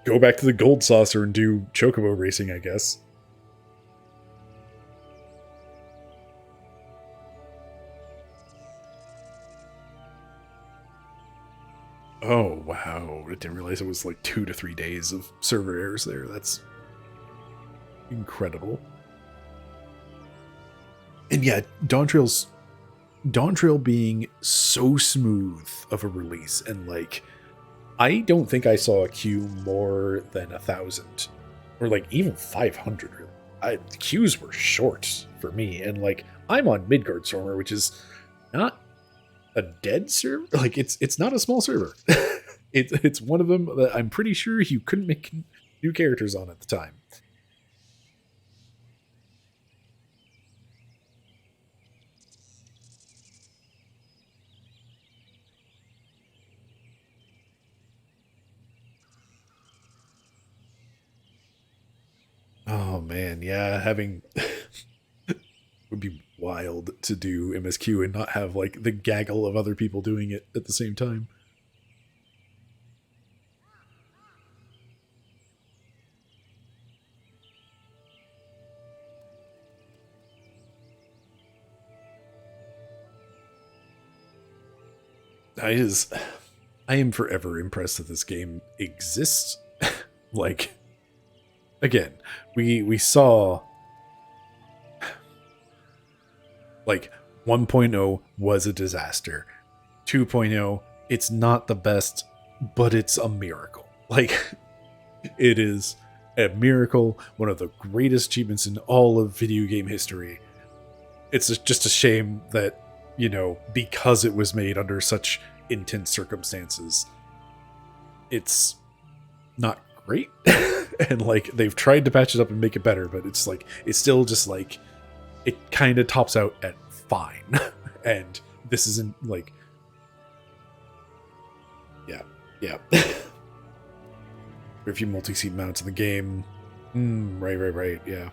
go back to the gold saucer and do chocobo racing, I guess. Oh, wow. I didn't realize it was like 2 to 3 days of server errors there. That's incredible. And yeah, Dawntrail being so smooth of a release, and like, I don't think I saw a queue more than 1,000 or like even 500. The queues were short for me, and like, I'm on Midgard Stormer, which is not a dead server. Like, it's not a small server. It's one of them that I'm pretty sure you couldn't make new characters on at the time. Oh man, yeah, having would be wild to do MSQ and not have like the gaggle of other people doing it at the same time. I am forever impressed that this game exists. Like, again, we saw like 1.0 was a disaster. 2.0, it's not the best, but it's a miracle. Like, it is a miracle, one of the greatest achievements in all of video game history. It's just a shame that, you know, because it was made under such intense circumstances, it's not great. And like, they've tried to patch it up and make it better, but it's like, it's still just like, it kind of tops out at fine. And this isn't like, yeah. Very few multi-seat mounts in the game. Right, yeah.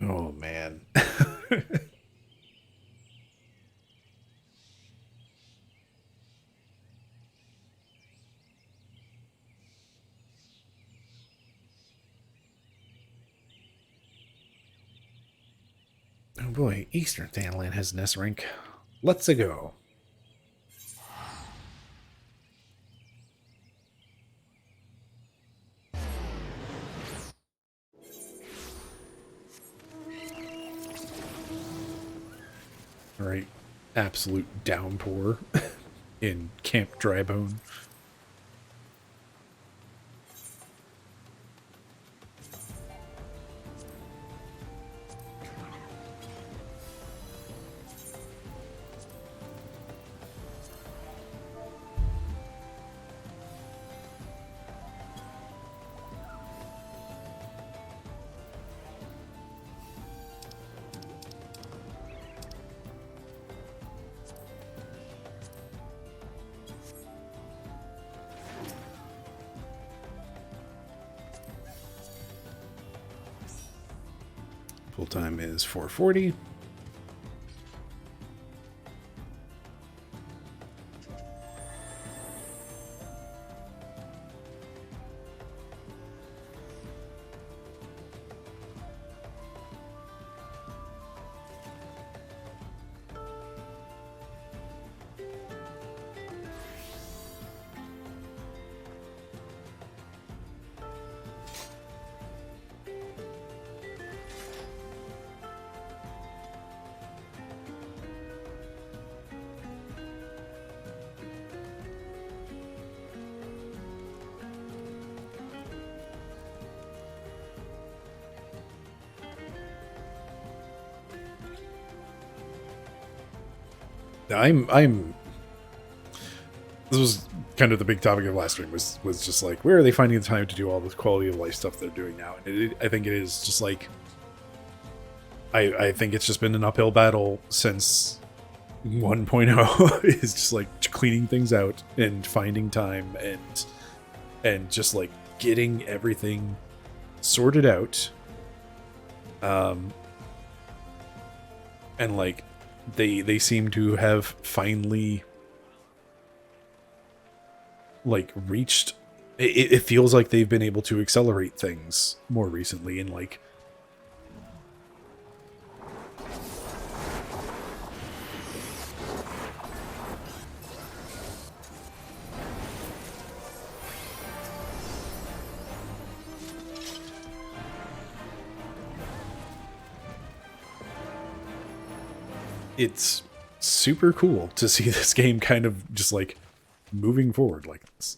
Oh, man. Oh boy, Eastern Thanalan has an S rank. Let's-a go. Alright, absolute downpour in Camp Drybone. Full time is 440. I'm this was kind of the big topic of last stream was just like, where are they finding the time to do all this quality of life stuff they're doing now? And I think it is just like, I think it's just been an uphill battle since 1.0 is just like cleaning things out and finding time and just like getting everything sorted out. And like they seem to have finally like reached it feels like they've been able to accelerate things more recently, and like it's super cool to see this game kind of just like moving forward like this.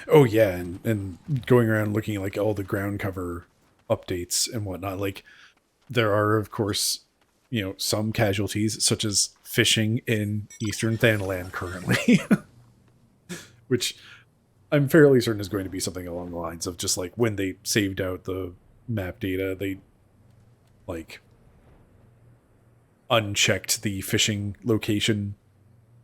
Oh yeah, and going around looking at like all the ground cover updates and whatnot, like there are of course, you know, some casualties such as fishing in Eastern Thanalan currently, which I'm fairly certain is going to be something along the lines of just like when they saved out the map data, they like unchecked the fishing location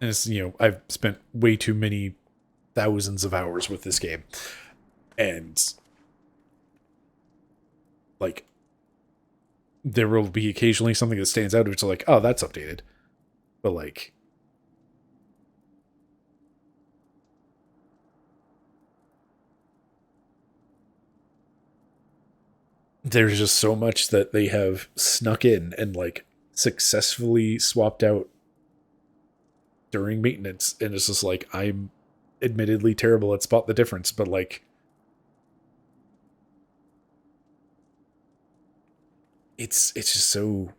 And it's, I've spent way too many thousands of hours with this game. And, like, there will be occasionally something that stands out, which is like, oh, that's updated. But, like, there's just so much that they have snuck in and, like, successfully swapped out during maintenance. And it's just like, I'm admittedly terrible at spot the difference, but, like, it's just so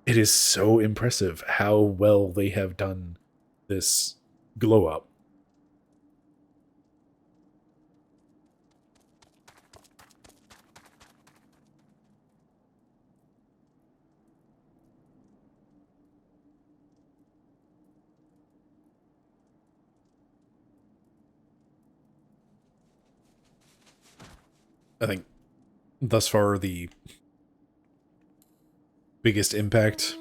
it is so impressive how well they have done this glow up. I think thus far the biggest impact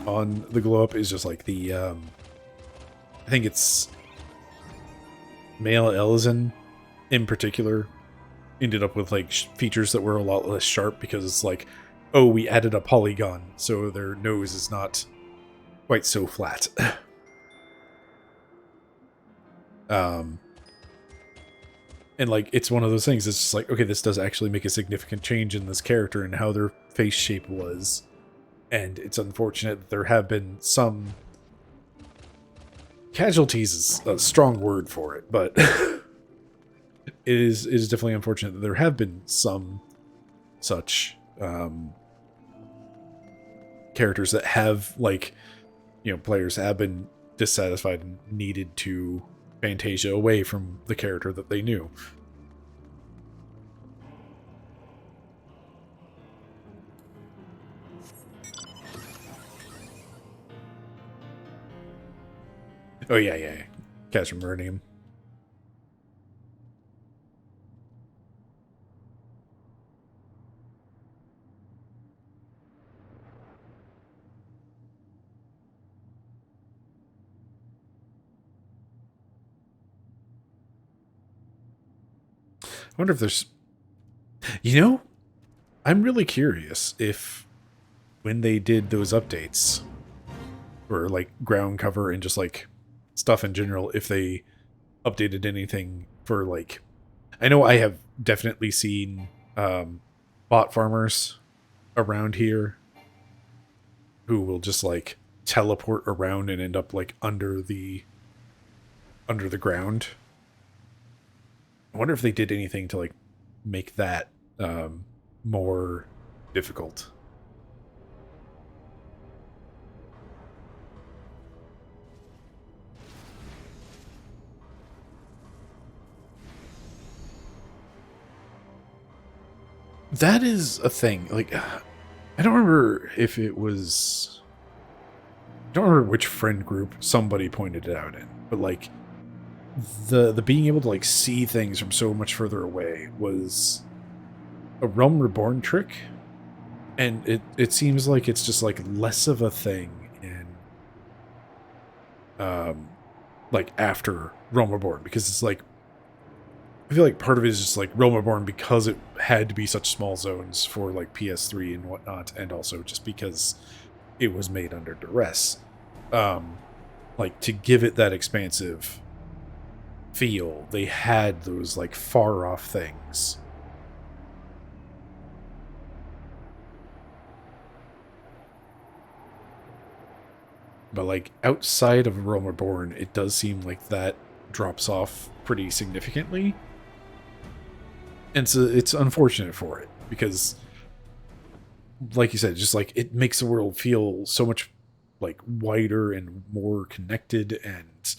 on the glow up is just like the I think it's male Elizen in particular ended up with like features that were a lot less sharp because it's like, oh, we added a polygon so their nose is not quite so flat. And like it's one of those things, it's just like, okay, this does actually make a significant change in this character and how their face shape was. And it's unfortunate that there have been some casualties is a strong word for it, but it is definitely unfortunate that there have been some such characters that have, like, players have been dissatisfied and needed to Fantasia away from the character that they knew. Oh yeah. Catch him burning him. I wonder if there's... I'm really curious if when they did those updates, or like ground cover and just like stuff in general, if they updated anything for like... I know I have definitely seen bot farmers around here who will just like teleport around and end up like under the ground. I wonder if they did anything to like make that more difficult. That is a thing. Like, I don't remember if it was... I don't remember which friend group somebody pointed it out in, but like the being able to like see things from so much further away was a Realm Reborn trick, and it seems like it's just like less of a thing in like after Realm Reborn, because it's like, I feel like part of it is just like Realm Reborn because it had to be such small zones for like PS3 and whatnot, and also just because it was made under duress. Like to give it that expansive feel, they had those like far off things. But like outside of Realm Reborn, it does seem like that drops off pretty significantly. And so it's unfortunate for it, because like you said, just like it makes the world feel so much like wider and more connected. And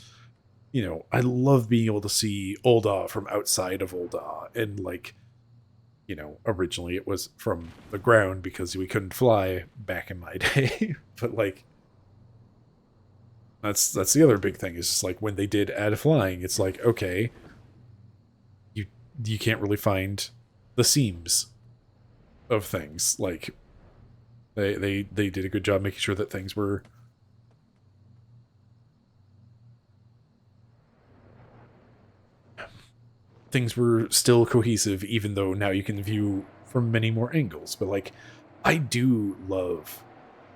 I love being able to see Ul'dah from outside of Ul'dah, and like, originally it was from the ground because we couldn't fly back in my day. But like, that's the other big thing, is just like when they did add flying, it's like, okay, you can't really find the seams of things. Like they did a good job making sure that things were, things were still cohesive, even though now you can view from many more angles. But like, I do love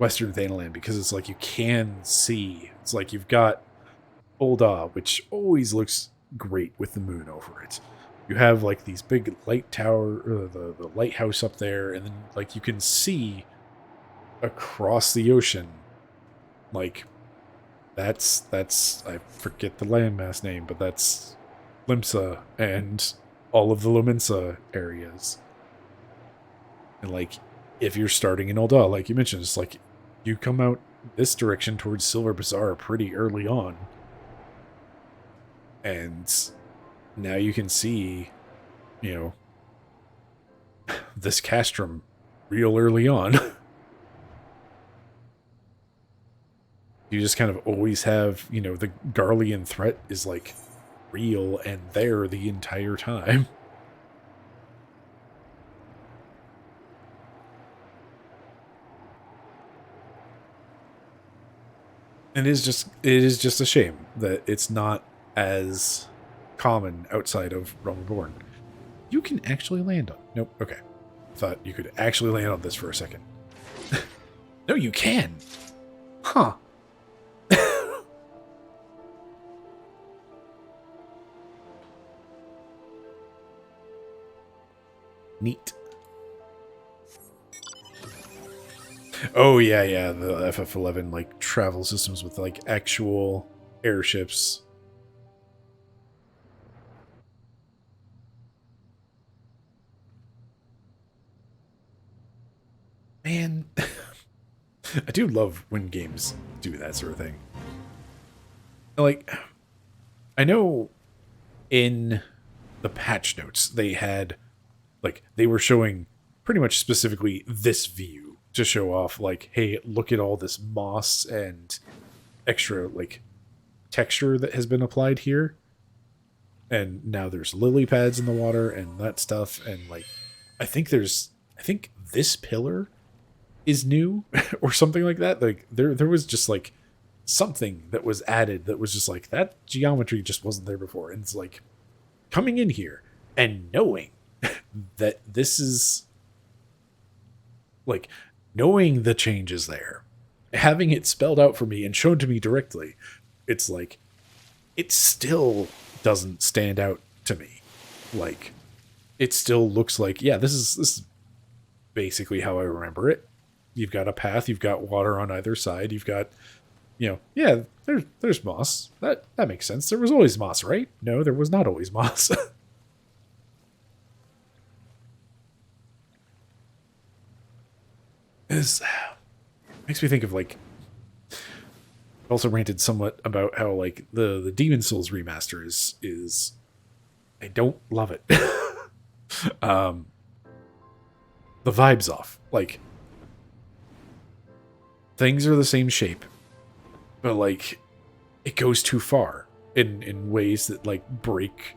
Western Thanaland because it's like you can see. It's like you've got Ul'dah, which always looks great with the moon over it. You have like these big light tower, the lighthouse up there, and then like you can see across the ocean. Like that's I forget the landmass name, but that's Limsa and all of the Lominsa areas. And like if you're starting in Ul'dah, like you mentioned, it's like you come out this direction towards Silver Bazaar pretty early on. And now you can see, you know, this castrum real early on. You just kind of always have, you know, the Garlean threat is like real and there the entire time. And it is just a shame that it's not as common outside of Realm Reborn. You can actually land on. Nope. Okay. Thought you could actually land on this for a second. No, you can. Huh. Neat. Oh yeah, the FF11 like travel systems with like actual airships. Man, I do love when games do that sort of thing. Like, I know in the patch notes they had, like, they were showing pretty much specifically this view to show off, like, hey, look at all this moss and extra, like, texture that has been applied here. And now there's lily pads in the water and that stuff. And, like, I think this pillar is new or something like that. Like, there was just, like, something that was added that was just, like, that geometry just wasn't there before. And it's, like, coming in here and knowing that this is, like, knowing the changes there, having it spelled out for me and shown to me directly, it's like, it still doesn't stand out to me. Like, it still looks like, yeah, this is basically how I remember it. You've got a path, you've got water on either side, you've got, you know, yeah, there's moss. That makes sense. There was always moss, right? No, there was not always moss. Makes me think of, like, also ranted somewhat about how, like, the Demon Souls remaster is I don't love it. The vibe's off. Like, things are the same shape, but, like, it goes too far in ways that, like, break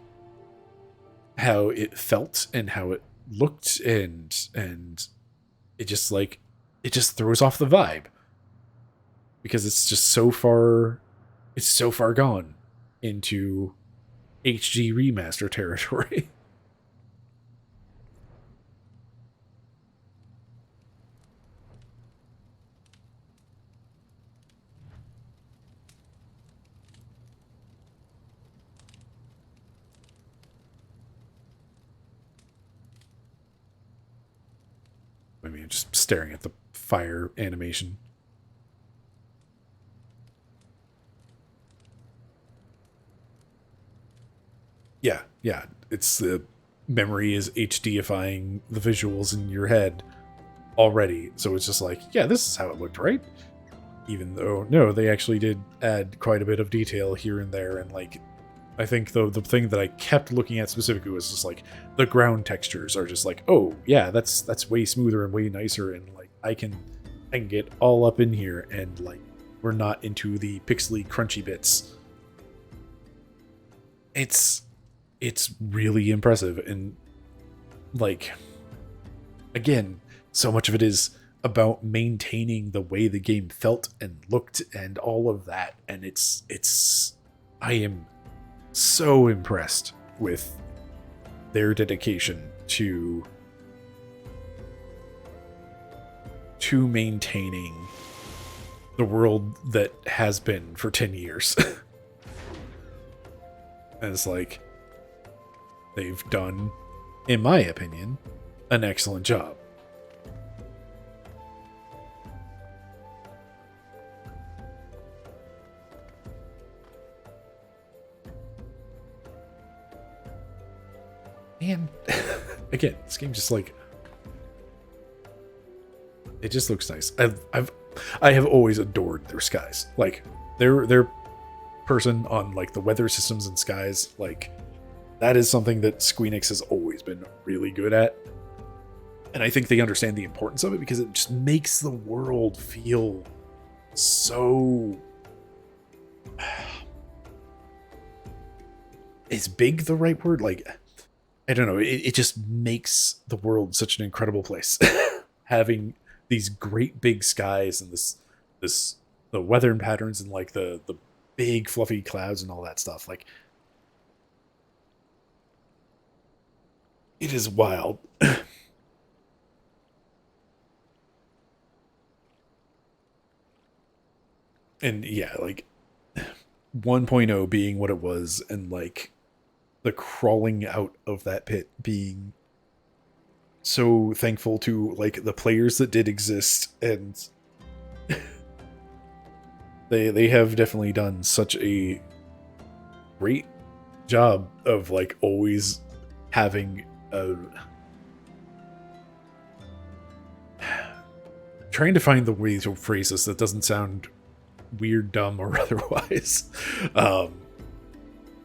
how it felt and how it looked, and it just, like, it just throws off the vibe because it's just so far gone into HG remaster territory. I mean, just staring at the fire animation. Yeah. It's the memory is HDifying the visuals in your head already. So it's just like, yeah, this is how it looked, right? Even though, no, they actually did add quite a bit of detail here and there. And, like, I think the thing that I kept looking at specifically was just, like, the ground textures are just like, oh, yeah, that's way smoother and way nicer. And, like, I can get all up in here and, like, we're not into the pixely crunchy bits. It's really impressive. And, like, again, so much of it is about maintaining the way the game felt and looked and all of that. And I am so impressed with their dedication to maintaining the world that has been for 10 years. And it's like, they've done, in my opinion, an excellent job. And again, this game just like, it just looks nice. I have always adored their skies. Like their person on like the weather systems and skies, like that is something that Squeenix has always been really good at. And I think they understand the importance of it because it just makes the world feel so... Is big the right word? Like, I don't know. It just makes the world such an incredible place. Having these great big skies and the weather patterns and like the big fluffy clouds and all that stuff. Like, it is wild. And yeah, like 1.0 being what it was, and like the crawling out of that pit being so thankful to like the players that did exist, and they have definitely done such a great job of like always having a trying to find the way to phrase this that doesn't sound weird, dumb, or otherwise.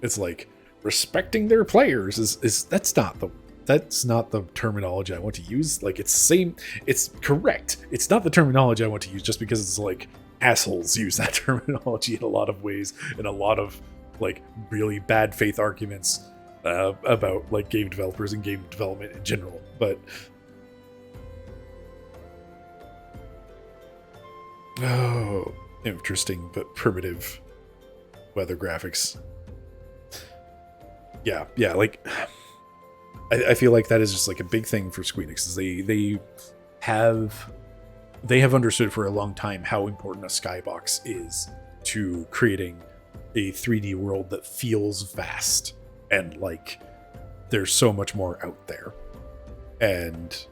It's like respecting their players is that's not the terminology I want to use. Like, it's same, it's correct. It's not the terminology I want to use just because it's like assholes use that terminology in a lot of ways, in a lot of like really bad faith arguments about like game developers and game development in general. But oh, interesting but primitive weather graphics. Yeah, like I feel like that is just like a big thing for Squeenix. Is they have understood for a long time how important a skybox is to creating a 3D world that feels vast, and like there's so much more out there. And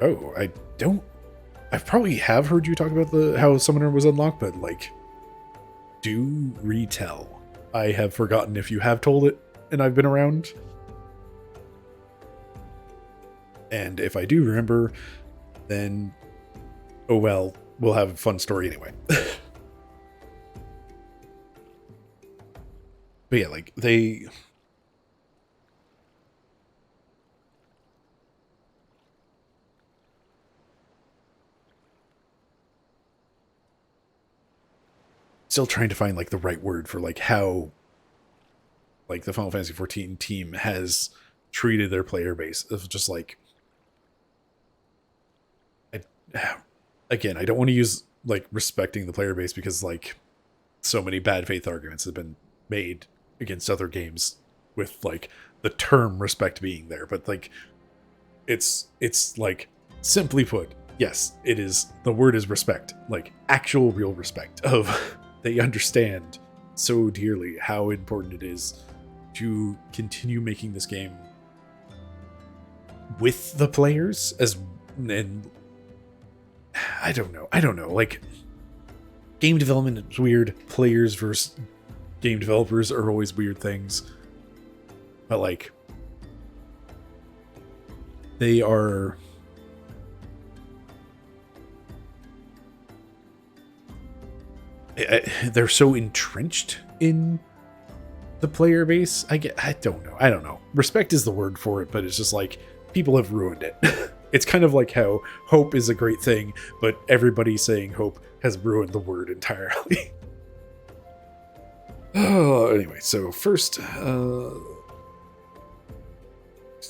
oh, I probably have heard you talk about how Summoner was unlocked, but like, do retell. I have forgotten if you have told it and I've been around. And if I do remember, then oh well, we'll have a fun story anyway. But yeah, like they still trying to find like the right word for like how like the Final Fantasy XIV team has treated their player base of just like, again, I don't want to use like respecting the player base because like so many bad faith arguments have been made against other games with like the term respect being there, but like it's like, simply put, yes, it is, the word is respect, like actual real respect of they understand so dearly how important it is to continue making this game with the players as, and I don't know, like game development is weird. Players versus game developers are always weird things, but like they are they're so entrenched in the player base. I don't know. Respect is the word for it, but it's just like people have ruined it. It's kind of like how hope is a great thing, but everybody saying hope has ruined the word entirely. Oh, anyway, so first,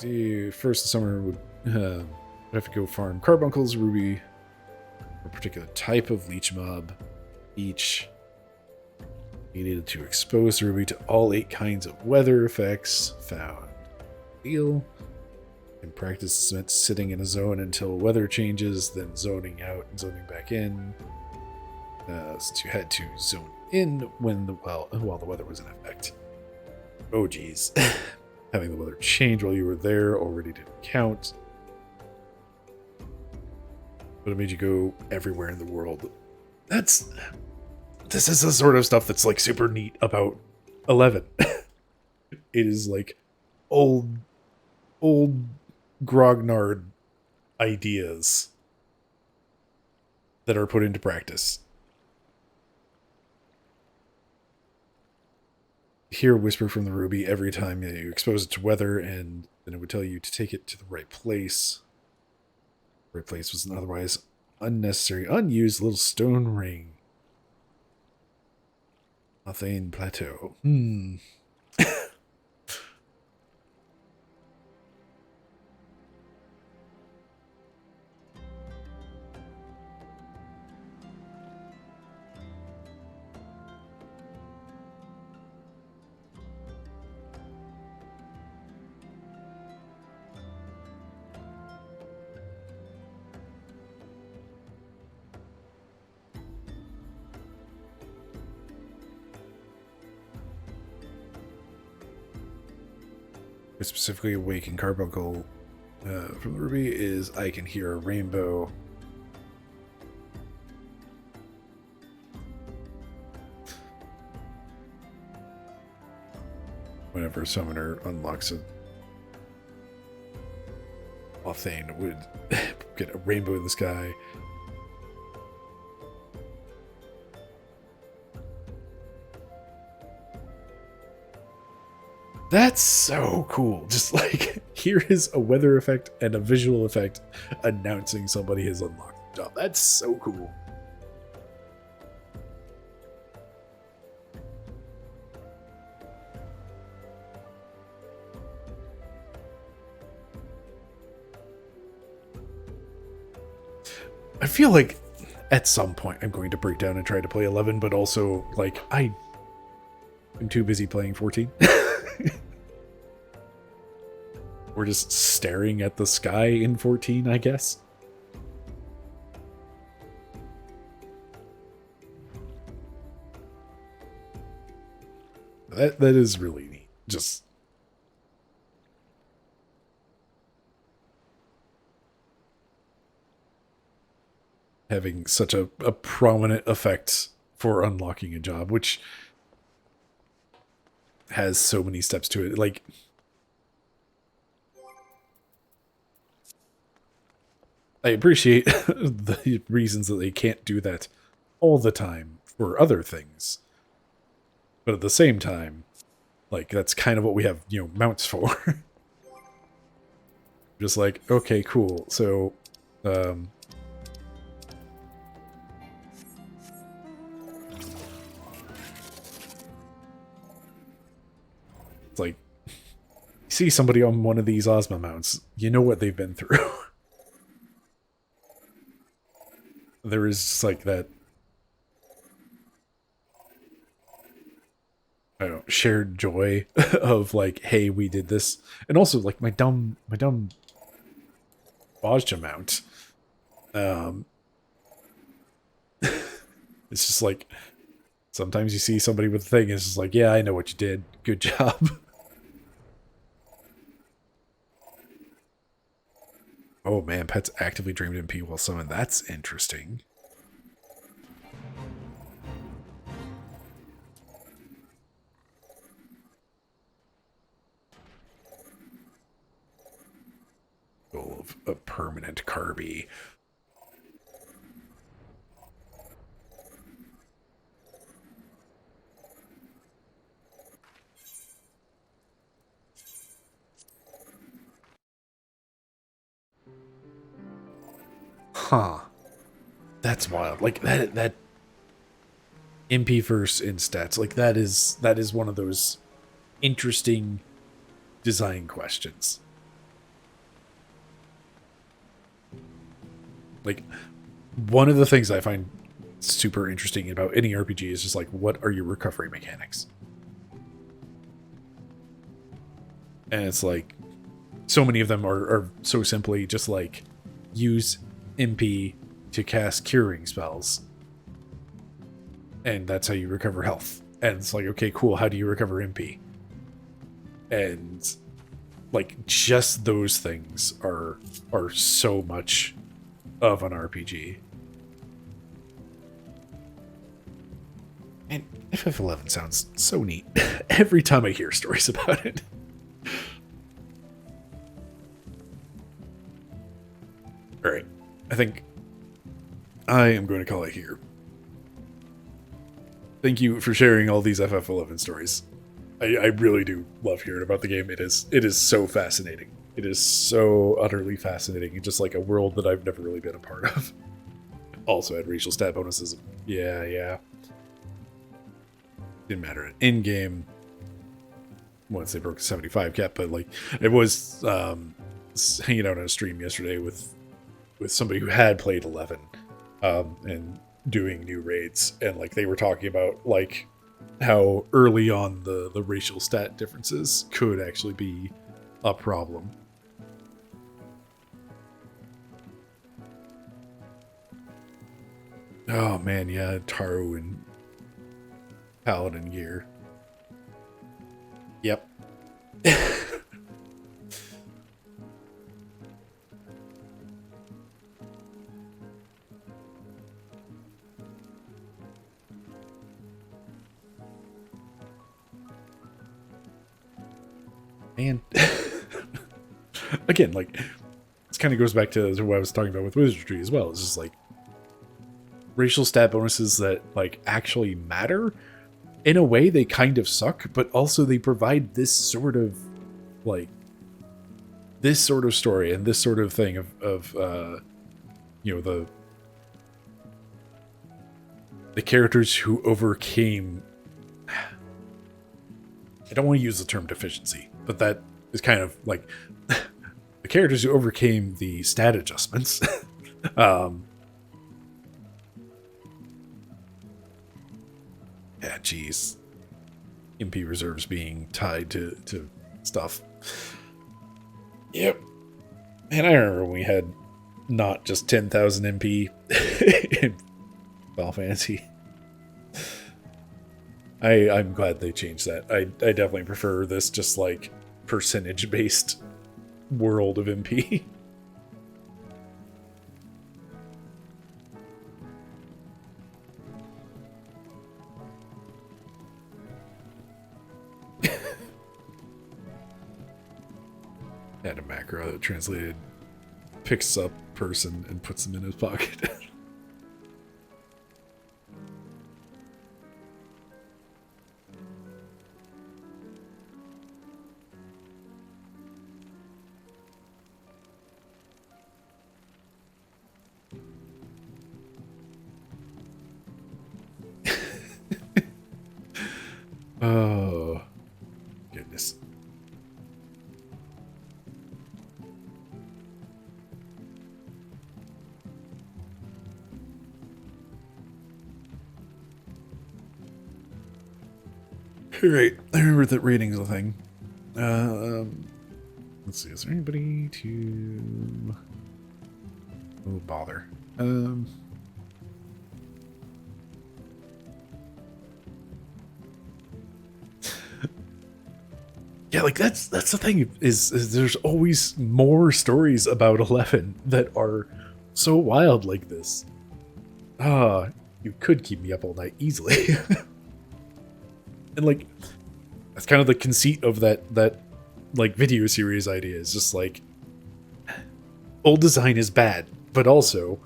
the summer would have to go farm carbuncles, ruby, for a particular type of leech mob. Each You needed to expose the ruby to all 8 kinds of weather effects found. Deal. In practice, this meant sitting in a zone until weather changes, then zoning out and zoning back in. Since you had to zone in when while the weather was in effect. Oh geez. Having the weather change while you were there already didn't count. But it made you go everywhere in the world. This is the sort of stuff that's like super neat about 11. It is like old grognard ideas that are put into practice. Hear a whisper from the ruby every time you expose it to weather, and then it would tell you to take it to the right place. The right place was an otherwise unnecessary, unused little stone ring. Athane Plateau. Specifically Awaken Carbuncle from the ruby is I can hear a rainbow. Whenever a summoner unlocks a Athane, would get a rainbow in the sky. That's so cool. Just like, here is a weather effect and a visual effect announcing somebody has unlocked the job. That's so cool. I feel like at some point I'm going to break down and try to play 11, but also, like, I'm too busy playing 14. We're just staring at the sky in 14, I guess. That is really neat. Just having such a prominent effect for unlocking a job, which has so many steps to it. Like, I appreciate the reasons that they can't do that all the time for other things. But at the same time, like, that's kind of what we have, mounts for. Just like, okay, cool. So, it's like, you see somebody on one of these Ozma mounts, you know what they've been through. There is just like that, I don't know, shared joy of like, hey, we did this. And also like my dumb Bajja mount. It's just like, sometimes you see somebody with a thing, it's just like, yeah, I know what you did. Good job. Oh man, pets actively dreamed MP while summoned. That's interesting. Goal of a permanent Carby. Huh. That's wild. Like that MP verse in stats, like that is one of those interesting design questions. Like, one of the things I find super interesting about any RPG is just like, what are your recovery mechanics? And it's like, so many of them are so simply just like, use MP to cast curing spells. And that's how you recover health. And it's like, okay, cool, how do you recover MP? And like, just those things are so much of an RPG. And FF11 sounds so neat every time I hear stories about it. Alright, I think I am going to call it here. Thank you for sharing all these FF11 stories. I really do love hearing about the game. It is so fascinating. It is so utterly fascinating. It's just like a world that I've never really been a part of. Also had racial stat bonuses. Yeah. Didn't matter in game once they broke the 75 cap, but like it was hanging out on a stream yesterday with somebody who had played 11 and doing new raids, and like they were talking about like how early on the racial stat differences could actually be a problem. Oh man, yeah, Taru and Paladin gear. Yep. And again, like, this kind of goes back to what I was talking about with Wizardry as well. It's just like racial stat bonuses that like actually matter. In a way, they kind of suck, but also they provide this sort of like this sort of story and this sort of thing of you know, the characters who overcame. I don't want to use the term deficiency, but that is kind of like the characters who overcame the stat adjustments. Yeah, geez. MP reserves being tied to stuff. Yep. Man, I remember when we had not just 10,000 MP in Final Fantasy. I'm glad they changed that. I definitely prefer this just like percentage-based world of MP. Had a macro that translated picks up person and puts them in his pocket. Oh, goodness. Right, I remember that rating is a thing. Let's see, is there anybody to... Oh, bother. Yeah, like that's the thing is there's always more stories about 11 that are so wild like this. You could keep me up all night easily. And like that's kind of the conceit of that like video series idea, is just like old design is bad, but also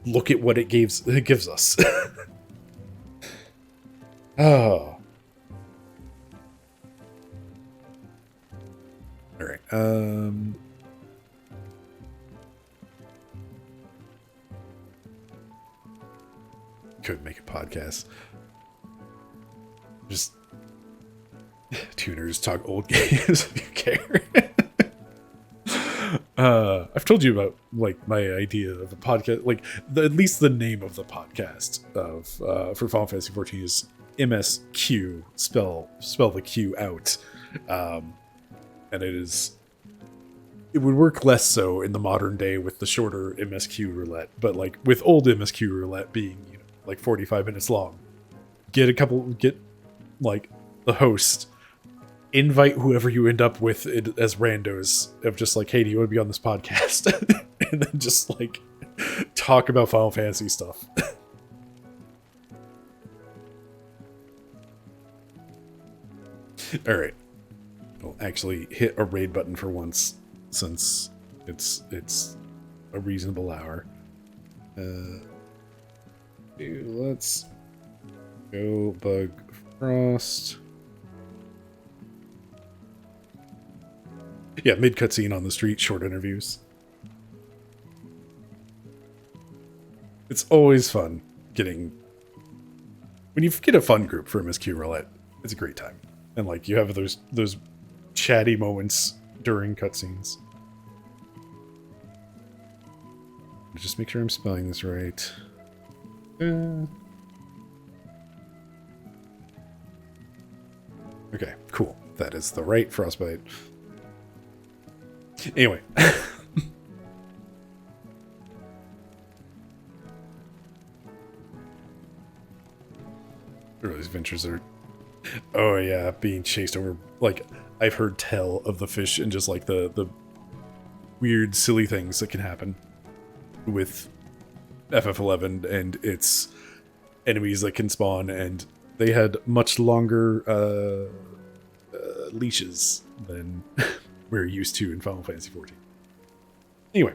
look at what it gives us. Oh. All right. Could make a podcast. Just tuners talk old games if you care. I've told you about like my idea of a podcast, like at least the name of the podcast of for Final Fantasy 14 is MSQ. Spell the Q out, and it would work less so in the modern day with the shorter MSQ roulette, but like with old MSQ roulette being like 45 minutes long, get like the host. Invite whoever you end up with as randos of just like, hey, do you want to be on this podcast? And then just like talk about Final Fantasy stuff. All right, I'll actually hit a raid button for once since it's a reasonable hour. Let's go Bug Frost. Yeah, mid cutscene on the street, short interviews. It's always fun when you get a fun group for MSQ Roulette. It's a great time, and like you have those chatty moments during cutscenes. Just make sure I'm spelling this right. Okay, cool. That is the right frostbite. Anyway. These adventures are... Oh yeah, being chased over... Like, I've heard tell of the fish and just like the weird, silly things that can happen with FF11 and its enemies that can spawn, and they had much longer leashes than... we're used to in Final Fantasy 14. Anyway,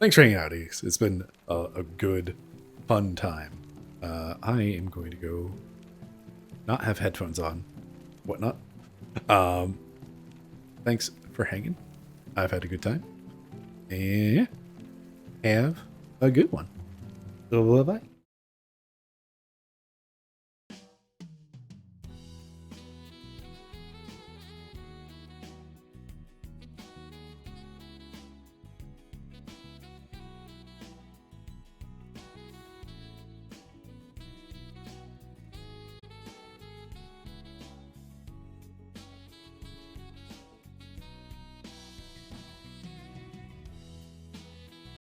thanks for hanging out, Ace. It's been a good, fun time. I am going to go not have headphones on, whatnot. Thanks for hanging. I've had a good time. And have a good one. Bye-bye.